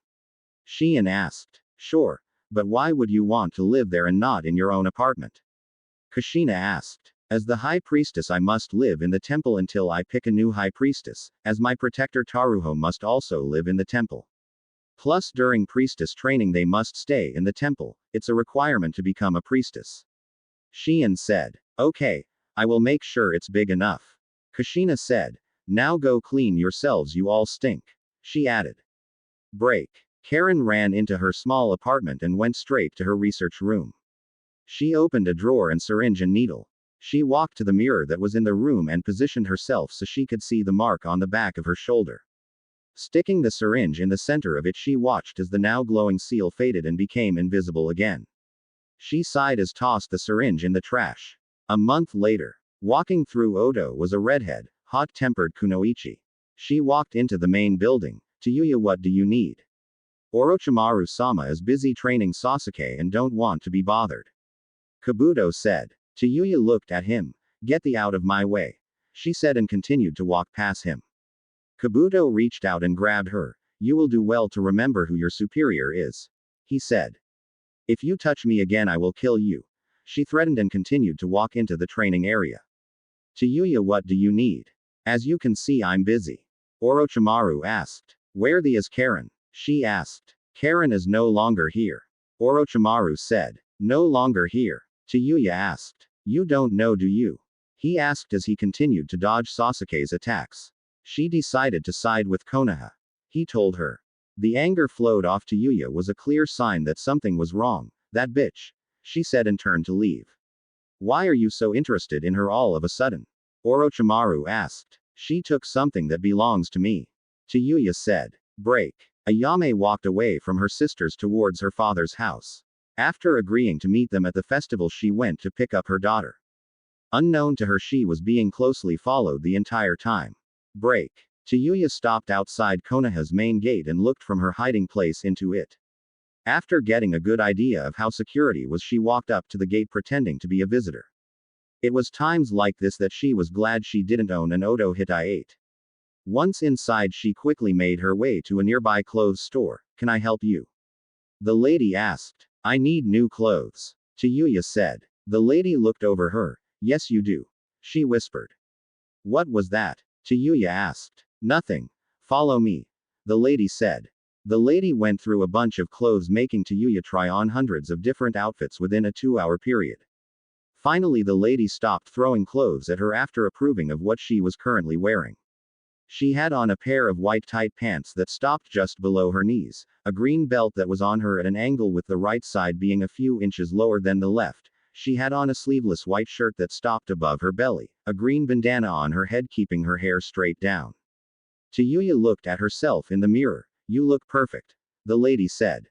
Shion asked. Sure. But why would you want to live there and not in your own apartment? Kushina asked. As the high priestess, I must live in the temple until I pick a new high priestess, as my protector Taruho must also live in the temple. Plus, during priestess training, they must stay in the temple. It's a requirement to become a priestess. Shion said. Okay. I will make sure it's big enough. Kushina said. Now go clean yourselves, you all stink. She added. Break. Karen ran into her small apartment and went straight to her research room. She opened a drawer and syringe and needle. She walked to the mirror that was in the room and positioned herself so she could see the mark on the back of her shoulder. Sticking the syringe in the center of it, she watched as the now glowing seal faded and became invisible again. She sighed as tossed the syringe in the trash. A month later, walking through Odo was a redhead, hot-tempered kunoichi. She walked into the main building. Tayuya, what do you need? Orochimaru-sama is busy training Sasuke and don't want to be bothered. Kabuto said. Tayuya looked at him. Get the out of my way, she said and continued to walk past him. Kabuto reached out and grabbed her. You will do well to remember who your superior is, he said. If you touch me again, I will kill you, she threatened and continued to walk into the training area. Tayuya, what do you need? As you can see, I'm busy. Orochimaru asked. Where is Karen? She asked. Karen is no longer here, Orochimaru said. No longer here? Tayuya asked. You don't know, do you? He asked as he continued to dodge Sasuke's attacks. She decided to side with Konoha, he told her. The anger flowed off. Tayuya was a clear sign that something was wrong. That bitch, she said and turned to leave. Why are you so interested in her all of a sudden? Orochimaru asked. She took something that belongs to me, Tayuya said. Break. Ayame walked away from her sisters towards her father's house. After agreeing to meet them at the festival, she went to pick up her daughter. Unknown to her, she was being closely followed the entire time. Break. Tayuya stopped outside Konoha's main gate and looked from her hiding place into it. After getting a good idea of how security was, she walked up to the gate pretending to be a visitor. It was times like this that she was glad she didn't own an Odo Hitai. Once inside, she quickly made her way to a nearby clothes store. Can I help you? The lady asked. I need new clothes, Tayuya said. The lady looked over her. Yes, you do, she whispered. What was that? Tayuya asked. Nothing. Follow me, the lady said. The lady went through a bunch of clothes, making Tayuya try on hundreds of different outfits within a 2-hour period. Finally, the lady stopped throwing clothes at her after approving of what she was currently wearing. She had on a pair of white tight pants that stopped just below her knees, a green belt that was on her at an angle with the right side being a few inches lower than the left. She had on a sleeveless white shirt that stopped above her belly, a green bandana on her head keeping her hair straight down. Tayuya looked at herself in the mirror. You look perfect, the lady said.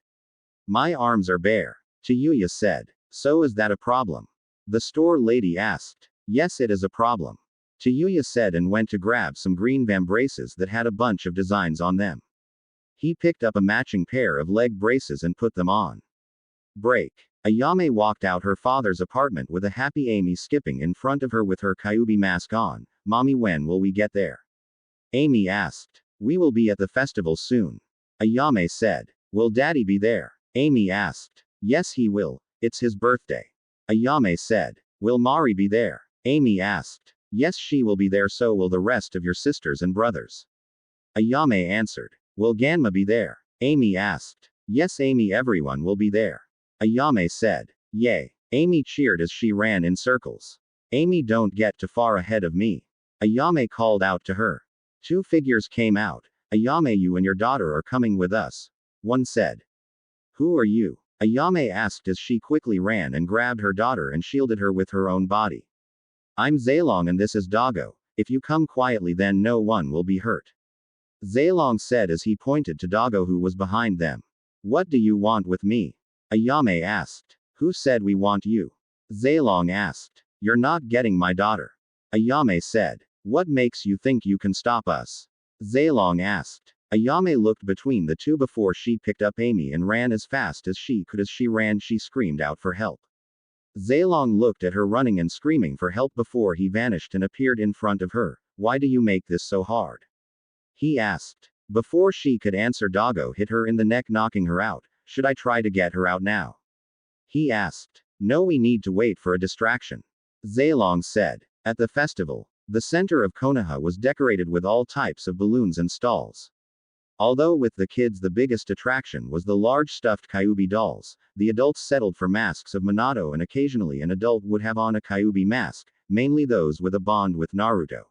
My arms are bare, Tayuya said. So is that a problem? The store lady asked. Yes, it is a problem, Tayuya said and went to grab some green vambraces that had a bunch of designs on them. He picked up a matching pair of leg braces and put them on. Break. Ayame walked out her father's apartment with a happy Amy skipping in front of her with her Kyuubi mask on. Mommy, when will we get there? Amy asked. We will be at the festival soon, Ayame said. Will Daddy be there? Amy asked. Yes, he will. It's his birthday, Ayame said. Will Mari be there? Amy asked. Yes, she will be there. So will the rest of your sisters and brothers, Ayame answered. Will Ganma be there? Amy asked. Yes, Amy, everyone will be there, Ayame said. Yay. Amy cheered as she ran in circles. Amy, don't get too far ahead of me, Ayame called out to her. 2 figures came out. Ayame, you and your daughter are coming with us, one said. Who are you? Ayame asked as she quickly ran and grabbed her daughter and shielded her with her own body. I'm Zailong and this is Doggo. If you come quietly, then no one will be hurt, Zailong said as he pointed to Doggo who was behind them. What do you want with me? Ayame asked. Who said we want you? Zailong asked. You're not getting my daughter, Ayame said. What makes you think you can stop us? Zailong asked. Ayame looked between the two before she picked up Amy and ran as fast as she could. As she ran, she screamed out for help. Zailong looked at her running and screaming for help before he vanished and appeared in front of her. Why do you make this so hard? He asked. Before she could answer, Doggo hit her in the neck, knocking her out. Should I try to get her out now? He asked. No, we need to wait for a distraction, Zailong said. At the festival, the center of Konoha was decorated with all types of balloons and stalls. Although with the kids the biggest attraction was the large stuffed Kyuubi dolls, the adults settled for masks of Minato, and occasionally an adult would have on a Kyuubi mask, mainly those with a bond with Naruto.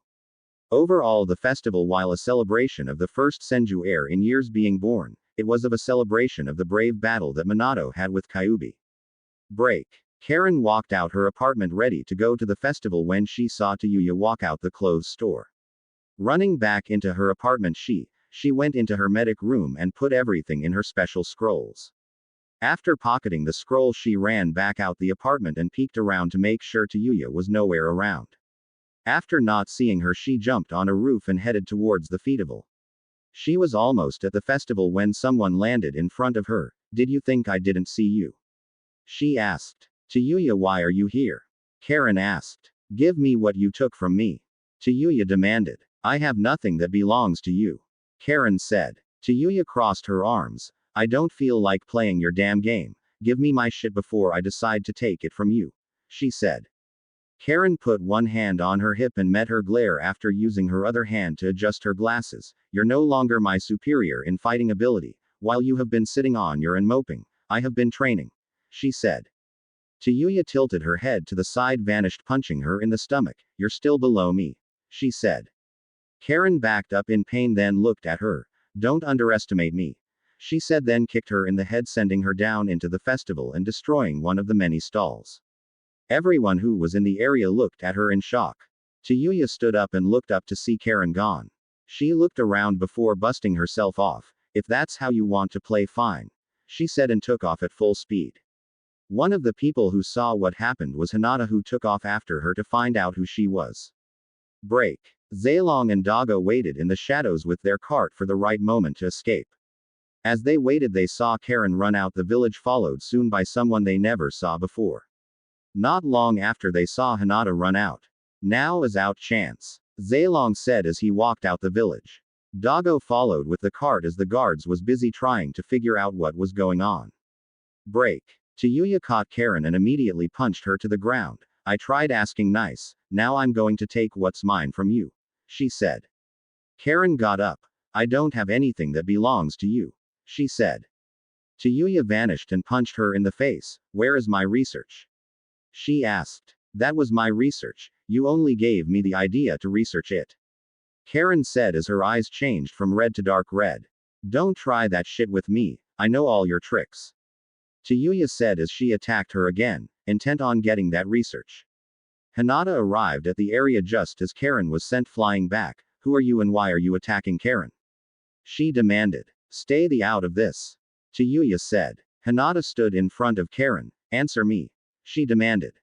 Overall, the festival, while a celebration of the first Senju heir in years being born, it was of a celebration of the brave battle that Minato had with Kyuubi. Break. Karen walked out her apartment ready to go to the festival when she saw Tayuya walk out the clothes store. Running back into her apartment, she She went into her medic room and put everything in her special scrolls. After pocketing the scroll, she ran back out the apartment and peeked around to make sure Tayuya was nowhere around. After not seeing her, she jumped on a roof and headed towards the festival. She was almost at the festival when someone landed in front of her. "Did you think I didn't see you?" she asked. "Tayuya, why are you here?" Karen asked. "Give me what you took from me," Tayuya demanded. "I have nothing that belongs to you," Karen said. Tayuya crossed her arms. "I don't feel like playing your damn game. Give me my shit before I decide to take it from you," she said. Karen put one hand on her hip and met her glare after using her other hand to adjust her glasses. "You're no longer my superior in fighting ability. While you have been sitting on your and moping, I have been training," she said. Tayuya tilted her head to the side, vanished, punching her in the stomach. "You're still below me," she said. Karen backed up in pain, then looked at her. "Don't underestimate me," she said, then kicked her in the head, sending her down into the festival and destroying one of the many stalls. Everyone who was in the area looked at her in shock. Tayuya stood up and looked up to see Karen gone. She looked around before busting herself off. "If that's how you want to play, fine," she said, and took off at full speed. One of the people who saw what happened was Hinata, who took off after her to find out who she was. Break. Zalong and Dago waited in the shadows with their cart for the right moment to escape. As they waited, they saw Karen run out the village, followed soon by someone they never saw before. Not long after, they saw Hinata run out. "Now is out chance," Zalong said as he walked out the village. Dago followed with the cart as the guards was busy trying to figure out what was going on. Break. Tayuya caught Karen and immediately punched her to the ground. "I tried asking nice. Now I'm going to take what's mine from you," she said. Karen got up. "I don't have anything that belongs to you," she said. Tayuya vanished and punched her in the face. "Where is my research?" she asked. "That was my research. You only gave me the idea to research it," Karen said as her eyes changed from red to dark red. "Don't try that shit with me. I know all your tricks," Tayuya said as she attacked her again, intent on getting that research. Hinata arrived at the area just as Karen was sent flying back. "Who are you and why are you attacking Karen?" she demanded. "Stay the out of this," Tayuya said. Hinata stood in front of Karen. "Answer me," she demanded.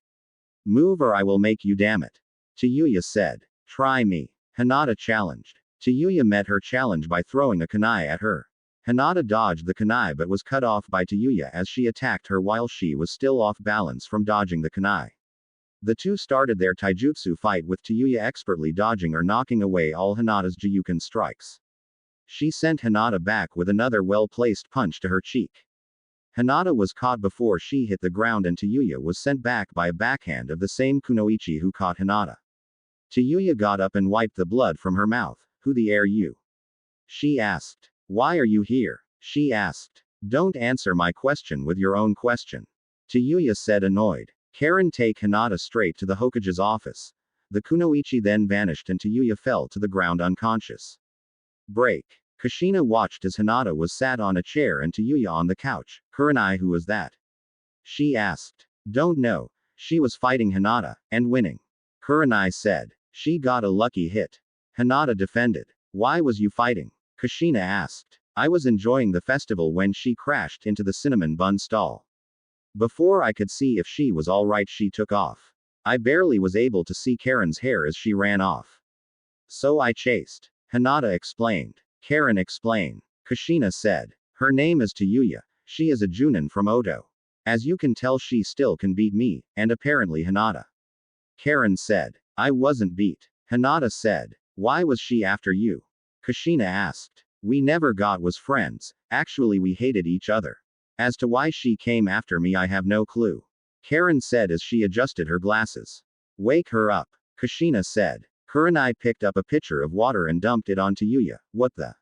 "Move or I will make you, damn it," Tayuya said. "Try me," Hinata challenged. Tayuya met her challenge by throwing a kunai at her. Hinata dodged the kunai but was cut off by Tayuya as she attacked her while she was still off balance from dodging the kunai. The two started their taijutsu fight, with Tayuya expertly dodging or knocking away all Hinata's Jiyuken strikes. She sent Hinata back with another well-placed punch to her cheek. Hinata was caught before she hit the ground, and Tayuya was sent back by a backhand of the same kunoichi who caught Hinata. Tayuya got up and wiped the blood from her mouth. "Who the are you?" she asked. "Why are you here?" she asked. "Don't answer my question with your own question," Tayuya said, annoyed. Karen, take Hinata straight to the Hokage's office. The kunoichi then vanished and Tayuya fell to the ground unconscious. Break. Kushina watched as Hinata was sat on a chair and Tayuya on the couch. "Kurenai, who was that?" she asked. "Don't know. She was fighting Hinata, and winning," Kurenai said. "She got a lucky hit," Hinata defended. "Why was you fighting?" Kushina asked. "I was enjoying the festival when she crashed into the cinnamon bun stall. Before I could see if she was alright, she took off. I barely was able to see Karen's hair as she ran off. So I chased," Hinata explained. Karen explained. Kushina said. "Her name is Tayuya. She is a Junin from Oto. As you can tell, she still can beat me, and apparently Hinata." Karen said. "I wasn't beat," Hinata said. "Why was she after you?" Kushina asked. "We never was friends. Actually, we hated each other. As to why she came after me, I have no clue," Karen said as she adjusted her glasses. "Wake her up," Kushina said. Kurenai picked up a pitcher of water and dumped it on Tayuya. "What the?"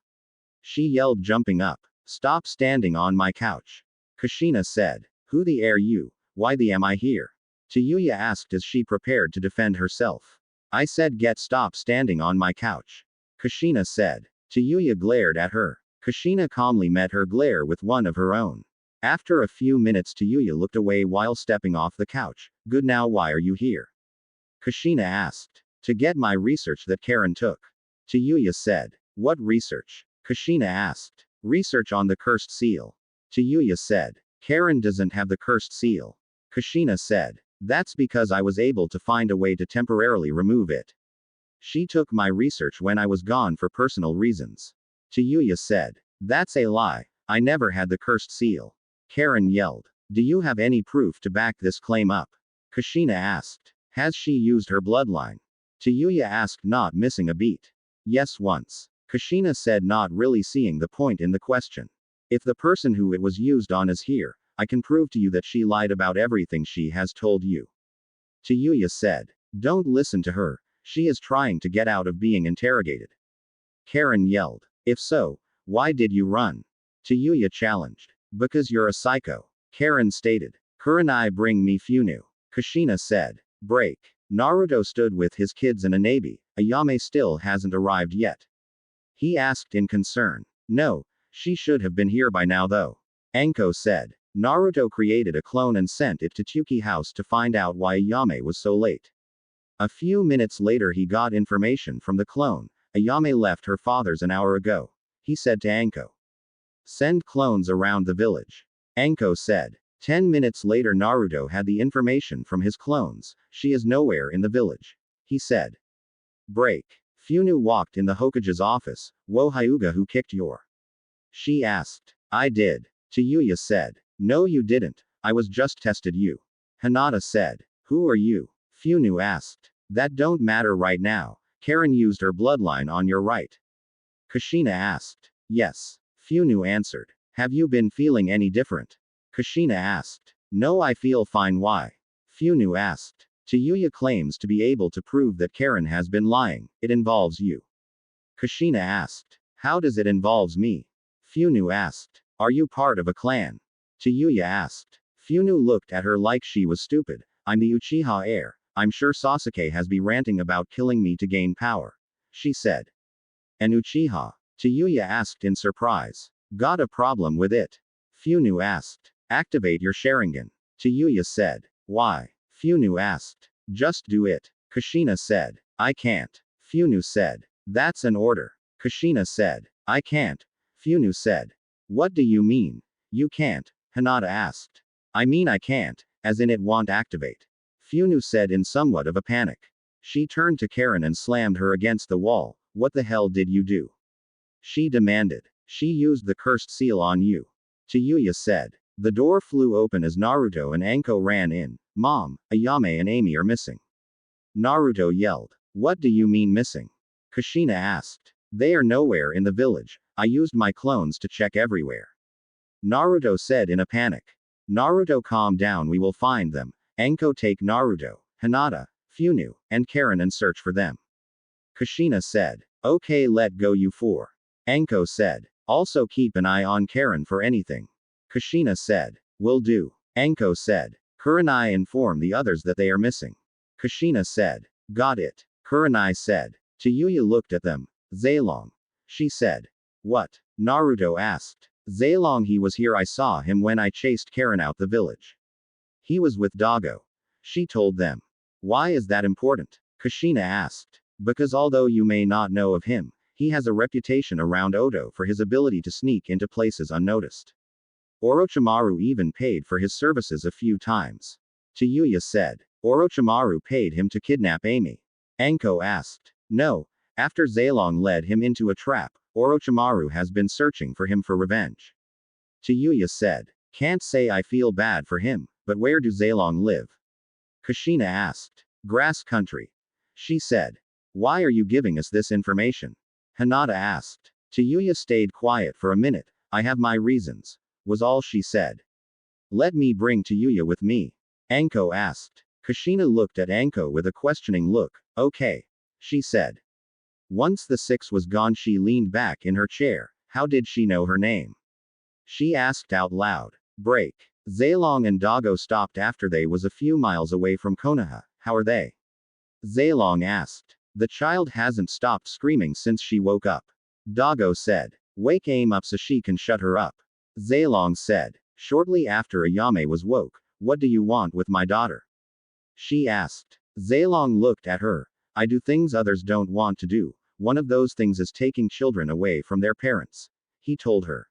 she yelled, jumping up. "Stop standing on my couch," Kushina said. "Who the are you? Why the am I here?" Tayuya asked as she prepared to defend herself. "I said stop standing on my couch," Kushina said. Tayuya glared at her. Kushina calmly met her glare with one of her own. After a few minutes, Tayuya looked away while stepping off the couch. "Good, now why are you here?" Kushina asked. "To get my research that Karen took," Tayuya said. "What research?" Kushina asked. Research on the cursed seal. Tayuya said. Karen doesn't have the cursed seal. Kushina said. That's because I was able to find a way to temporarily remove it. She took my research when I was gone for personal reasons. Tayuya said. That's a lie. I never had the cursed seal. Karen yelled. Do you have any proof to back this claim up? Kushina asked. Has she used her bloodline? Tayuya asked, not missing a beat. Yes, once. Kushina said, not really seeing the point in the question. If the person who it was used on is here, I can prove to you that she lied about everything she has told you. Tayuya said. Don't listen to her, she is trying to get out of being interrogated. Karen yelled. If so, why did you run? Tayuya challenged. Because you're a psycho. Karen stated. Kurenai bring me Funu. Kushina said. Break. Naruto stood with his kids in a navy. Ayame still hasn't arrived yet. He asked in concern. No, she should have been here by now though. Anko said. Naruto created a clone and sent it to Tsuki house to find out why Ayame was so late. A few minutes later he got information from the clone. Ayame left her father's an hour ago. He said to Anko. Send clones around the village. Anko said. 10 minutes later Naruto had the information from his clones. She is nowhere in the village. He said. Break. Funu walked in the Hokage's office. Wo Hyuga, who kicked your? She asked. I did. Tayuya said. No you didn't. I was just tested you. Hinata said. Who are you? Funu asked. That don't matter right now. Karen used her bloodline on your right. Kushina asked. Yes. Funu answered. Have you been feeling any different? Kushina asked. No, I feel fine. Why? Funu asked. Tayuya claims to be able to prove that Karen has been lying. It involves you. Kushina asked. How does it involves me? Funu asked. Are you part of a clan? Tayuya asked. Funu looked at her like she was stupid. I'm the Uchiha heir. I'm sure Sasuke has been ranting about killing me to gain power. She said. An Uchiha? Tayuya asked in surprise. Got a problem with it? Funu asked. Activate your Sharingan. Tayuya said. Why? Funu asked. Just do it. Kushina said. I can't. Funu said. That's an order. Kushina said. I can't. Funu said. What do you mean? You can't? Hinata asked. I mean I can't, as in it won't activate. Funu said in somewhat of a panic. She turned to Karen and slammed her against the wall. What the hell did you do? She demanded. She used the cursed seal on you. Tayuya said. The door flew open as Naruto and Anko ran in. Mom, Ayame and Amy are missing. Naruto yelled. What do you mean missing? Kushina asked. They are nowhere in the village. I used my clones to check everywhere. Naruto said in a panic. Naruto, calm down, we will find them. Anko, take Naruto, Hinata, Funu, and Karen and search for them. Kushina said. Okay, let go you four. Anko said. Also keep an eye on Karen for anything. Kushina said. Will do. Anko said. Kurenai, inform the others that they are missing. Kushina said. Got it. Kurenai said. Tayuya looked at them. Zailong. She said. What? Naruto asked. Zailong, he was here, I saw him when I chased Karen out the village. He was with Dago. She told them. Why is that important? Kushina asked. Because although you may not know of him, he has a reputation around Odo for his ability to sneak into places unnoticed. Orochimaru even paid for his services a few times. Tayuya said. Orochimaru paid him to kidnap Amy. Anko asked. No, after Zailong led him into a trap, Orochimaru has been searching for him for revenge. Tayuya said. Can't say I feel bad for him, but where do Zailong live? Kushina asked. Grass country. She said. Why are you giving us this information? Hinata asked. Tayuya stayed quiet for a minute. I have my reasons, was all she said. Let me bring Tayuya with me. Anko asked. Kushina looked at Anko with a questioning look. Okay. She said. Once the six was gone, she leaned back in her chair. How did she know her name? She asked out loud. Break. Zailong and Dago stopped after they was a few miles away from Konoha. How are they? Zailong asked. The child hasn't stopped screaming since she woke up. Dago said. Wake Aim up so she can shut her up. Zailong said. Shortly after Ayame was woke. What do you want with my daughter? She asked. Zailong looked at her. I do things others don't want to do. One of those things is taking children away from their parents. He told her.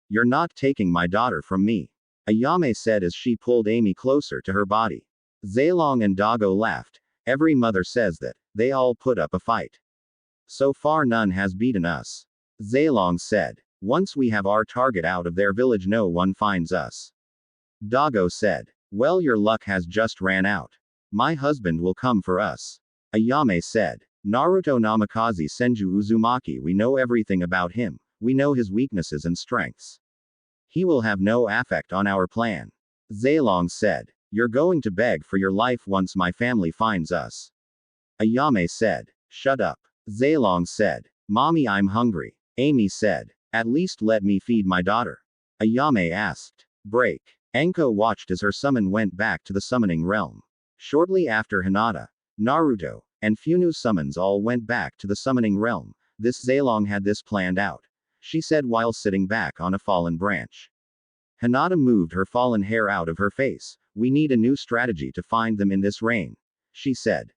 You're not taking my daughter from me. Ayame said as she pulled Amy closer to her body. Zailong and Dago laughed. Every mother says that. They all put up a fight. So far none has beaten us. Zailong said. Once we have our target out of their village no one finds us. Dago said. Well, your luck has just ran out. My husband will come for us. Ayame said. Naruto Namikaze Senju Uzumaki, we know everything about him. We know his weaknesses and strengths. He will have no effect on our plan. Zailong said. You're going to beg for your life once my family finds us. Ayame said. Shut up. Zailong said. Mommy, I'm hungry. Amy said. At least let me feed my daughter. Ayame asked. Break. Enko watched as her summon went back to the summoning realm. Shortly after Hinata, Naruto, and Funu's summons all went back to the summoning realm. This Zailong had this planned out. She said while sitting back on a fallen branch. Hinata moved her fallen hair out of her face. We need a new strategy to find them in this rain. She said.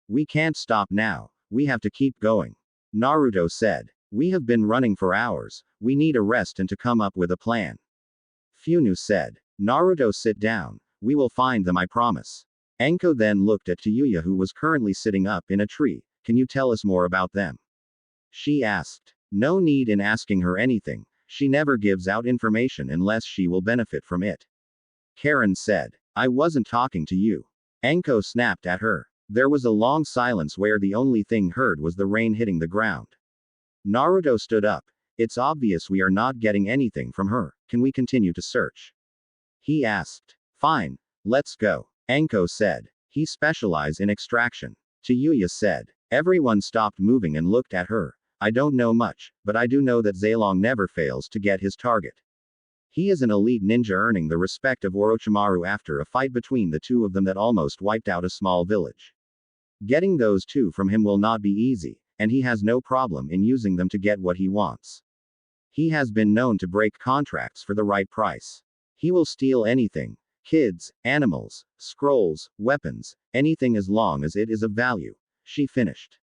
We can't stop now. We have to keep going. Naruto said. We have been running for hours. We need a rest and to come up with a plan. Funu said. Naruto, sit down. We will find them, I promise. Enko then looked at Tayuya, who was currently sitting up in a tree. Can you tell us more about them? She asked. No need in asking her anything. She never gives out information unless she will benefit from it. Karen said. I wasn't talking to you. Enko snapped at her. There was a long silence where the only thing heard was the rain hitting the ground. Naruto stood up. It's obvious we are not getting anything from her. Can we continue to search? He asked. Fine. Let's go. Enko said. He specializes in extraction. Tayuya said. Everyone stopped moving and looked at her. I don't know much, but I do know that Zailong never fails to get his target. He is an elite ninja earning the respect of Orochimaru after a fight between the two of them that almost wiped out a small village. Getting those two from him will not be easy, and he has no problem in using them to get what he wants. He has been known to break contracts for the right price. He will steal anything. Kids, animals, scrolls, weapons, anything as long as it is of value. She finished.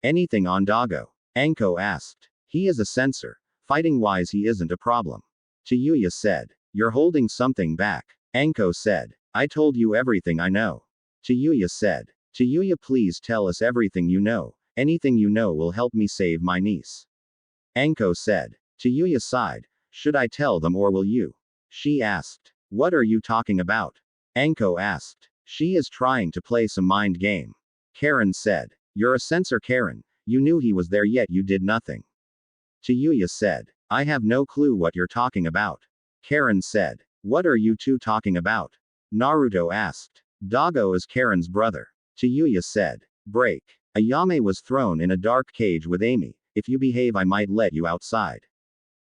Anything on Dago? Enko asked. He is a censor. Fighting-wise he isn't a problem. Tayuya said. You're holding something back. Enko said. I told you everything I know. Tayuya said. Tayuya, please tell us everything you know. Anything you know will help me save my niece. Enko said. Tayuya sighed. Should I tell them or will you? She asked. What are you talking about? Enko asked. She is trying to play some mind game. Karen said. You're a censor, Karen. You knew he was there yet you did nothing. Tayuya said. I have no clue what you're talking about. Karen said. What are you two talking about? Naruto asked. Dago is Karen's brother. Tayuya said. Break. Ayame was thrown in a dark cage with Amy. If you behave I might let you outside.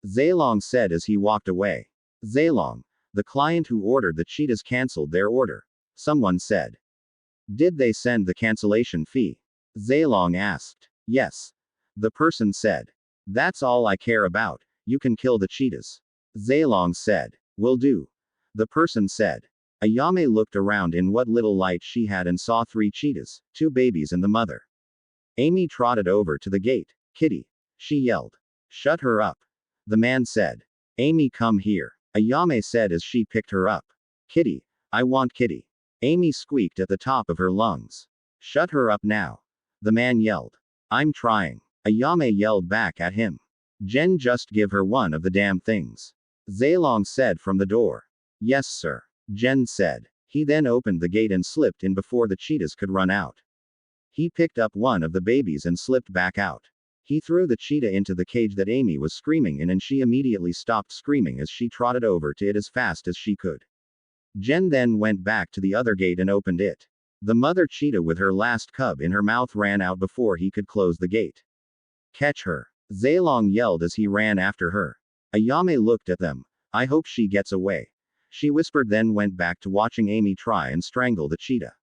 Zailong said as he walked away. Zailong. The client who ordered the cheetahs cancelled their order. Someone said. Did they send the cancellation fee? Zailong asked. Yes. The person said. That's all I care about. You can kill the cheetahs. Zailong said. Will do. The person said. Ayame looked around in what little light she had and saw 3 cheetahs, 2 babies and the mother. Amy trotted over to the gate. Kitty. She yelled. Shut her up. The man said. Amy, come here. Ayame said as she picked her up. Kitty. I want Kitty. Amy squeaked at the top of her lungs. Shut her up now. The man yelled. I'm trying. Ayame yelled back at him. Jen, just give her one of the damn things. Zailong said from the door. Yes, sir. Jen said. He then opened the gate and slipped in before the cheetahs could run out. He picked up one of the babies and slipped back out. He threw the cheetah into the cage that Amy was screaming in and she immediately stopped screaming as she trotted over to it as fast as she could. Jen then went back to the other gate and opened it. The mother cheetah with her last cub in her mouth ran out before he could close the gate. Catch her. Zailong yelled as he ran after her. Ayame looked at them. I hope she gets away. She whispered, then went back to watching Amy try and strangle the cheetah.